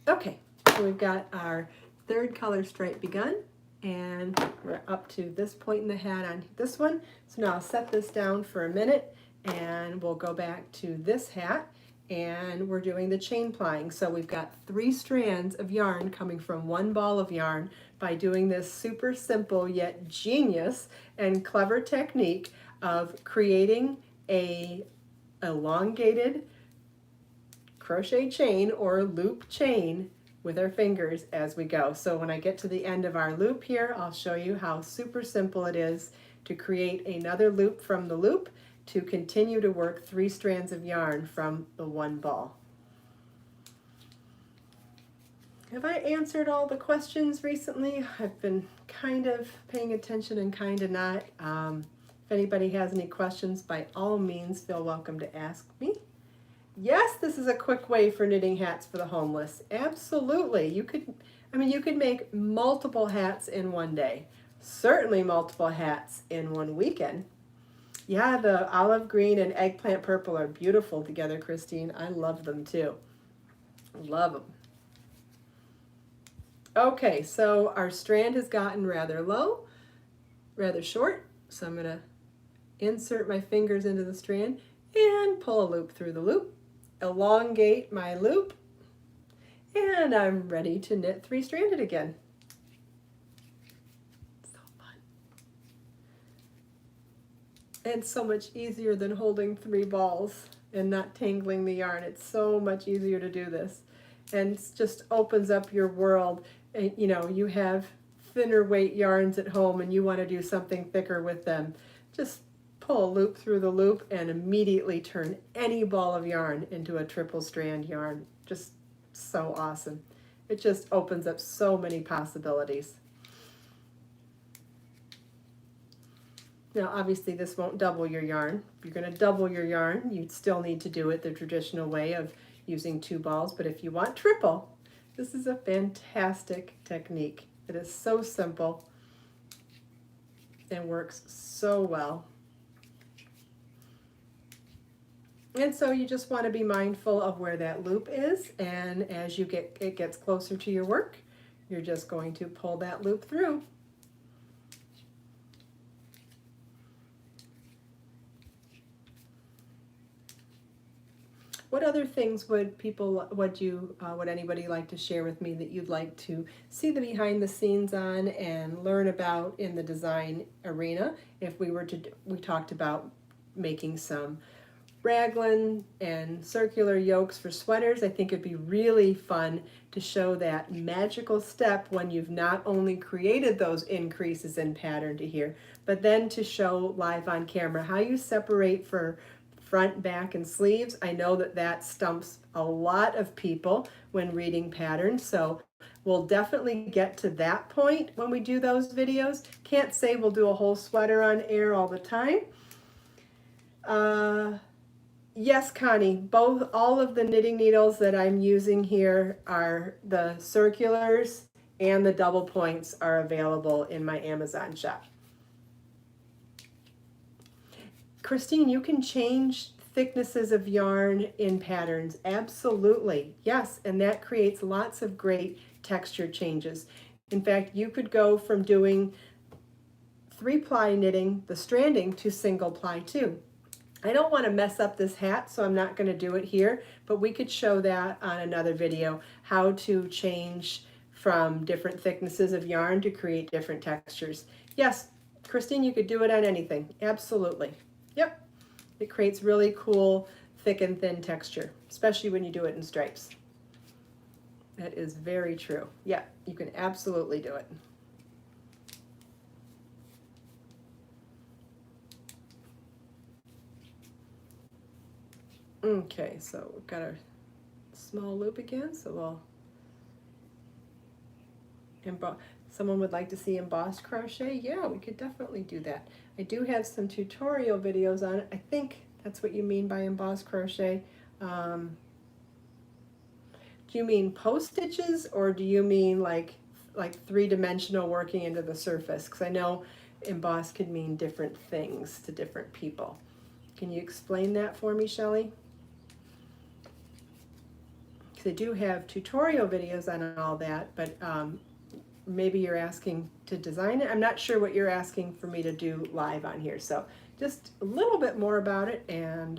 Okay, so we've got our 3rd color stripe begun, and we're up to this point in the hat on this one. So now I'll set this down for a minute, and we'll go back to this hat. And we're doing the chain plying. So we've got 3 strands of yarn coming from 1 ball of yarn by doing this super simple yet genius and clever technique of creating a elongated crochet chain or loop chain with our fingers as we go. So when I get to the end of our loop here, I'll show you how super simple it is to create another loop from the loop to continue to work 3 strands of yarn from the 1 ball. Have I answered all the questions recently? I've been kind of paying attention and kind of not. If anybody has any questions, by all means, feel welcome to ask me. Yes, this is a quick way for knitting hats for the homeless. Absolutely. You could make multiple hats in one day. Certainly multiple hats in one weekend. Yeah, the olive green and eggplant purple are beautiful together, Christine. I love them too. Love them. Okay, so our strand has gotten rather low, rather short. So I'm going to insert my fingers into the strand and pull a loop through the loop. Elongate my loop, and I'm ready to knit three-stranded again. So fun. And so much easier than holding 3 balls and not tangling the yarn. It's so much easier to do this, and it just opens up your world. And, you know, you have thinner weight yarns at home and you want to do something thicker with them. Just pull a loop through the loop and immediately turn any ball of yarn into a triple strand yarn. Just so awesome. It just opens up so many possibilities. Now obviously this won't double your yarn. If you're going to double your yarn, you'd still need to do it the traditional way of using 2 balls, but if you want triple, this is a fantastic technique. It is so simple and works so well. And so you just want to be mindful of where that loop is, and as it gets closer to your work, you're just going to pull that loop through. What other things would anybody like to share with me that you'd like to see the behind the scenes on and learn about in the design arena? If we talked about making some raglan and circular yokes for sweaters. I think it'd be really fun to show that magical step when you've not only created those increases in pattern to here, but then to show live on camera how you separate for front, back, and sleeves. I know that stumps a lot of people when reading patterns, so we'll definitely get to that point when we do those videos. Can't say we'll do a whole sweater on air all the time. Yes, Connie, all of the knitting needles that I'm using here are the circulars, and the double points are available in my Amazon shop. Christine, you can change thicknesses of yarn in patterns. Absolutely. Yes, and that creates lots of great texture changes. In fact, you could go from doing 3-ply knitting, the stranding, to single ply too. I don't want to mess up this hat, so I'm not going to do it here, but we could show that on another video, how to change from different thicknesses of yarn to create different textures. Yes, Christine, you could do it on anything. Absolutely. Yep. It creates really cool thick and thin texture, especially when you do it in stripes. That is very true. Yeah, you can absolutely do it. Okay, so we've got our small loop again, so we'll emboss. Someone would like to see embossed crochet? Yeah, we could definitely do that. I do have some tutorial videos on it. I think that's what you mean by embossed crochet. Do you mean post stitches, or do you mean like 3-dimensional working into the surface? Because I know embossed could mean different things to different people. Can you explain that for me, Shelley? Because I do have tutorial videos on all that, but maybe you're asking to design it. I'm not sure what you're asking for me to do live on here. So just a little bit more about it, and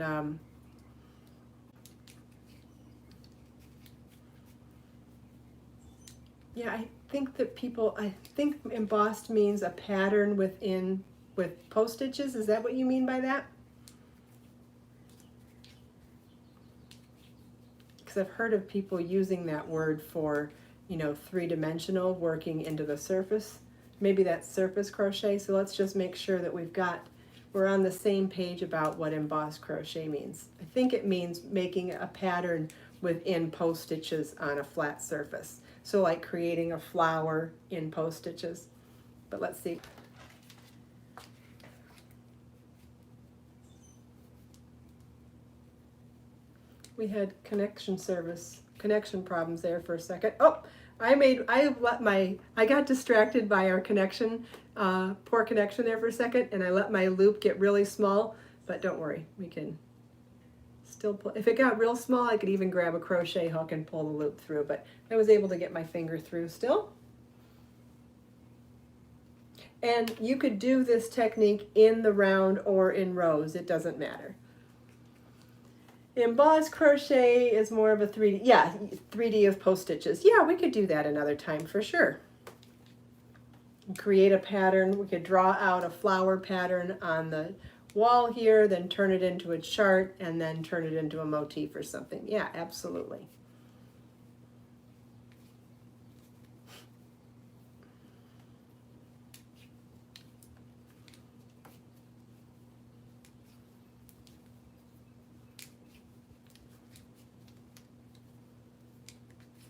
yeah, I think embossed means a pattern with post stitches. Is that what you mean by that? Because I've heard of people using that word for, 3-dimensional working into the surface. Maybe that's surface crochet. So let's just make sure that we're on the same page about what embossed crochet means. I think it means making a pattern within post stitches on a flat surface. So like creating a flower in post stitches. But let's see. We had connection problems there for a second. Oh, I got distracted by our connection, poor connection there for a second, and I let my loop get really small, but don't worry, we can still pull. If it got real small, I could even grab a crochet hook and pull the loop through, but I was able to get my finger through still. And you could do this technique in the round or in rows, it doesn't matter. Embossed crochet is more of a 3D, yeah, 3D of post stitches. Yeah, we could do that another time for sure. Create a pattern, we could draw out a flower pattern on the wall here, then turn it into a chart, and then turn it into a motif or something. Yeah, absolutely.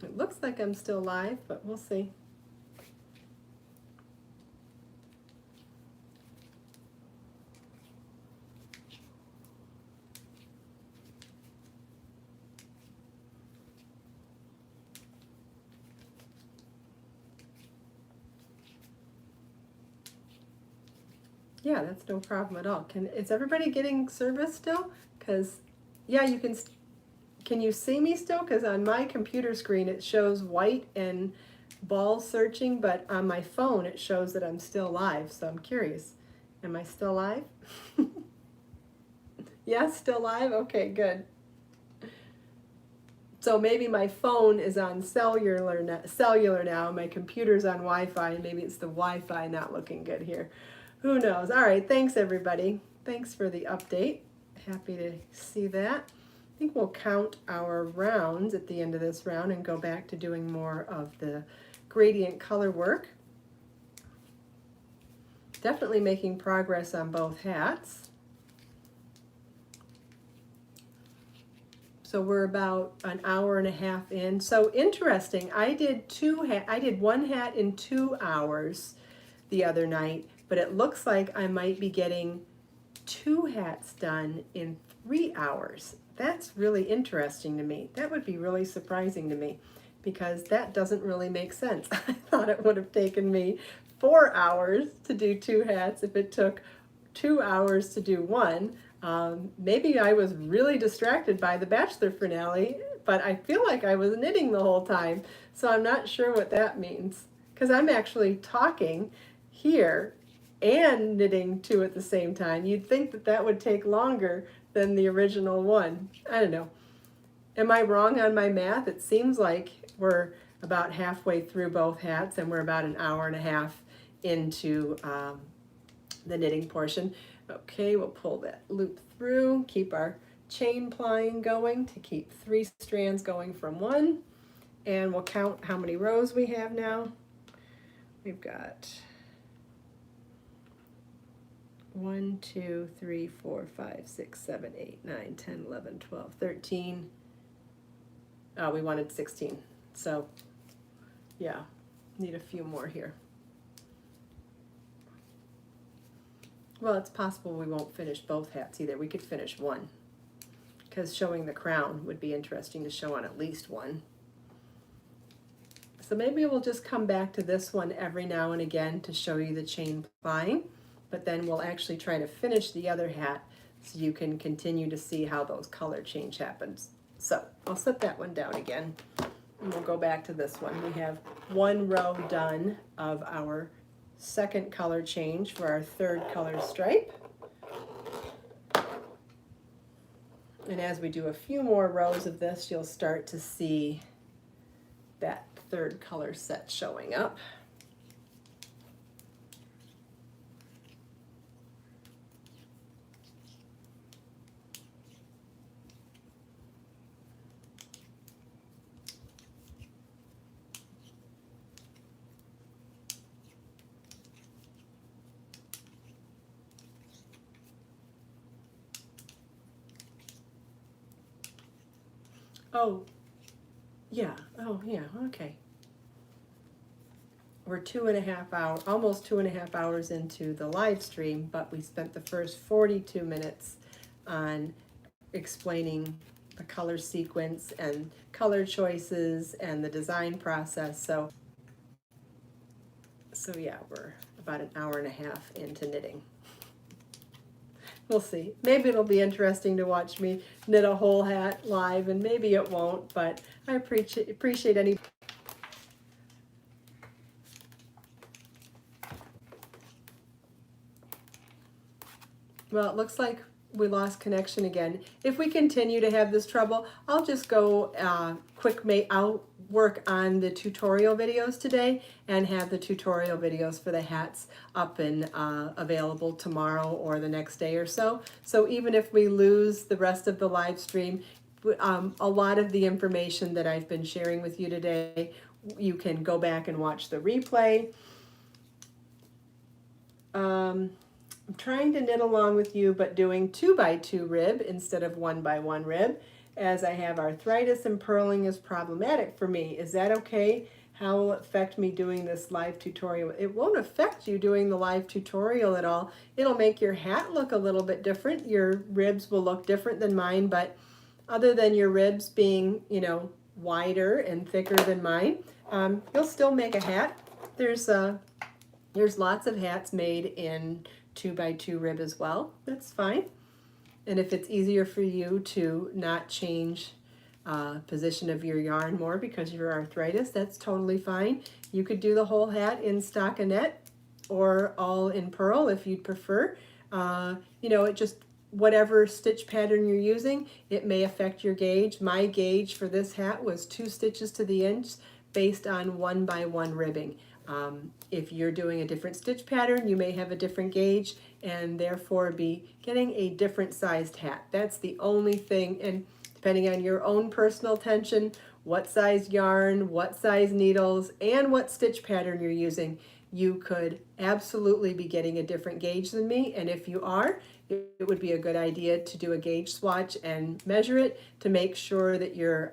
It looks like I'm still live, but we'll see. Yeah, that's no problem at all. Is everybody getting service still? Because, yeah, you can you see me still? Because on my computer screen it shows white and ball searching, but on my phone it shows that I'm still live, so I'm curious. Am I still live? Yeah, still live? Okay, good. So maybe my phone is on cellular now, my computer's on Wi-Fi, and maybe it's the Wi-Fi not looking good here. Who knows? All right, thanks everybody. Thanks for the update. Happy to see that. I think we'll count our rounds at the end of this round and go back to doing more of the gradient color work. Definitely making progress on both hats. So we're about an hour and a half in. So interesting, I did one hat in 2 hours the other night, but it looks like I might be getting 2 hats done in 3 hours. That's really interesting to me. That would be really surprising to me because that doesn't really make sense. I thought it would have taken me 4 hours to do 2 hats if it took 2 hours to do one. Maybe I was really distracted by the Bachelor finale, but I feel like I was knitting the whole time, so I'm not sure what that means because I'm actually talking here and knitting 2 at the same time. You'd think that that would take longer than the original one. I don't know. Am I wrong on my math? It seems like we're about halfway through both hats and we're about an hour and a half into the knitting portion. Okay, we'll pull that loop through, keep our chain plying going to keep 3 strands going from 1, and we'll count how many rows we have now. We've got 1, 2, 3, 4, 5, 6, 7, 8, 9, 10, 11, 12, 13. Oh, we wanted 16. So, yeah, need a few more here. Well, it's possible we won't finish both hats either. We could finish one because showing the crown would be interesting to show on at least one. So maybe we'll just come back to this one every now and again to show you the chain plying, but then we'll actually try to finish the other hat so you can continue to see how those color change happens. So I'll set that one down again and we'll go back to this one. We have 1 row done of our second color change for our 3rd color stripe. And as we do a few more rows of this, you'll start to see that 3rd color set showing up. Oh, yeah. Oh, yeah. Okay. We're 2.5 hours, almost 2.5 hours into the live stream, but we spent the first 42 minutes on explaining the color sequence and color choices and the design process. So yeah, we're about an hour and a half into knitting. We'll see. Maybe it'll be interesting to watch me knit a whole hat live, and maybe it won't, but I appreciate any. Well, it looks like we lost connection again. If we continue to have this trouble, I'll just go I'll work on the tutorial videos today and have the tutorial videos for the hats up and available tomorrow or the next day or so. So even if we lose the rest of the live stream, a lot of the information that I've been sharing with you today, you can go back and watch the replay. I'm trying to knit along with you, but doing 2x2 rib instead of 1x1 rib, as I have arthritis and purling is problematic for me. Is that okay? How will it affect me doing this live tutorial? It won't affect you doing the live tutorial at all. It'll make your hat look a little bit different. Your ribs will look different than mine, but other than your ribs being, you know, wider and thicker than mine, you'll still make a hat. There's lots of hats made in 2x2 rib as well. That's fine. And if it's easier for you to not change position of your yarn more because of your arthritis, that's totally fine. You could do the whole hat in stockinette or all in purl if you'd prefer. You know, it just, whatever stitch pattern you're using, it may affect your gauge. My gauge for this hat was 2 stitches to the inch based on 1x1 ribbing. If you're doing a different stitch pattern, you may have a different gauge and therefore be getting a different sized hat. That's the only thing, and depending on your own personal tension, what size yarn, what size needles, and what stitch pattern you're using, you could absolutely be getting a different gauge than me. And if you are, it would be a good idea to do a gauge swatch and measure it to make sure that you're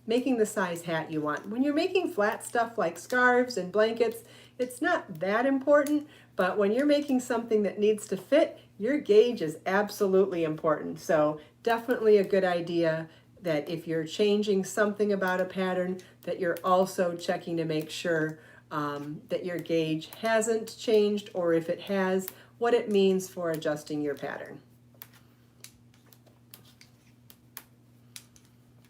making the size hat you want. When you're making flat stuff like scarves and blankets, it's not that important, but when you're making something that needs to fit, your gauge is absolutely important. So definitely a good idea that if you're changing something about a pattern, that you're also checking to make sure that your gauge hasn't changed, or if it has, what it means for adjusting your pattern.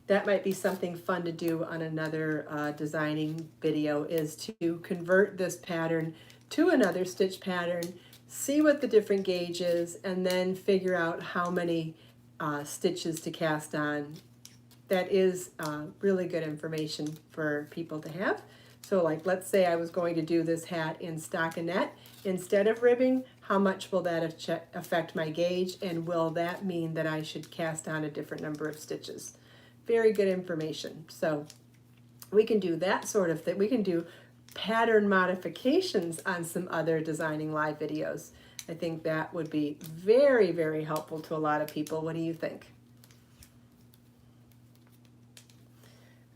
That might be something fun to do on another designing video, is to convert this pattern to another stitch pattern, see what the different gauge is, and then figure out how many stitches to cast on. That is really good information for people to have. So like, let's say I was going to do this hat in stockinette instead of ribbing, how much will that affect my gauge, and will that mean that I should cast on a different number of stitches? Very good information. So we can do that sort of thing. We can do pattern modifications on some other designing live videos. I think that would be very, very helpful to a lot of people. What do you think?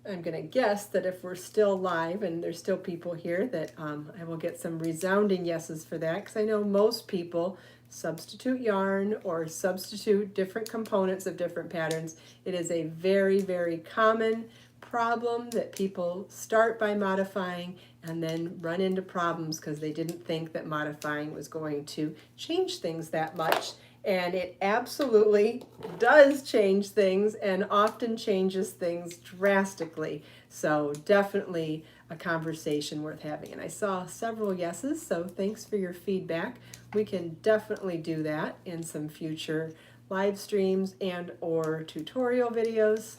I'm going to guess that if we're still live and there's still people here, that I will get some resounding yeses for that, because I know most people substitute yarn or substitute different components of different patterns. It is a very, very common problem that people start by modifying and then run into problems because they didn't think that modifying was going to change things that much. And it absolutely does change things, and often changes things drastically. So definitely a conversation worth having. And I saw several yeses, so thanks for your feedback. We can definitely do that in some future live streams and or tutorial videos.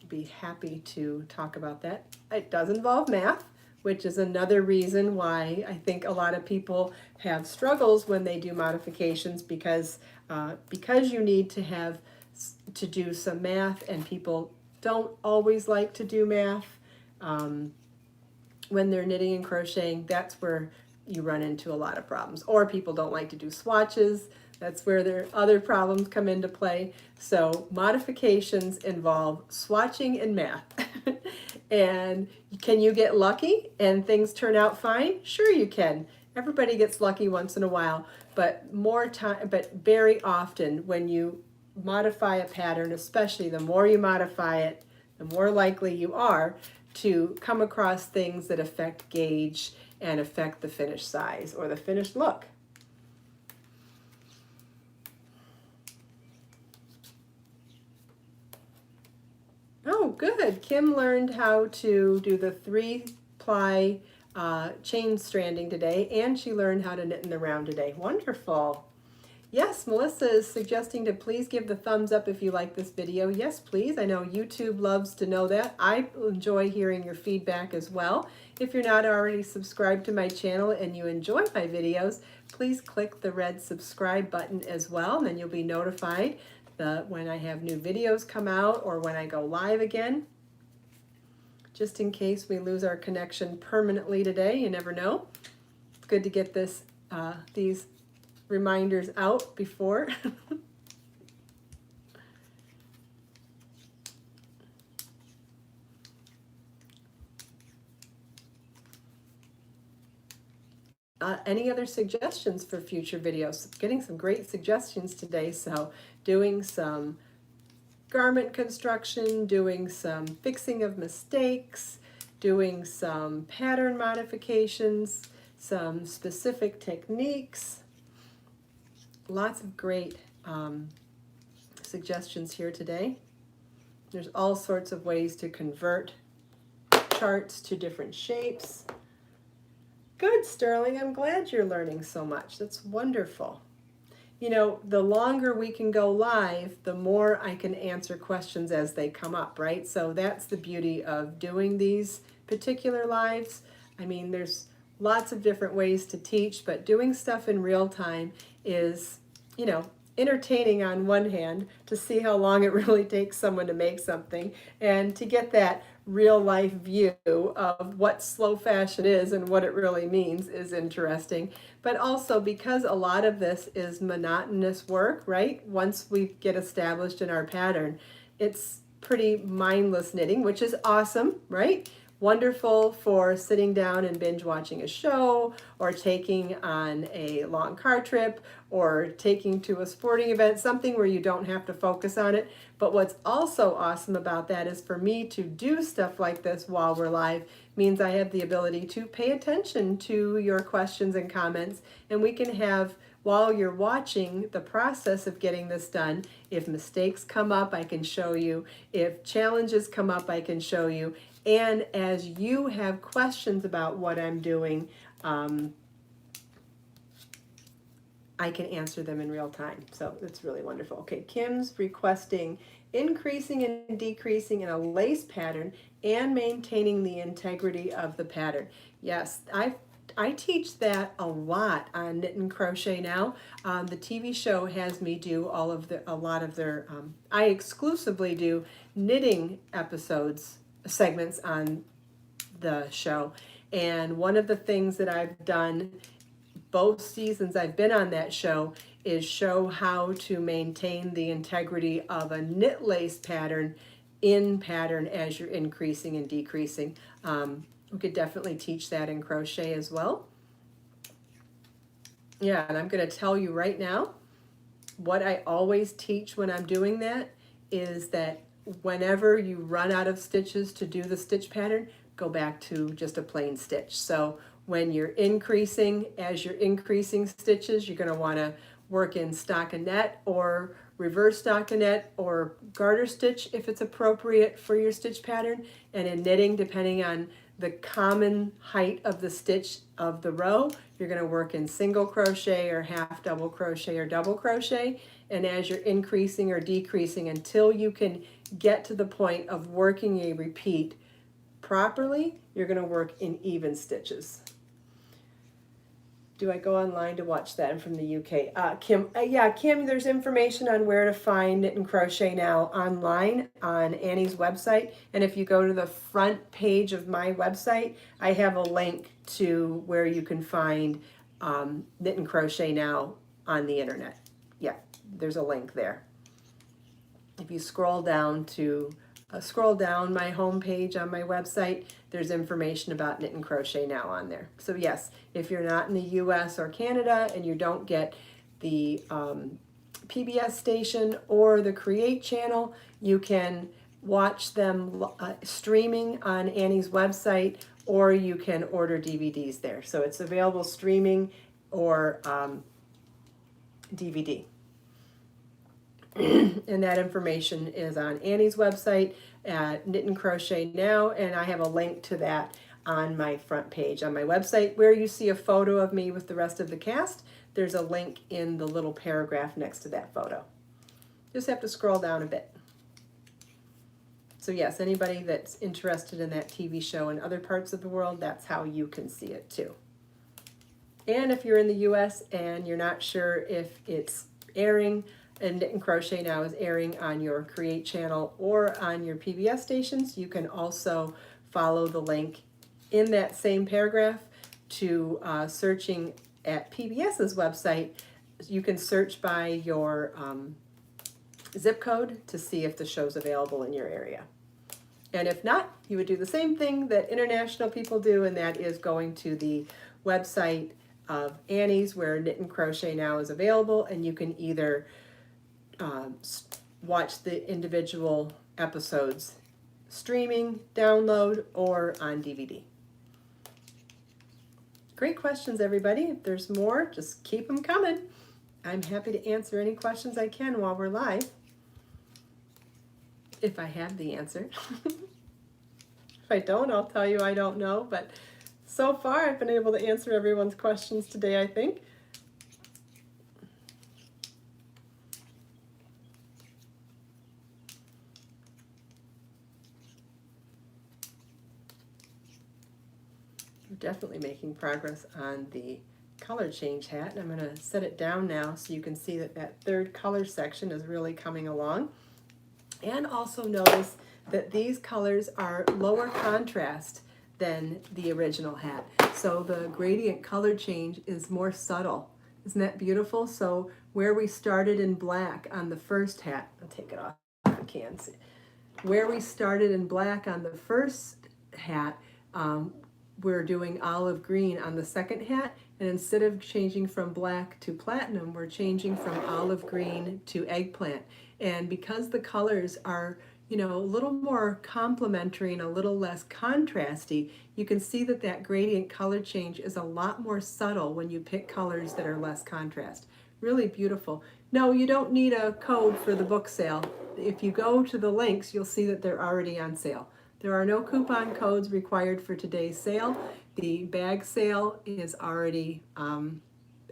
Be happy to talk about that. It does involve math, which is another reason why I think a lot of people have struggles when they do modifications, because you need to do some math, and people don't always like to do math when they're knitting and crocheting. That's where you run into a lot of problems. Or people don't like to do swatches. That's where their other problems come into play. So modifications involve swatching and math. And can you get lucky and things turn out fine? Sure you can. Everybody gets lucky once in a while, but very often when you modify a pattern, especially the more you modify it, the more likely you are to come across things that affect gauge and affect the finished size or the finished look. Oh, good. Kim learned how to do the 3-ply chain stranding today, and she learned how to knit in the round today. Wonderful. Yes, Melissa is suggesting to please give the thumbs up if you like this video. Yes, please. I know YouTube loves to know that. I enjoy hearing your feedback as well. If you're not already subscribed to my channel and you enjoy my videos, please click the red subscribe button as well, and then you'll be notified when I have new videos come out or when I go live again. Just in case we lose our connection permanently today, you never know. It's good to get these reminders out before. Any other suggestions for future videos? Getting some great suggestions today. So doing some garment construction, doing some fixing of mistakes, doing some pattern modifications, some specific techniques. Lots of great suggestions here today. There's all sorts of ways to convert charts to different shapes. Good, Sterling. I'm glad you're learning so much. That's wonderful. You know, the longer we can go live, the more I can answer questions as they come up, right? So that's the beauty of doing these particular lives. I mean, there's lots of different ways to teach, but doing stuff in real time is, you know, entertaining on one hand to see how long it really takes someone to make something, and to get that real life view of what slow fashion is and what it really means is interesting. But also because a lot of this is monotonous work, right? Once we get established in our pattern, it's pretty mindless knitting, which is awesome, right? Wonderful for sitting down and binge watching a show, or taking on a long car trip, or taking to a sporting event, something where you don't have to focus on it. But what's also awesome about that is for me to do stuff like this while we're live means I have the ability to pay attention to your questions and comments, and we can have, while you're watching the process of getting this done, if mistakes come up, I can show you. If challenges come up, I can show you. And as you have questions about what I'm doing, I can answer them in real time. So it's really wonderful. Okay, Kim's requesting increasing and decreasing in a lace pattern and maintaining the integrity of the pattern. Yes, I teach that a lot on Knit and Crochet Now. The TV show has me do a lot of their, I exclusively do knitting segments on the show. And one of the things that I've done both seasons I've been on that show is show how to maintain the integrity of a knit lace pattern in pattern as you're increasing and decreasing. We could definitely teach that in crochet as well. Yeah, and I'm going to tell you right now, what I always teach when I'm doing that is that whenever you run out of stitches to do the stitch pattern, go back to just a plain stitch. So when you're increasing, as you're increasing stitches, you're going to want to work in stockinette or reverse stockinette or garter stitch if it's appropriate for your stitch pattern. And in knitting, depending on the common height of the stitch of the row, you're going to work in single crochet or half double crochet or double crochet. And as you're increasing or decreasing until you can get to the point of working a repeat properly, you're going to work in even stitches. Do I go online to watch that? I'm from the UK. Kim, yeah, Kim, there's information on where to find Knit and Crochet Now online on Annie's website. And if you go to the front page of my website, I have a link to where you can find Knit and Crochet Now on the internet. Yeah, there's a link there. If you scroll down my home page on my website, there's information about Knit and Crochet Now on there. So yes, if you're not in the US or Canada and you don't get the PBS station or the Create channel. You can watch them streaming on Annie's website, or you can order DVDs there. So it's available streaming or DVD. And that information is on Annie's website at Knit and Crochet Now, and I have a link to that on my front page on my website. Where you see a photo of me with the rest of the cast, there's a link in the little paragraph next to that photo. Just have to scroll down a bit. So yes, anybody that's interested in that TV show in other parts of the world, that's how you can see it too. And if you're in the US and you're not sure if it's airing, and Knit and Crochet Now is airing on your Create channel or on your PBS stations, you can also follow the link in that same paragraph to searching at PBS's website. You can search by your zip code to see if the show's available in your area. And if not, you would do the same thing that international people do, and that is going to the website of Annie's where Knit and Crochet Now is available, and you can either watch the individual episodes streaming, download, or on DVD. Great questions, everybody. If there's more, just keep them coming. I'm happy to answer any questions I can while we're live, if I have the answer. If I don't, I'll tell you I don't know, but so far I've been able to answer everyone's questions today, I think. Definitely making progress on the color change hat, and I'm going to set it down now so you can see that that third color section is really coming along. And also notice that these colors are lower contrast than the original hat, so the gradient color change is more subtle. Isn't that beautiful? So where we started in black on the first hat, I'll take it off if I can see. Where we started in black on the first hat, we're doing olive green on the second hat, and instead of changing from black to platinum, we're changing from olive green to eggplant. And because the colors are, you know, a little more complementary and a little less contrasty, you can see that that gradient color change is a lot more subtle when you pick colors that are less contrast. Really beautiful. No, you don't need a code for the book sale. If you go to the links, you'll see that they're already on sale. There are no coupon codes required for today's sale. The bag sale is already,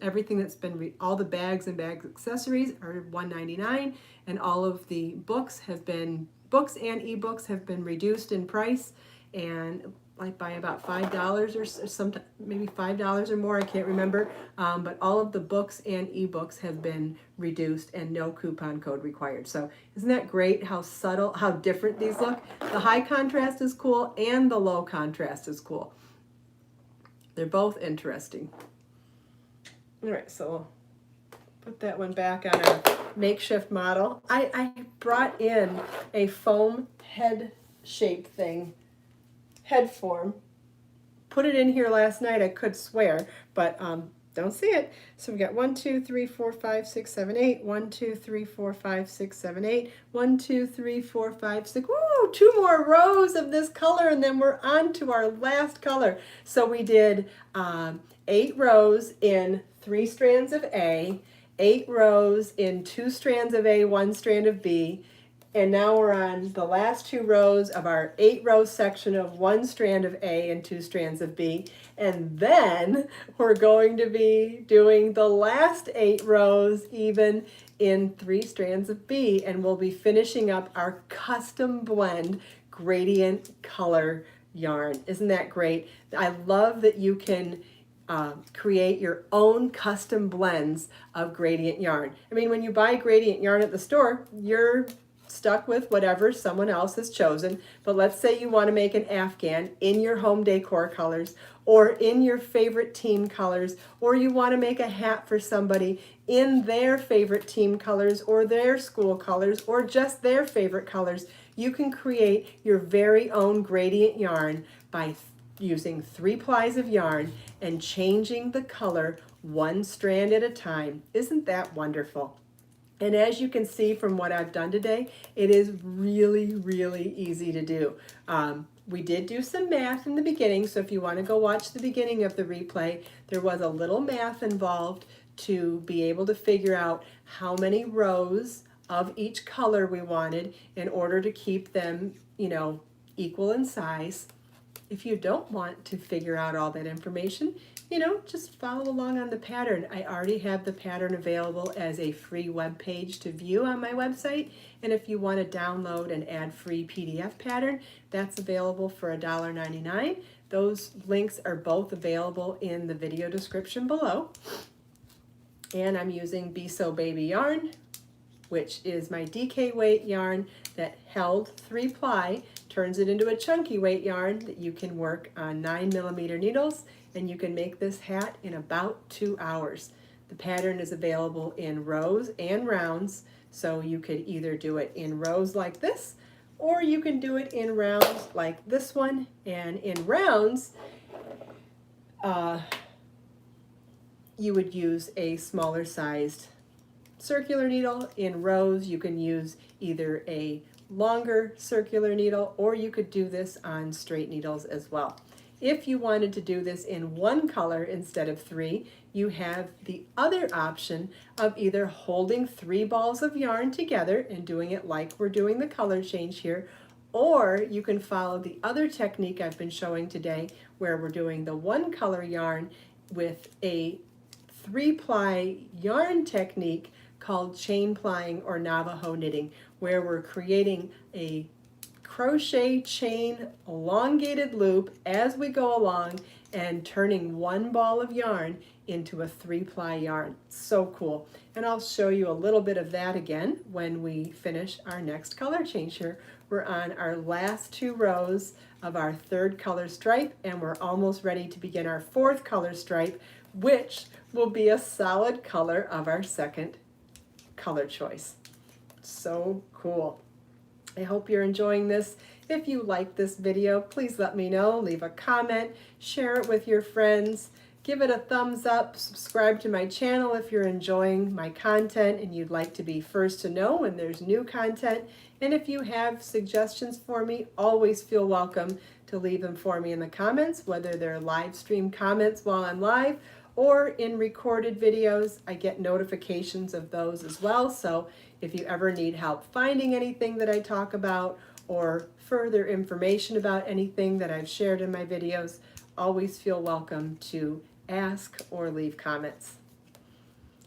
everything that's been, all the bags and bag accessories are $1.99, and all of the books have been, books and ebooks have been reduced in price, and like by about $5 or some, maybe $5 or more, I can't remember, but all of the books and ebooks have been reduced and no coupon code required. So isn't that great how subtle, how different these look? The high contrast is cool and the low contrast is cool. They're both interesting. All right, so we'll put that one back on our makeshift model. I brought in a foam head shape thing, head form. Put it in here last night, I could swear, but don't see it. So we got 1, 2, 3, 4, 5, 6, 7, 8. 1, 2, 3, 4, 5, 6, 7, 8. 1, 2, 3, 4, 5, 6. Woo! 2 more rows of this color, and then we're on to our last color. So we did 8 rows in 3 strands of A, 8 rows in 2 strands of A, 1 strand of B, and now we're on the last 2 rows of our 8-row section of 1 strand of A and 2 strands of B. And then we're going to be doing the last 8 rows even in 3 strands of B, and we'll be finishing up our custom blend gradient color yarn. Isn't that great? I love that you can create your own custom blends of gradient yarn. I mean, when you buy gradient yarn at the store, you're stuck with whatever someone else has chosen. But let's say you want to make an Afghan in your home decor colors or in your favorite team colors, or you want to make a hat for somebody in their favorite team colors or their school colors or just their favorite colors. You can create your very own gradient yarn by using 3 plies of yarn and changing the color 1 strand at a time. Isn't that wonderful? And as you can see from what I've done today, it is really, really easy to do. We did do some math in the beginning, so if you want to go watch the beginning of the replay, there was a little math involved to be able to figure out how many rows of each color we wanted in order to keep them, you know, equal in size. If you don't want to figure out all that information, you know, just follow along on the pattern. I already have the pattern available as a free web page to view on my website. And if you want to download an ad-free PDF pattern, that's available for $1.99. Those links are both available in the video description below. And I'm using Be So Baby yarn, which is my DK weight yarn that held 3-ply, turns it into a chunky weight yarn that you can work on 9mm needles, and you can make this hat in about 2 hours. The pattern is available in rows and rounds, so you could either do it in rows like this, or you can do it in rounds like this one. And in rounds, you would use a smaller sized circular needle. In rows, you can use either a longer circular needle, or you could do this on straight needles as well. If you wanted to do this in one color instead of 3, you have the other option of either holding 3 balls of yarn together and doing it like we're doing the color change here, or you can follow the other technique I've been showing today where we're doing the 1 color yarn with a 3-ply yarn technique called chain plying or Navajo knitting, where we're creating a crochet chain elongated loop as we go along and turning 1 ball of yarn into a 3-ply yarn. So cool. And I'll show you a little bit of that again when we finish our next color change here. We're on our last 2 rows of our 3rd color stripe, and we're almost ready to begin our 4th color stripe, which will be a solid color of our 2nd color choice. So cool. I hope you're enjoying this. If you like this video, please let me know. Leave a comment, share it with your friends, give it a thumbs up, subscribe to my channel if you're enjoying my content and you'd like to be first to know when there's new content. And if you have suggestions for me, always feel welcome to leave them for me in the comments, whether they're live stream comments while I'm live or in recorded videos. I get notifications of those as well. So if you ever need help finding anything that I talk about or further information about anything that I've shared in my videos, always feel welcome to ask or leave comments.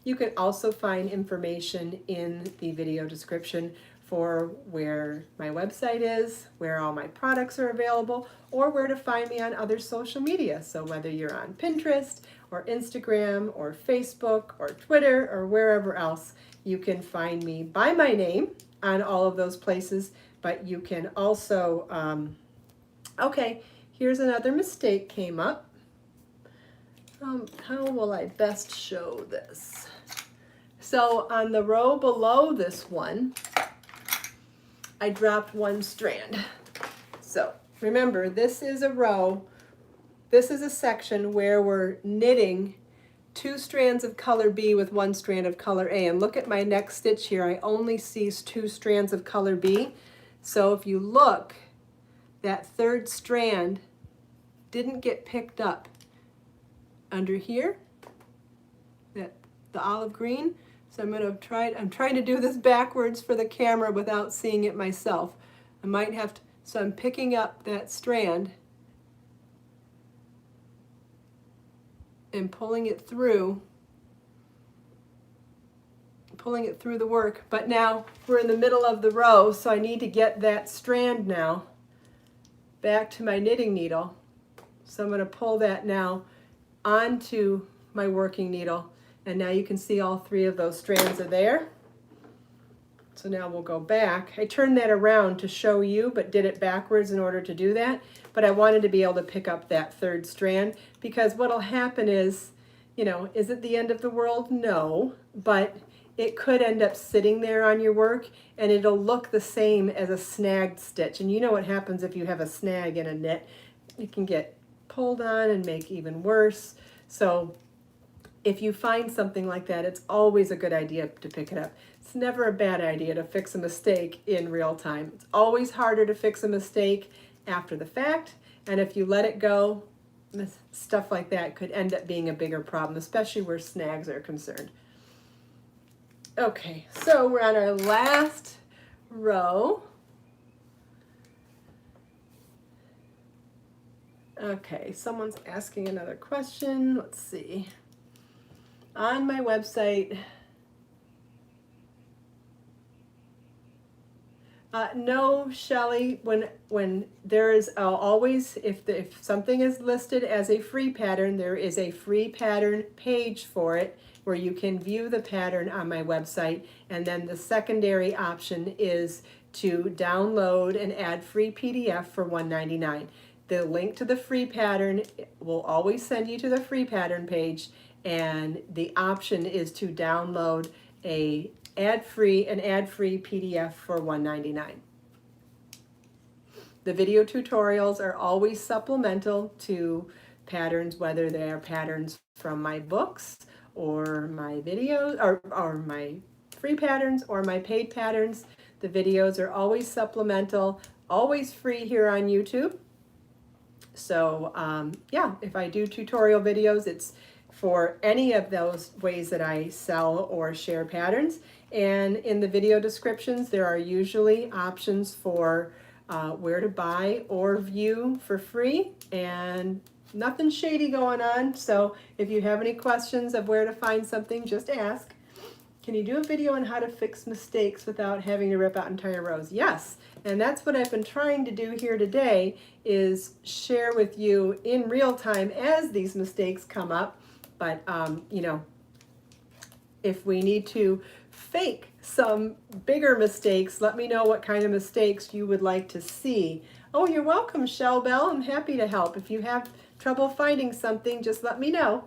You can also find information in the video description for where my website is, where all my products are available, or where to find me on other social media. So whether you're on Pinterest or Instagram or Facebook or Twitter or wherever else, you can find me by my name on all of those places. But you can also, okay, here's another mistake came up. How will I best show this? So on the row below this one, I dropped 1 strand. So remember, this is a row, this is a section where we're knitting 2 strands of color B with 1 strand of color A. And look at my next stitch here, I only see 2 strands of color B. So if you look, that 3rd strand didn't get picked up under here, the olive green. So I'm trying to do this backwards for the camera without seeing it myself. I might have to, so I'm picking up that strand and pulling it through the work. But now we're in the middle of the row, so I need to get that strand now back to my knitting needle. So I'm going to pull that now onto my working needle. And now you can see all 3 of those strands are there. So now we'll go back. I turned that around to show you, but did it backwards in order to do that. But I wanted to be able to pick up that 3rd strand, because what'll happen is, you know, is it the end of the world? No, but it could end up sitting there on your work and it'll look the same as a snagged stitch. And you know what happens if you have a snag in a knit. It can get pulled on and make even worse. So if you find something like that, it's always a good idea to pick it up. It's never a bad idea to fix a mistake in real time. It's always harder to fix a mistake after the fact, and if you let it go, stuff like that could end up being a bigger problem, especially where snags are concerned. Okay, so we're on our last row. Okay, someone's asking another question. Let's see. On my website, no, Shelley, when there is always, if something is listed as a free pattern, there is a free pattern page for it where you can view the pattern on my website, and then the secondary option is to download an ad-free PDF for $1.99. The link to the free pattern will always send you to the free pattern page, and the option is to download an ad-free PDF for $1.99. The video tutorials are always supplemental to patterns, whether they are patterns from my books or my videos, or my free patterns or my paid patterns. The videos are always supplemental, always free here on YouTube. So yeah, if I do tutorial videos, it's for any of those ways that I sell or share patterns. And in the video descriptions, there are usually options for where to buy or view for free, and nothing shady going on. So if you have any questions of where to find something, just ask. Can you do a video on how to fix mistakes without having to rip out entire rows? Yes, and that's what I've been trying to do here today, is share with you in real time as these mistakes come up. But you know, if we need to fake some bigger mistakes, let me know what kind of mistakes you would like to see. Oh, you're welcome, Shell Bell. I'm happy to help. If you have trouble finding something, just let me know.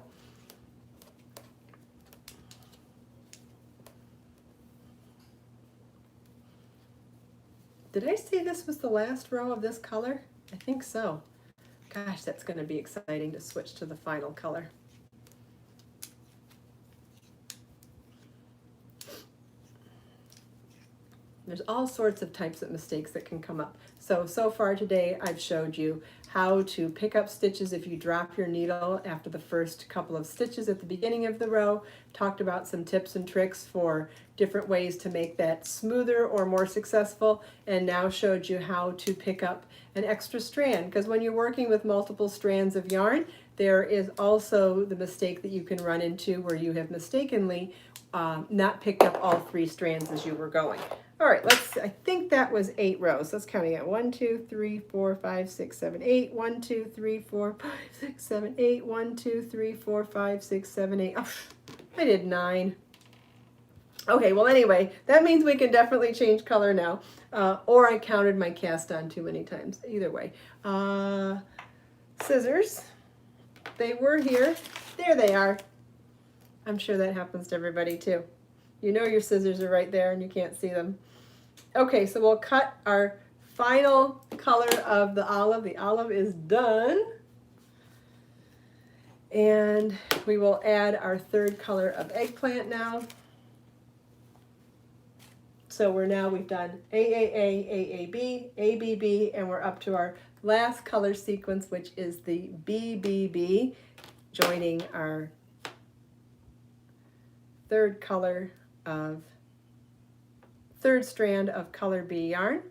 Did I say this was the last row of this color? I think so. Gosh, that's going to be exciting to switch to the final color. There's all sorts of types of mistakes that can come up. So far today I've showed you how to pick up stitches if you drop your needle after the first couple of stitches at the beginning of the row, talked about some tips and tricks for different ways to make that smoother or more successful, and now showed you how to pick up an extra strand, because when you're working with multiple strands of yarn, there is also the mistake that you can run into where you have mistakenly not picked up all 3 strands as you were going. All right, I think that was 8 rows. Let's count again. 1, 2, 3, 4, 5, 6, 7, 8. 1, 2, 3, 4, 5, 6, 7, 8. 1, 2, 3, 4, 5, 6, 7, 8. Oh, I did 9. Okay, well anyway, that means we can definitely change color now. Or I counted my cast on too many times. Either way. Scissors. They were here. There they are. I'm sure that happens to everybody too. You know your scissors are right there and you can't see them. Okay, so we'll cut our final color of the olive. The olive is done. And we will add our 3rd color of eggplant now. So we've done AAA, AAB, ABB, and we're up to our last color sequence, which is the BBB, joining our 3rd strand of color B yarn,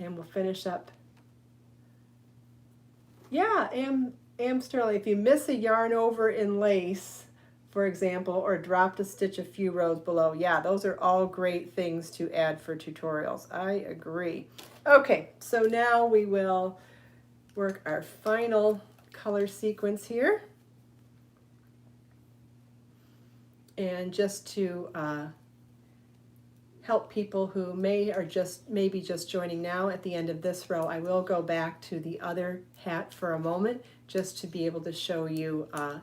and we'll finish up. Yeah, Am Sterling, if you miss a yarn over in lace, for example, or dropped a stitch a few rows below, yeah, those are all great things to add for tutorials. I agree. Okay, so now we will work our final color sequence here. And just to help people who maybe just joining now at the end of this row, I will go back to the other hat for a moment just to be able to show you a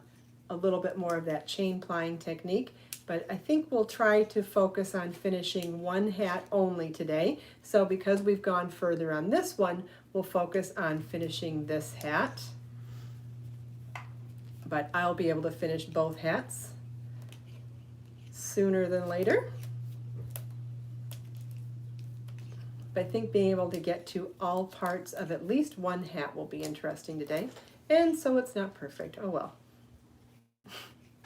little bit more of that chain plying technique. But I think we'll try to focus on finishing one hat only today. So because we've gone further on this one, we'll focus on finishing this hat. But I'll be able to finish both hats sooner than later. But I think being able to get to all parts of at least one hat will be interesting today. And so it's not perfect. Oh well.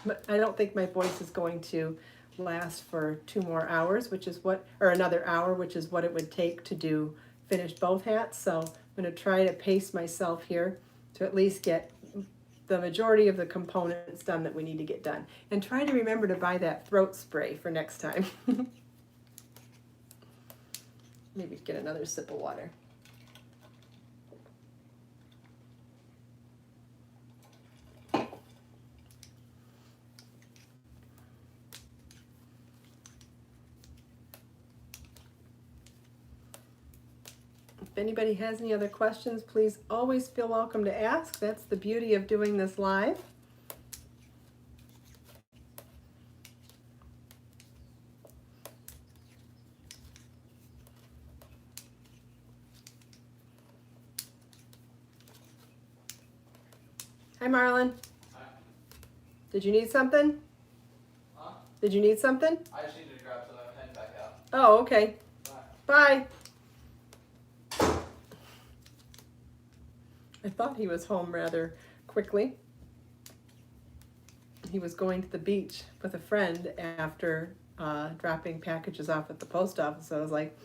But I don't think my voice is going to last for 2 more hours, which is what, or another hour, which is what it would take to finish both hats. So I'm going to try to pace myself here to at least get the majority of the components done that we need to get done. And try to remember to buy that throat spray for next time. Maybe get another sip of water. If anybody has any other questions, please always feel welcome to ask. That's the beauty of doing this live. Hi, Marlon. Hi. Did you need something? Huh? Did you need something? I just needed to grab some pen back out. Oh, okay. Bye. Bye. I thought he was home rather quickly. He was going to the beach with a friend after dropping packages off at the post office. So I was like,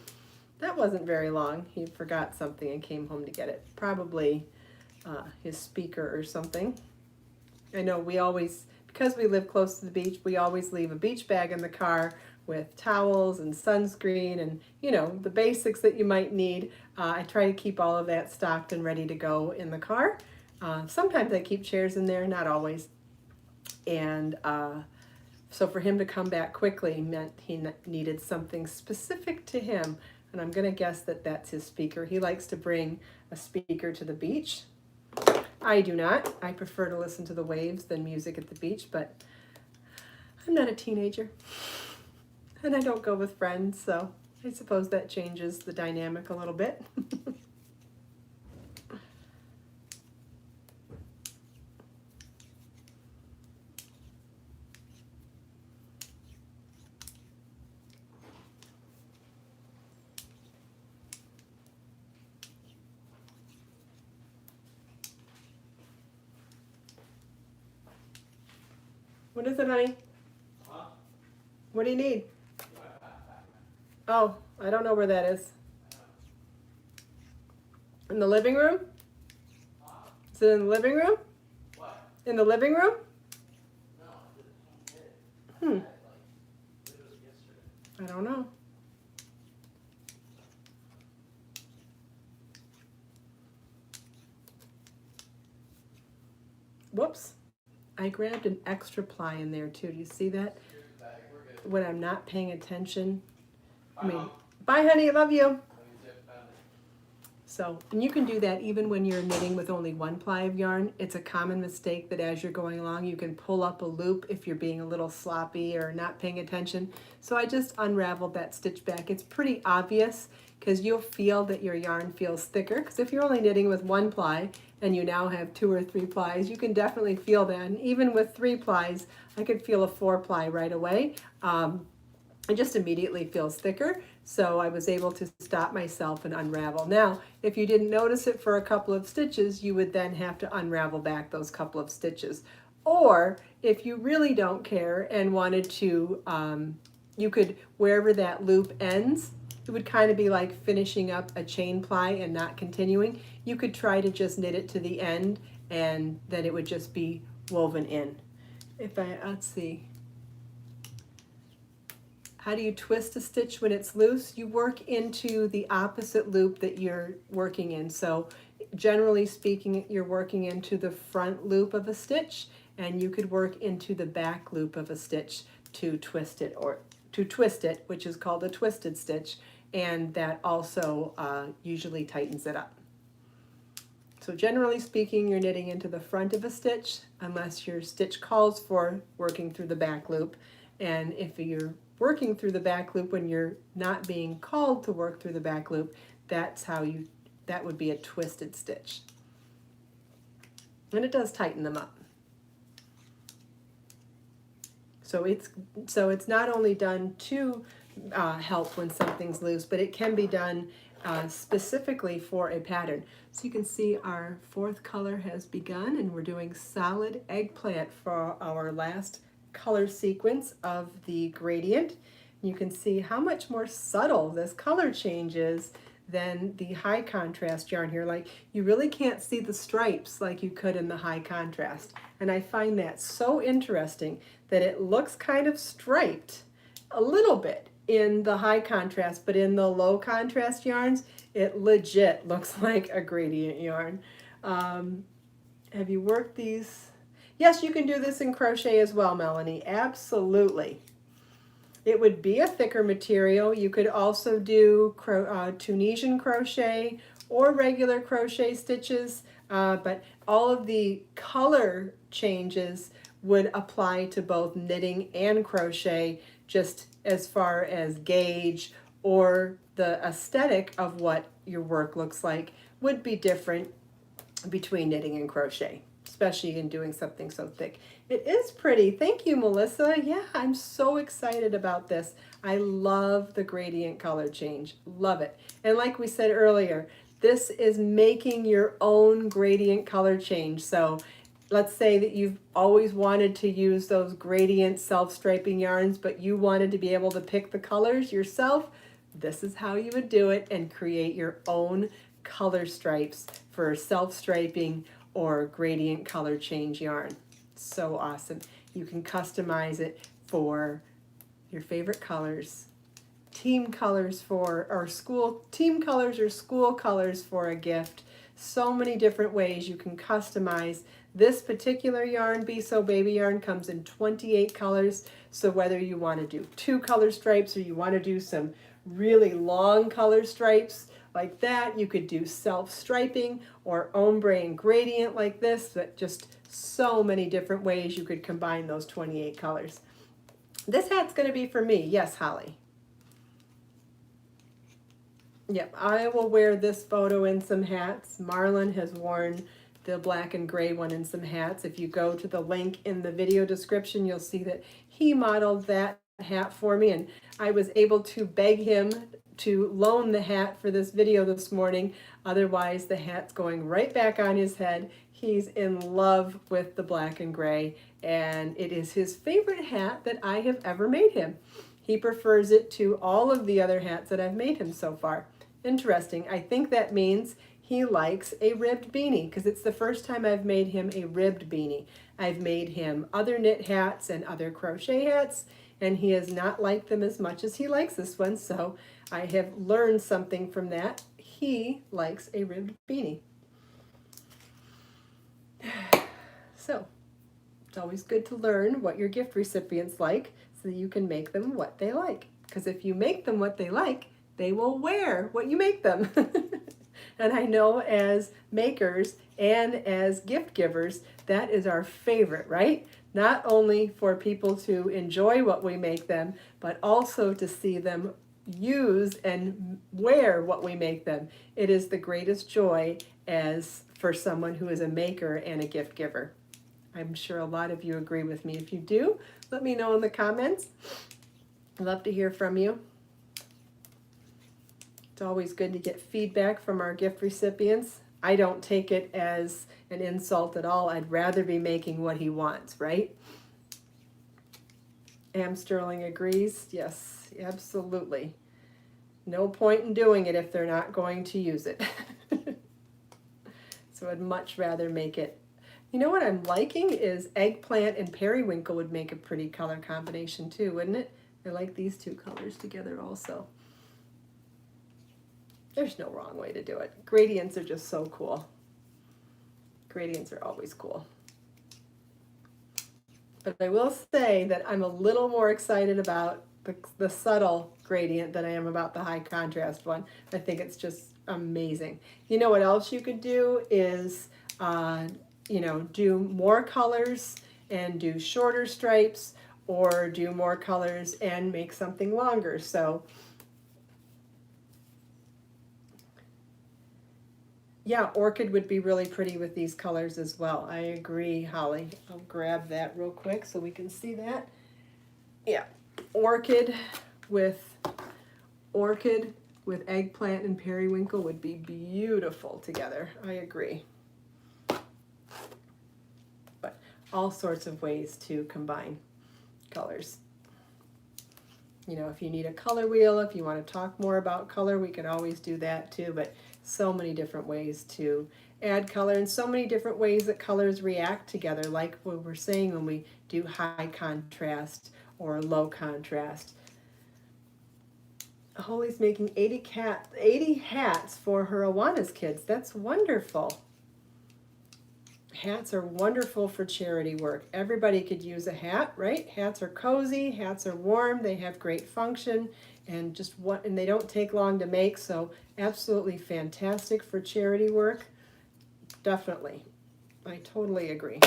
that wasn't very long. He forgot something and came home to get it. Probably his speaker or something. I know we always, because we live close to the beach, we always leave a beach bag in the car with towels and sunscreen and, you know, the basics that you might need. I try to keep all of that stocked and ready to go in the car. Sometimes I keep chairs in there, not always. And so for him to come back quickly meant he needed something specific to him. And I'm going to guess that that's his speaker. He likes to bring a speaker to the beach. I do not. I prefer to listen to the waves than music at the beach, but I'm not a teenager. And I don't go with friends, so I suppose that changes the dynamic a little bit. What is it, honey? Huh? What do you need? Oh, I don't know where that is. In the living room? Is it in the living room? What? In the living room? No, I didn't get it. Literally yesterday. I don't know. Whoops. I grabbed an extra ply in there too. Do you see that? Here's the bag. We're good. When I'm not paying attention. Bye, Mom. Bye, honey. Love you. Love you too. Found it. So, and you can do that even when you're knitting with only 1 ply of yarn. It's a common mistake that as you're going along, you can pull up a loop if you're being a little sloppy or not paying attention. So I just unraveled that stitch back. It's pretty obvious because you'll feel that your yarn feels thicker. Because if you're only knitting with 1 ply and you now have 2 or 3 plies, you can definitely feel that. And even with 3 plies, I could feel a 4 ply right away. It just immediately feels thicker. So I was able to stop myself and unravel. Now, if you didn't notice it for a couple of stitches, you would then have to unravel back those couple of stitches. Or if you really don't care and wanted to, you could, wherever that loop ends, it would kind of be like finishing up a chain ply and not continuing. You could try to just knit it to the end and then it would just be woven in. Let's see. How do you twist a stitch when it's loose? You work into the opposite loop that you're working in. So generally speaking, you're working into the front loop of a stitch, and you could work into the back loop of a stitch to twist it, which is called a twisted stitch, and that also usually tightens it up. So generally speaking, you're knitting into the front of a stitch unless your stitch calls for working through the back loop. And if you're working through the back loop when you're not being called to work through the back loop, that would be a twisted stitch. And it does tighten them up. So it's not only done to help when something's loose, but it can be done specifically for a pattern. So you can see our fourth color has begun, and we're doing solid eggplant for our last color sequence of the gradient. You can see how much more subtle this color change is than the high contrast yarn here. Like, you really can't see the stripes like you could in the high contrast. And I find that so interesting that it looks kind of striped a little bit in the high contrast, but in the low contrast yarns, it legit looks like a gradient yarn. Have you worked these? Yes, you can do this in crochet as well, Melanie. Absolutely. It would be a thicker material. You could also do Tunisian crochet or regular crochet stitches, but all of the color changes would apply to both knitting and crochet, just as far as gauge or the aesthetic of what your work looks like would be different between knitting and crochet, especially in doing something so thick. It is pretty. Thank you, Melissa. Yeah, I'm so excited about this. I love the gradient color change. Love it. And like we said earlier, this is making your own gradient color change. So let's say that you've always wanted to use those gradient self-striping yarns, but you wanted to be able to pick the colors yourself. This is how you would do it and create your own color stripes for self-striping or gradient color change yarn. So awesome. You can customize it for your favorite colors, team colors for, or school, team colors or school colors for a gift. So many different ways you can customize. This particular yarn, Be So Baby yarn, comes in 28 colors. So whether you want to do 2 color stripes or you want to do some really long color stripes like that, you could do self-striping or ombre and gradient like this, but just so many different ways you could combine those 28 colors. This hat's going to be for me. Yes, Holly. Yep, I will wear this photo in some hats. Marlon has worn the black and gray one in some hats. If you go to the link in the video description, you'll see that he modeled that hat for me, and I was able to beg him to loan the hat for this video this morning. Otherwise, the hat's going right back on his head. He's in love with the black and gray, and it is his favorite hat that I have ever made him. He prefers it to all of the other hats that I've made him so far. Interesting. I think that means he likes a ribbed beanie, because it's the first time I've made him a ribbed beanie. I've made him other knit hats and other crochet hats, and he has not liked them as much as he likes this one, so I have learned something from that. He likes a ribbed beanie. So it's always good to learn what your gift recipients like so that you can make them what they like. Because if you make them what they like, they will wear what you make them. And I know as makers and as gift givers, that is our favorite, right? Not only for people to enjoy what we make them, but also to see them use and wear what we make them. It is the greatest joy as for someone who is a maker and a gift giver. I'm sure a lot of you agree with me. If you do, let me know in the comments. I'd love to hear from you. It's always good to get feedback from our gift recipients. I don't take it as an insult at all. I'd rather be making what he wants, right? Am Sterling agrees. Yes, absolutely. No point in doing it if they're not going to use it. So I'd much rather make it. You know what I'm liking is eggplant and periwinkle would make a pretty color combination too, wouldn't it? I like these two colors together also. There's no wrong way to do it. Gradients are just so cool. Gradients are always cool. But I will say that I'm a little more excited about the subtle gradient than I am about the high contrast one. I think it's just amazing. You know what else you could do is, do more colors and do shorter stripes, or do more colors and make something longer. So yeah, orchid would be really pretty with these colors as well. I agree, Holly. I'll grab that real quick so we can see that. Yeah, orchid with orchid with eggplant and periwinkle would be beautiful together. I agree. But all sorts of ways to combine colors. You know, if you need a color wheel, if you want to talk more about color, we can always do that too, but so many different ways to add color and so many different ways that colors react together, like what we're saying when we do high contrast or low contrast. Holly's making 80 hats for her Awanas kids. That's wonderful. Hats are wonderful for charity work. Everybody could use a hat, right? Hats are cozy, hats are warm, they have great function, and and they don't take long to make, so absolutely fantastic for charity work. Definitely. I totally agree.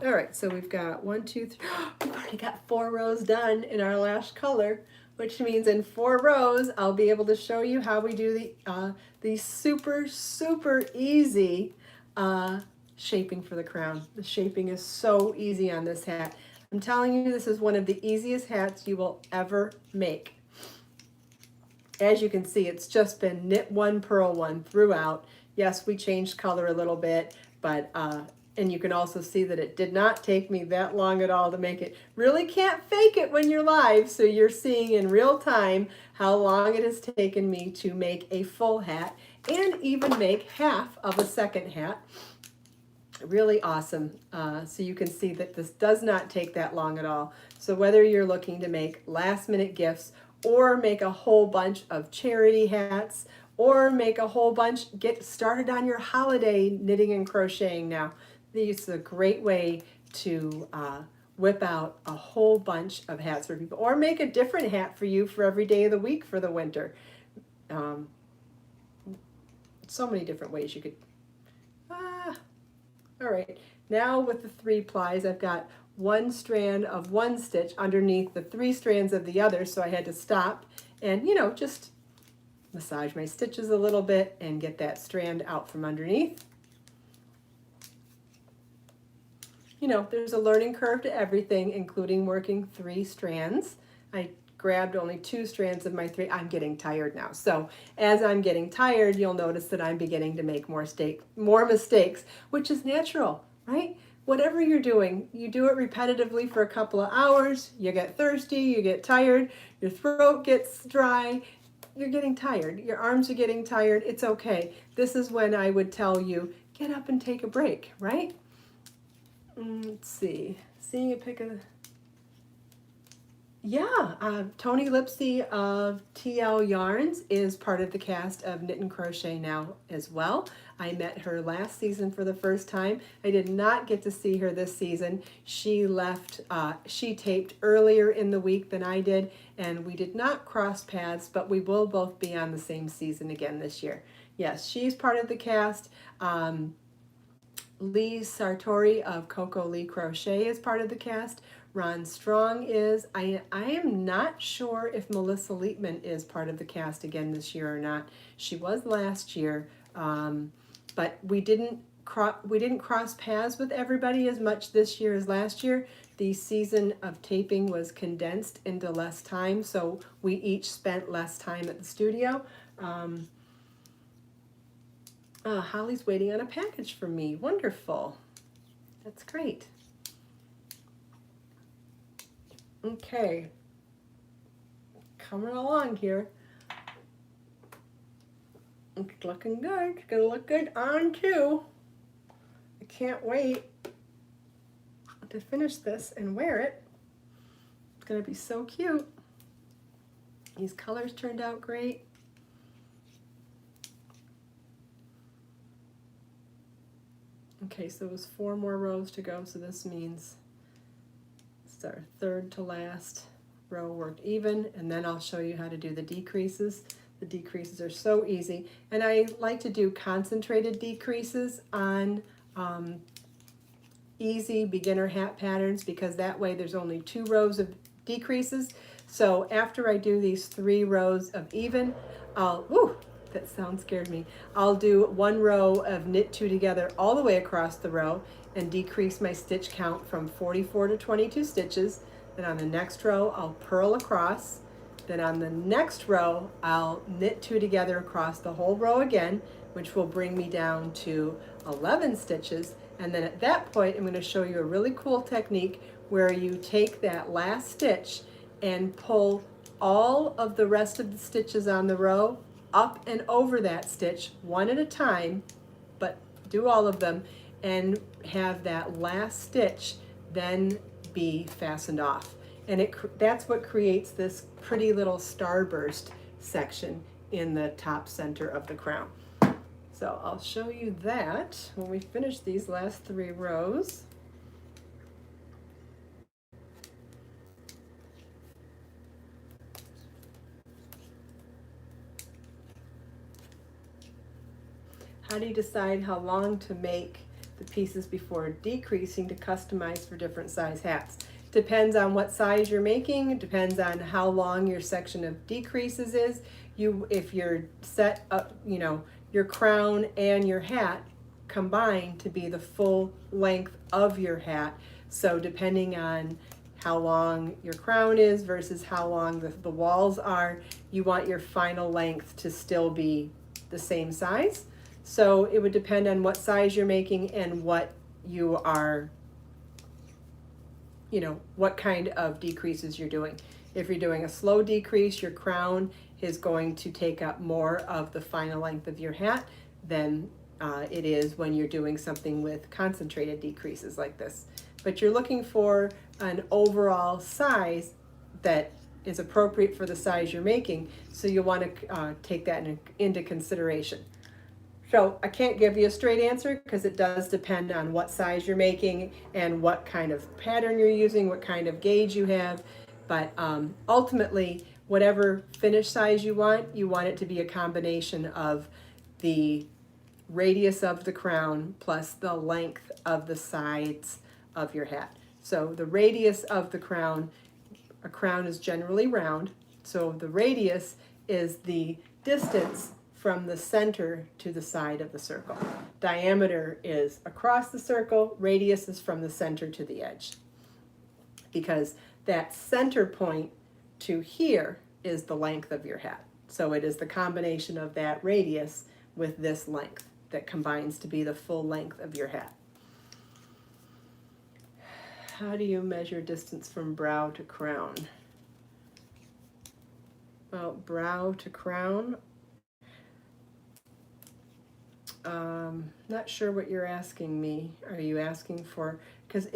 All right, so we've got 1, 2, 3. We've already got 4 rows done in our last color, which means in 4 rows, I'll be able to show you how we do the super, super easy shaping for the crown. The shaping is so easy on this hat. I'm telling you, this is one of the easiest hats you will ever make. As you can see, it's just been knit 1, purl 1 throughout. Yes, we changed color a little bit, but and you can also see that it did not take me that long at all to make it. Really can't fake it when you're live, so you're seeing in real time how long it has taken me to make a full hat and even make half of a second hat. Really awesome. So you can see that this does not take that long at all. So whether you're looking to make last minute gifts or make a whole bunch of charity hats or make a whole bunch, get started on your holiday knitting and crocheting now. This is a great way to whip out a whole bunch of hats for people, or make a different hat for you for every day of the week for the winter. So many different ways you could. All right, now with the 3 plies, I've got 1 strand of 1 stitch underneath the 3 strands of the other, so I had to stop and, you know, just massage my stitches a little bit and get that strand out from underneath. You know, there's a learning curve to everything, including working 3 strands. I grabbed only 2 strands of my 3. I'm getting tired now. So as I'm getting tired, you'll notice that I'm beginning to make more mistakes, which is natural, right? Whatever you're doing, you do it repetitively for a couple of hours, you get thirsty, you get tired, your throat gets dry, you're getting tired, your arms are getting tired, it's okay. This is when I would tell you, get up and take a break, right? Let's see, seeing a pic of, yeah, Tony Lipsy of TL Yarns is part of the cast of Knit and Crochet now as well. I met her last season for the first time. I did not get to see her this season. She left, she taped earlier in the week than I did, and we did not cross paths, but we will both be on the same season again this year. Yes, she's part of the cast. Lee Sartori of Coco Lee Crochet is part of the cast. Ron Strong is. I am not sure if Melissa Leitman is part of the cast again this year or not. She was last year, but we didn't cross paths with everybody as much this year as last year. The season of taping was condensed into less time, so we each spent less time at the studio. Holly's waiting on a package from me. Wonderful. That's great. Okay. Coming along here. It's looking good. It's gonna look good on too. I can't wait to finish this and wear it. It's gonna be so cute. These colors turned out great. Okay, so it was 4 more rows to go, so this means it's our 3rd to last row worked even, and then I'll show you how to do the decreases. The decreases are so easy, and I like to do concentrated decreases on easy beginner hat patterns, because that way there's only 2 rows of decreases. So after I do these 3 rows of even, that sound scared me. I'll do 1 row of knit 2 together all the way across the row and decrease my stitch count from 44 to 22 stitches. Then on the next row, I'll purl across, Then on the next row, I'll knit 2 together across the whole row again, which will bring me down to 11 stitches. And then at that point, I'm going to show you a really cool technique where you take that last stitch and pull all of the rest of the stitches on the row up and over that stitch one at a time, but do all of them, and have that last stitch then be fastened off. And that's what creates this pretty little starburst section in the top center of the crown. So I'll show you that when we finish these last 3 rows. How do you decide how long to make the pieces before decreasing to customize for different size hats? Depends on what size you're making. It depends on how long your section of decreases is. If you're set up, your crown and your hat combined to be the full length of your hat. So depending on how long your crown is versus how long the walls are, you want your final length to still be the same size. So it would depend on what size you're making and what you are, what kind of decreases you're doing. If you're doing a slow decrease, your crown is going to take up more of the final length of your hat than it is when you're doing something with concentrated decreases like this. But you're looking for an overall size that is appropriate for the size you're making, so you'll want to take that into consideration. So I can't give you a straight answer because it does depend on what size you're making and what kind of pattern you're using, what kind of gauge you have. But ultimately, whatever finish size you want it to be a combination of the radius of the crown plus the length of the sides of your hat. So the radius of the crown, a crown is generally round, so the radius is the distance from the center to the side of the circle. Diameter is across the circle, radius is from the center to the edge. Because that center point to here is the length of your hat. So it is the combination of that radius with this length that combines to be the full length of your hat. How do you measure distance from brow to crown? Well, brow to crown, not sure what you're asking me. Are you asking for, because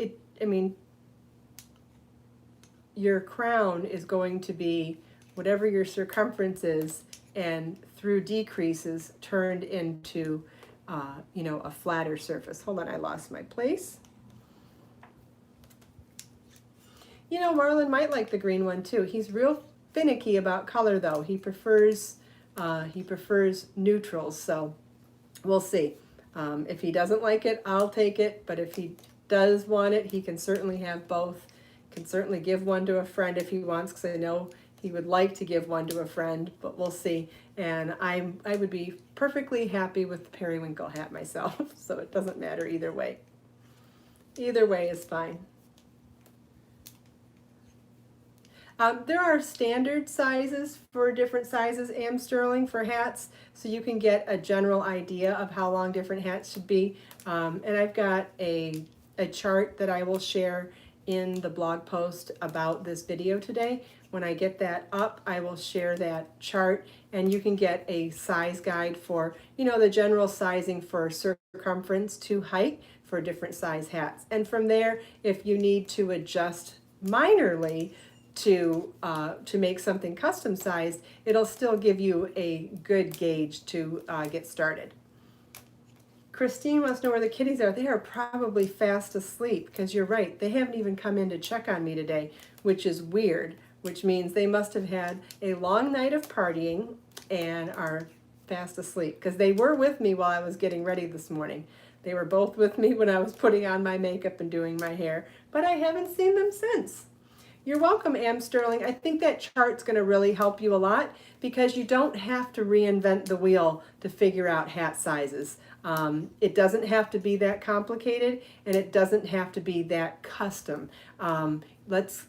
your crown is going to be whatever your circumference is, and through decreases turned into, a flatter surface. Hold on, I lost my place. Marlon might like the green one too. He's real finicky about color though. He prefers neutrals, so we'll see. If he doesn't like it, I'll take it, but if he does want it, he can certainly have both. Can certainly give one to a friend if he wants, because I know he would like to give one to a friend, but we'll see. And I would be perfectly happy with the periwinkle hat myself, so it doesn't matter either way. Either way is fine. There are standard sizes for different sizes, Sterling, for hats, so you can get a general idea of how long different hats should be. And I've got a chart that I will share in the blog post about this video today. When I get that up, I will share that chart, and you can get a size guide for, the general sizing for circumference to height for different size hats. And from there, if you need to adjust minorly to make something custom sized, it'll still give you a good gauge to get started. Christine wants to know where the kitties are. They are probably fast asleep, because you're right, they haven't even come in to check on me today, which is weird, which means they must have had a long night of partying and are fast asleep, because they were with me while I was getting ready this morning. They were both with me when I was putting on my makeup and doing my hair, but I haven't seen them since. You're welcome, Sterling. I think that chart's going to really help you a lot, because you don't have to reinvent the wheel to figure out hat sizes. It doesn't have to be that complicated, and it doesn't have to be that custom. Let's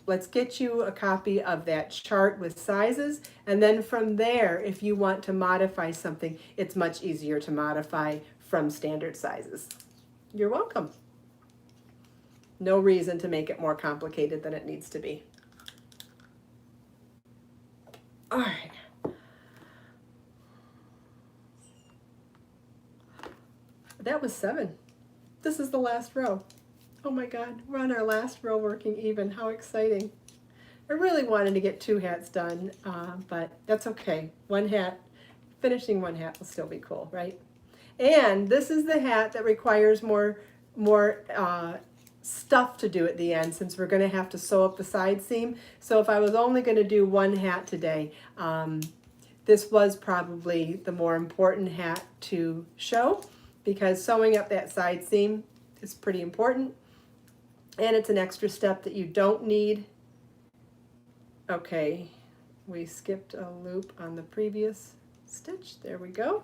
let's get you a copy of that chart with sizes, and then from there, if you want to modify something, it's much easier to modify from standard sizes. You're welcome. No reason to make it more complicated than it needs to be. All right. That was 7. This is the last row. Oh my God, we're on our last row working even. How exciting. I really wanted to get 2 hats done, but that's okay. 1 hat, finishing 1 hat will still be cool, right? And this is the hat that requires more stuff to do at the end, since we're going to have to sew up the side seam. So if I was only going to do 1 hat today, this was probably the more important hat to show, because sewing up that side seam is pretty important, and it's an extra step that you don't need. Okay, we skipped a loop on the previous stitch. There we go.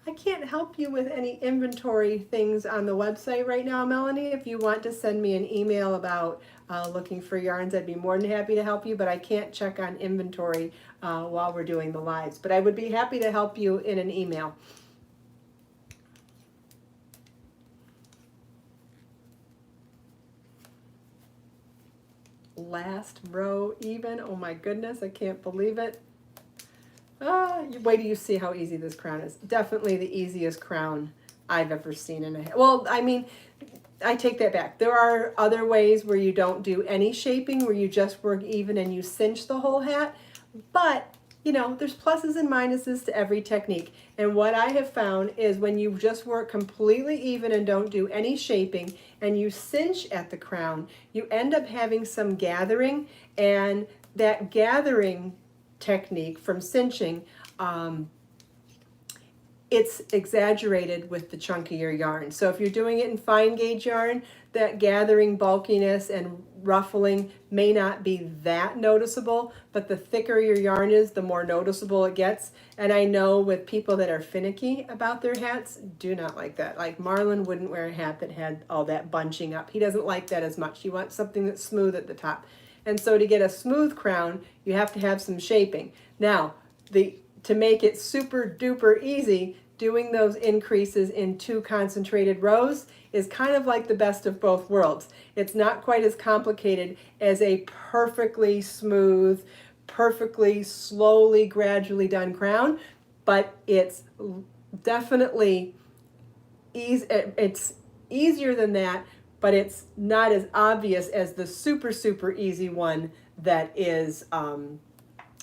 I can't help you with any inventory things on the website right now, Melanie. If you want to send me an email about looking for yarns, I'd be more than happy to help you, but I can't check on inventory while we're doing the lives. But I would be happy to help you in an email. Last row even. Oh my goodness, I can't believe it. Wait till you see how easy this crown is. Definitely the easiest crown I've ever seen in a hat. Well, I mean, I take that back. There are other ways where you don't do any shaping, where you just work even and you cinch the whole hat. But, you know, there's pluses and minuses to every technique. And what I have found is when you just work completely even and don't do any shaping and you cinch at the crown, you end up having some gathering, and that gathering technique from cinching, it's exaggerated with the chunkier yarn. So if you're doing it in fine gauge yarn, that gathering bulkiness and ruffling may not be that noticeable, but the thicker your yarn is, the more noticeable it gets. And I know with people that are finicky about their hats, do not like that. Like Marlon wouldn't wear a hat that had all that bunching up. He doesn't like that as much. He wants something that's smooth at the top. And so to get a smooth crown, you have to have some shaping. Now, to make it super duper easy, doing those increases in 2 concentrated rows is kind of like the best of both worlds. It's not quite as complicated as a perfectly smooth, perfectly slowly, gradually done crown, but it's definitely it's easier than that, but it's not as obvious as the super, super easy one that is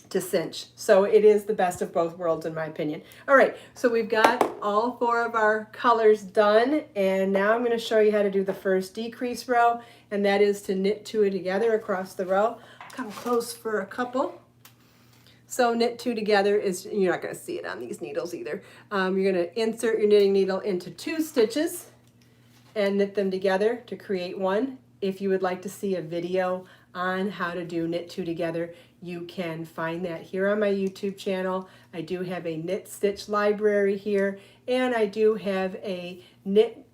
to cinch. So it is the best of both worlds in my opinion. All right, so we've got all 4 of our colors done, and now I'm going to show you how to do the first decrease row, and that is to knit 2 together across the row. Come close for a couple. So knit 2 together is, you're not going to see it on these needles either. You're going to insert your knitting needle into 2 stitches and knit them together to create 1. If you would like to see a video on how to do knit 2 together, you can find that here on my YouTube channel. I do have a knit stitch library here, and I do have a knit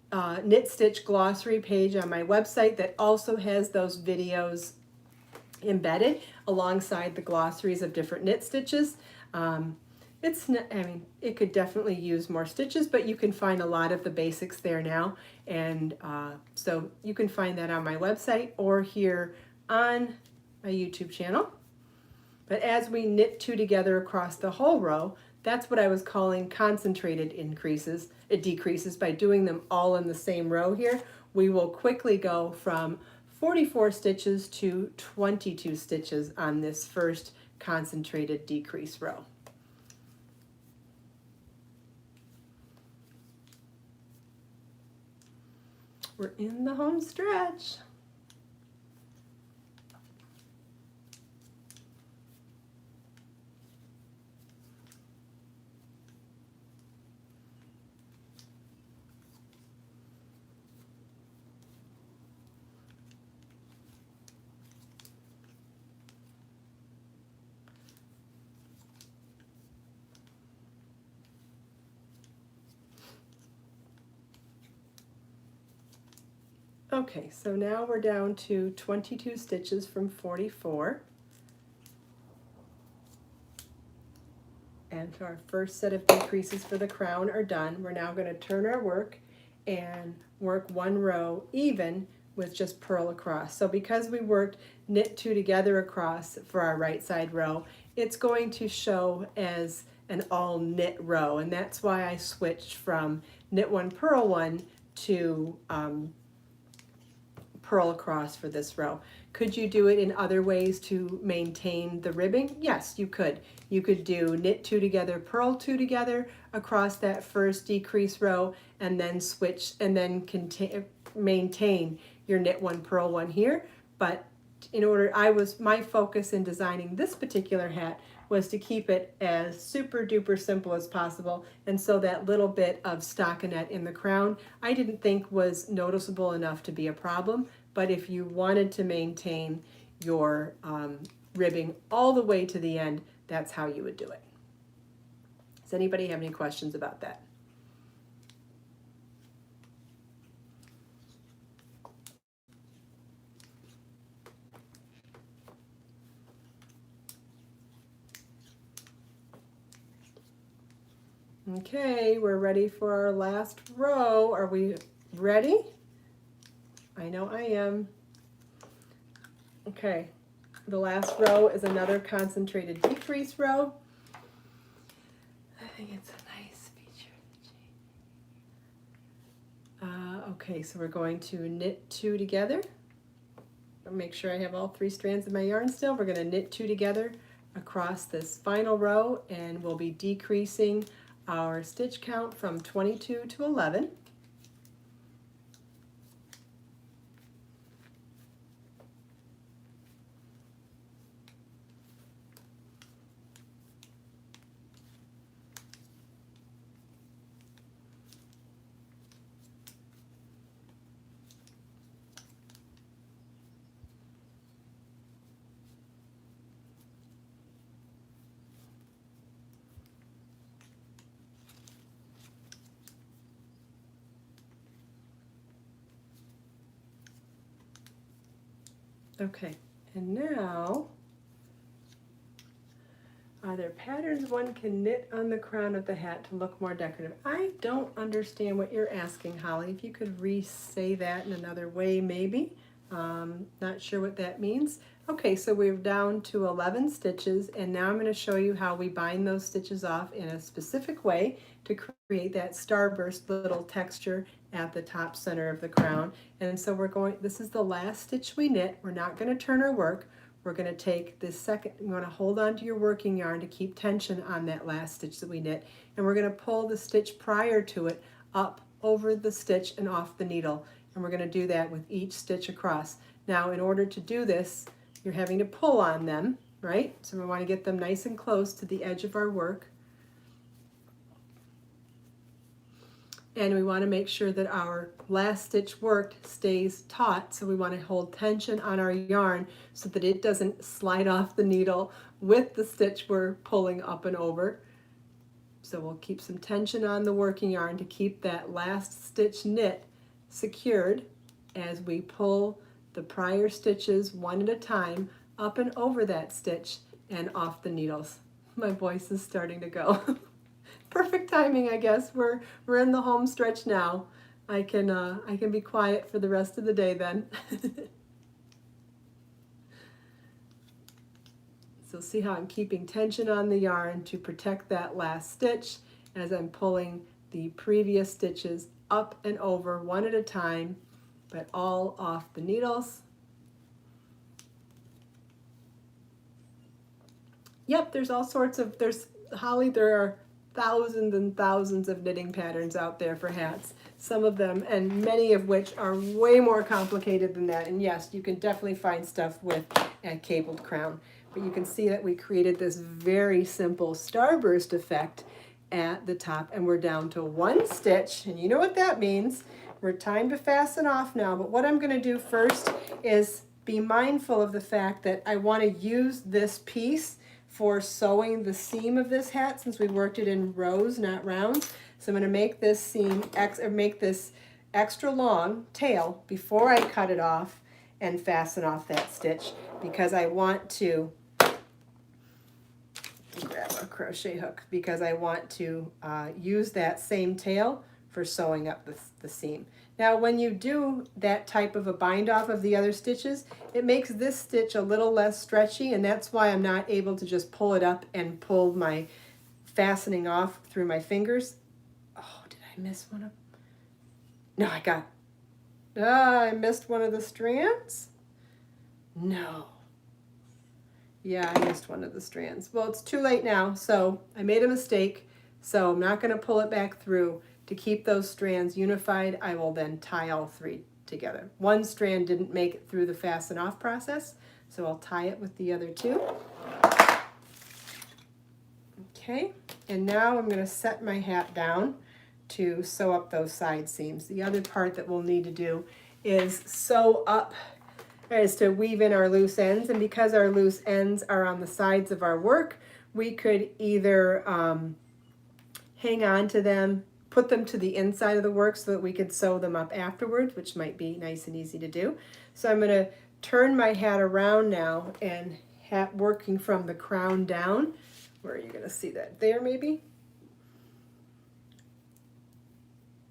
stitch glossary page on my website that also has those videos embedded alongside the glossaries of different knit stitches. It's not, I mean, it could definitely use more stitches, but you can find a lot of the basics there now. And so you can find that on my website or here on my YouTube channel. But as we knit 2 together across the whole row, that's what I was calling concentrated increases. It decreases by doing them all in the same row here. We will quickly go from 44 stitches to 22 stitches on this first concentrated decrease row. We're in the home stretch. Okay, so now we're down to 22 stitches from 44. And our first set of decreases for the crown are done. We're now going to turn our work and work one row even with just purl across. So because we worked knit two together across for our right side row, it's going to show as an all knit row, and that's why I switched from knit one, purl one to purl across for this row. Could you do it in other ways to maintain the ribbing? Yes, you could. You could do knit two together, purl two together across that first decrease row, and then switch and then maintain your knit one, purl one here. But in order, my focus in designing this particular hat was to keep it as super duper simple as possible, and so that little bit of stockinette in the crown I didn't think was noticeable enough to be a problem. But if you wanted to maintain your ribbing all the way to the end, that's how you would do it. Does anybody have any questions about that? Okay, we're ready for our last row. Are we ready? I know I am. Okay, the last row is another concentrated decrease row. I think it's a nice feature of the chain. Okay, so we're going to knit two together. I'll make sure I have all three strands of my yarn still. We're going to knit two together across this final row, and we'll be decreasing our stitch count from 22 to 11. Okay, and now, are there patterns one can knit on the crown of the hat to look more decorative? I don't understand what you're asking, Holly. If you could re-say that in another way, maybe. Not sure what that means. Okay, so we're down to 11 stitches, and now I'm going to show you how we bind those stitches off in a specific way to create that starburst little texture at the top center of the crown. And so this is the last stitch we knit. We're not going to turn our work. We're going to take this second, you want to hold on to your working yarn to keep tension on that last stitch that we knit, and we're going to pull the stitch prior to it up over the stitch and off the needle, and we're going to do that with each stitch across. Now in order to do this, you're having to pull on them, right? So we want to get them nice and close to the edge of our work. And we want to make sure that our last stitch worked stays taut, so we want to hold tension on our yarn so that it doesn't slide off the needle with the stitch we're pulling up and over. So we'll keep some tension on the working yarn to keep that last stitch knit secured as we pull the prior stitches one at a time up and over that stitch and off the needles. My voice is starting to go. Perfect timing, I guess. We're in the home stretch now. I can be quiet for the rest of the day then. So see how I'm keeping tension on the yarn to protect that last stitch as I'm pulling the previous stitches up and over one at a time, but all off the needles. Yep, there's all sorts of, Holly, there are thousands and thousands of knitting patterns out there for hats. Some of them, and many of which are way more complicated than that. And yes, you can definitely find stuff with a cabled crown. But you can see that we created this very simple starburst effect at the top, and we're down to one stitch. And you know what that means. We're time to fasten off now. But what I'm going to do first is be mindful of the fact that I want to use this piece for sewing the seam of this hat, since we worked it in rows, not rounds. So I'm going to make this seam make this extra long tail before I cut it off and fasten off that stitch, because I want to grab a crochet hook, because I want to use that same tail for sewing up the seam. Now when you do that type of a bind off of the other stitches, it makes this stitch a little less stretchy, and that's why I'm not able to just pull it up and pull my fastening off through my fingers. Oh, did I miss one of? No, I missed one of the strands? No. Yeah, I missed one of the strands. Well, it's too late now, so I made a mistake, so I'm not going to pull it back through. To keep those strands unified, I will then tie all three together. One strand didn't make it through the fasten off process, so I'll tie it with the other two. Okay, and now I'm going to set my hat down to sew up those side seams. The other part that we'll need to do is to weave in our loose ends, and because our loose ends are on the sides of our work, we could either hang on to them, put them to the inside of the work so that we could sew them up afterwards, which might be nice and easy to do. So I'm going to turn my hat around now and working from the crown down. Where are you going to see that? There maybe?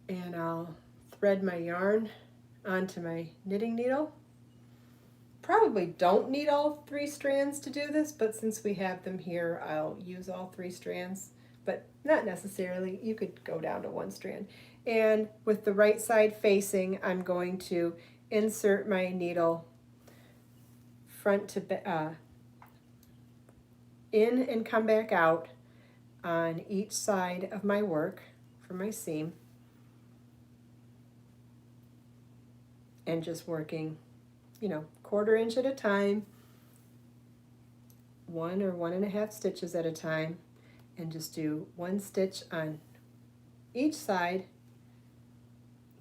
And I'll thread my yarn onto my knitting needle. Probably don't need all three strands to do this, but since we have them here, I'll use all three strands, but not necessarily. You could go down to one strand. And with the right side facing, I'm going to insert my needle front to in and come back out on each side of my work for my seam, and just working, 1/4 inch at a time, 1 or 1.5 stitches at a time, and just do 1 stitch on each side,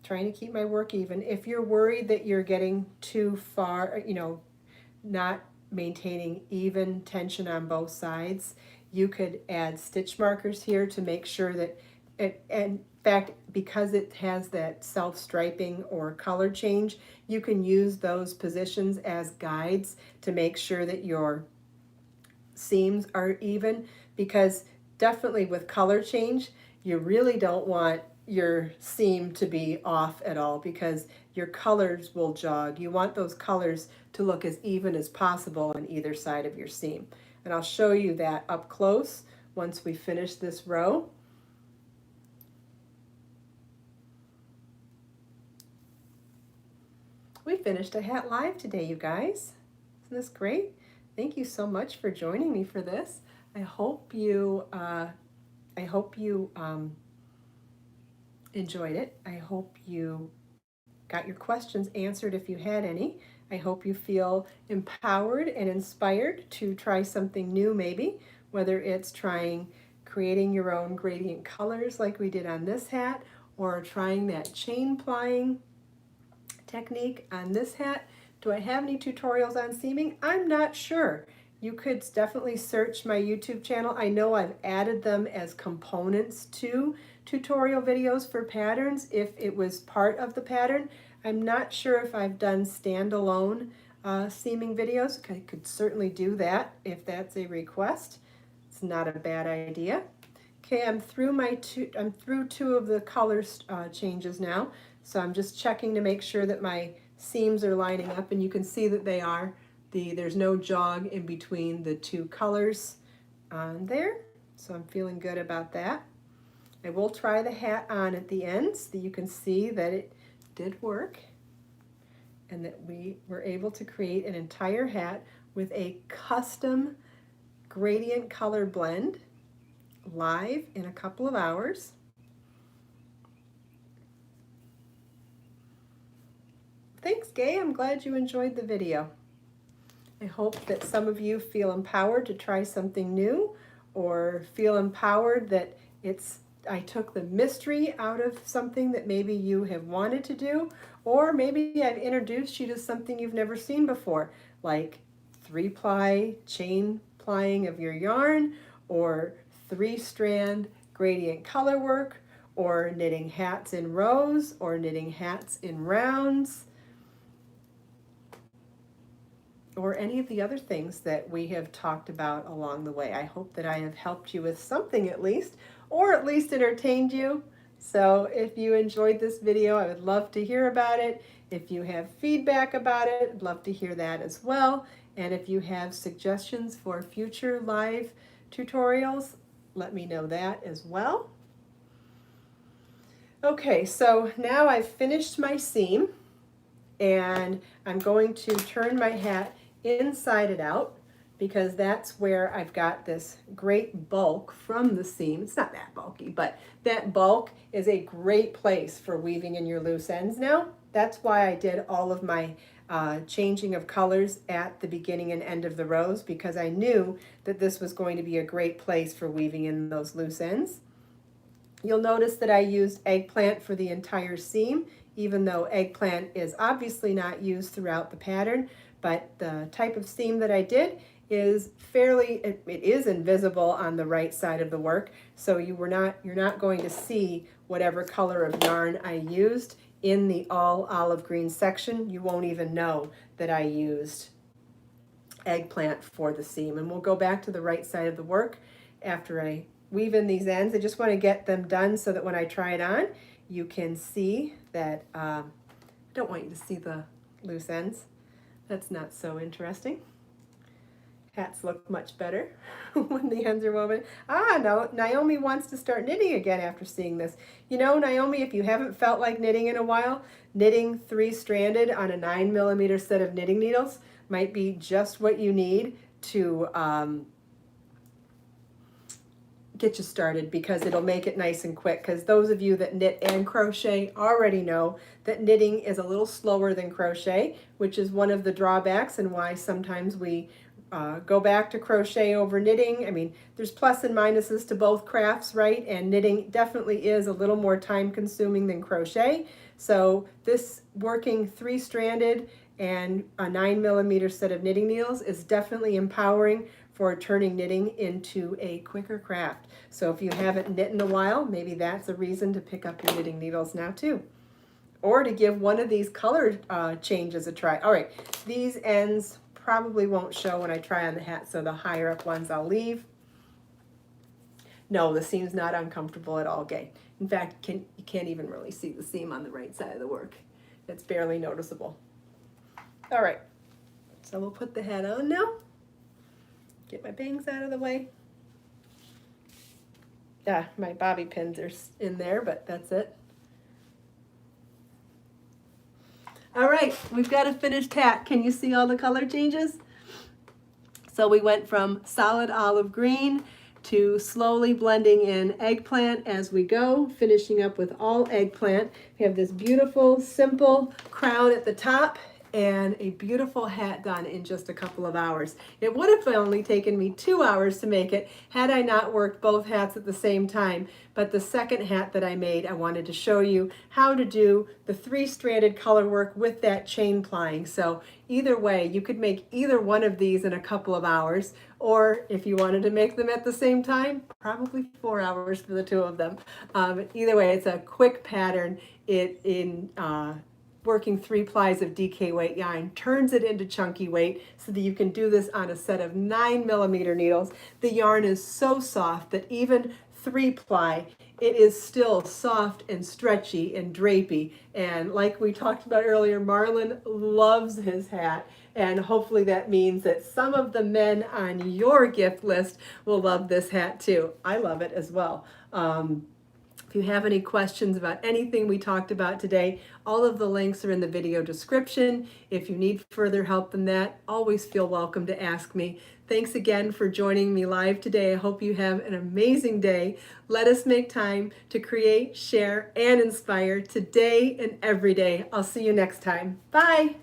trying to keep my work even. If you're worried that you're getting too far, not maintaining even tension on both sides, you could add stitch markers here to make sure that in fact, because it has that self-striping or color change, you can use those positions as guides to make sure that your seams are even, because definitely with color change, you really don't want your seam to be off at all, because your colors will jog. You want those colors to look as even as possible on either side of your seam. And I'll show you that up close once we finish this row. We finished a hat live today, you guys. Isn't this great? Thank you so much for joining me for this. I hope you enjoyed it. I hope you got your questions answered if you had any. I hope you feel empowered and inspired to try something new, maybe, whether it's creating your own gradient colors like we did on this hat, or trying that chain plying technique on this hat. Do I have any tutorials on seaming? I'm not sure. You could definitely search my YouTube channel. I know I've added them as components to tutorial videos for patterns if it was part of the pattern. I'm not sure if I've done standalone seaming videos. I could certainly do that if that's a request. It's not a bad idea. Okay, I'm through two of the color changes now. So I'm just checking to make sure that my seams are lining up, and you can see that they are. There's no jog in between the two colors on there, so I'm feeling good about that. I will try the hat on at the end so that you can see that it did work, and that we were able to create an entire hat with a custom gradient color blend live in a couple of hours. Thanks, Gay. I'm glad you enjoyed the video. I hope that some of you feel empowered to try something new, or feel empowered that I took the mystery out of something that maybe you have wanted to do, or maybe I've introduced you to something you've never seen before, like 3-ply chain plying of your yarn, or 3-strand gradient color work, or knitting hats in rows, or knitting hats in rounds, or any of the other things that we have talked about along the way. I hope that I have helped you with something at least, or at least entertained you. So if you enjoyed this video, I would love to hear about it. If you have feedback about it, I'd love to hear that as well. And if you have suggestions for future live tutorials, let me know that as well. Okay, so now I've finished my seam, and I'm going to turn my hat inside it out, because that's where I've got this great bulk from the seam. It's not that bulky, but that bulk is a great place for weaving in your loose ends now. That's why I did all of my changing of colors at the beginning and end of the rows, because I knew that this was going to be a great place for weaving in those loose ends. You'll notice that I used eggplant for the entire seam, even though eggplant is obviously not used throughout the pattern, but the type of seam that I did is it is invisible on the right side of the work, so you're not going to see whatever color of yarn I used in the all olive green section. You won't even know that I used eggplant for the seam. And we'll go back to the right side of the work after I weave in these ends. I just want to get them done so that when I try it on, you can see that, I don't want you to see the loose ends. That's not so interesting. Hats look much better when the ends are woven. No, Naomi wants to start knitting again after seeing this. You know, Naomi, if you haven't felt like knitting in a while, knitting 3-stranded on a 9mm set of knitting needles might be just what you need to get you started, because it'll make it nice and quick. Because those of you that knit and crochet already know that knitting is a little slower than crochet, which is one of the drawbacks and why sometimes we go back to crochet over knitting. I mean, there's plus and minuses to both crafts, right? And knitting definitely is a little more time consuming than crochet. So this working 3-stranded and a 9mm set of knitting needles is definitely empowering for turning knitting into a quicker craft. So if you haven't knit in a while, maybe that's a reason to pick up your knitting needles now too. Or to give one of these color changes a try. All right, these ends probably won't show when I try on the hat, so the higher up ones I'll leave. No, the seam's not uncomfortable at all, Gay. In fact, you can't even really see the seam on the right side of the work. It's barely noticeable. All right, so we'll put the hat on now. Get my bangs out of the way. My bobby pins are in there, but that's it. All right, we've got a finished hat. Can you see all the color changes? So we went from solid olive green to slowly blending in eggplant as we go, finishing up with all eggplant. We have this beautiful, simple crown at the top and a beautiful hat done in just a couple of hours. It would have only taken me 2 hours to make it had I not worked both hats at the same time. But the second hat that I made, I wanted to show you how to do the 3-stranded color work with that chain plying. So either way, you could make either one of these in a couple of hours, or if you wanted to make them at the same time, probably 4 hours for the two of them. Either way, it's a quick pattern. Working 3 plies of DK weight yarn turns it into chunky weight so that you can do this on a set of 9mm needles. The yarn is so soft that even 3-ply, it is still soft and stretchy and drapey. And like we talked about earlier, Marlon loves his hat. And hopefully that means that some of the men on your gift list will love this hat too. I love it as well. If you have any questions about anything we talked about today, all of the links are in the video description. If you need further help than that, always feel welcome to ask me. Thanks again for joining me live today. I hope you have an amazing day. Let us make time to create, share, and inspire today and every day. I'll see you next time. Bye.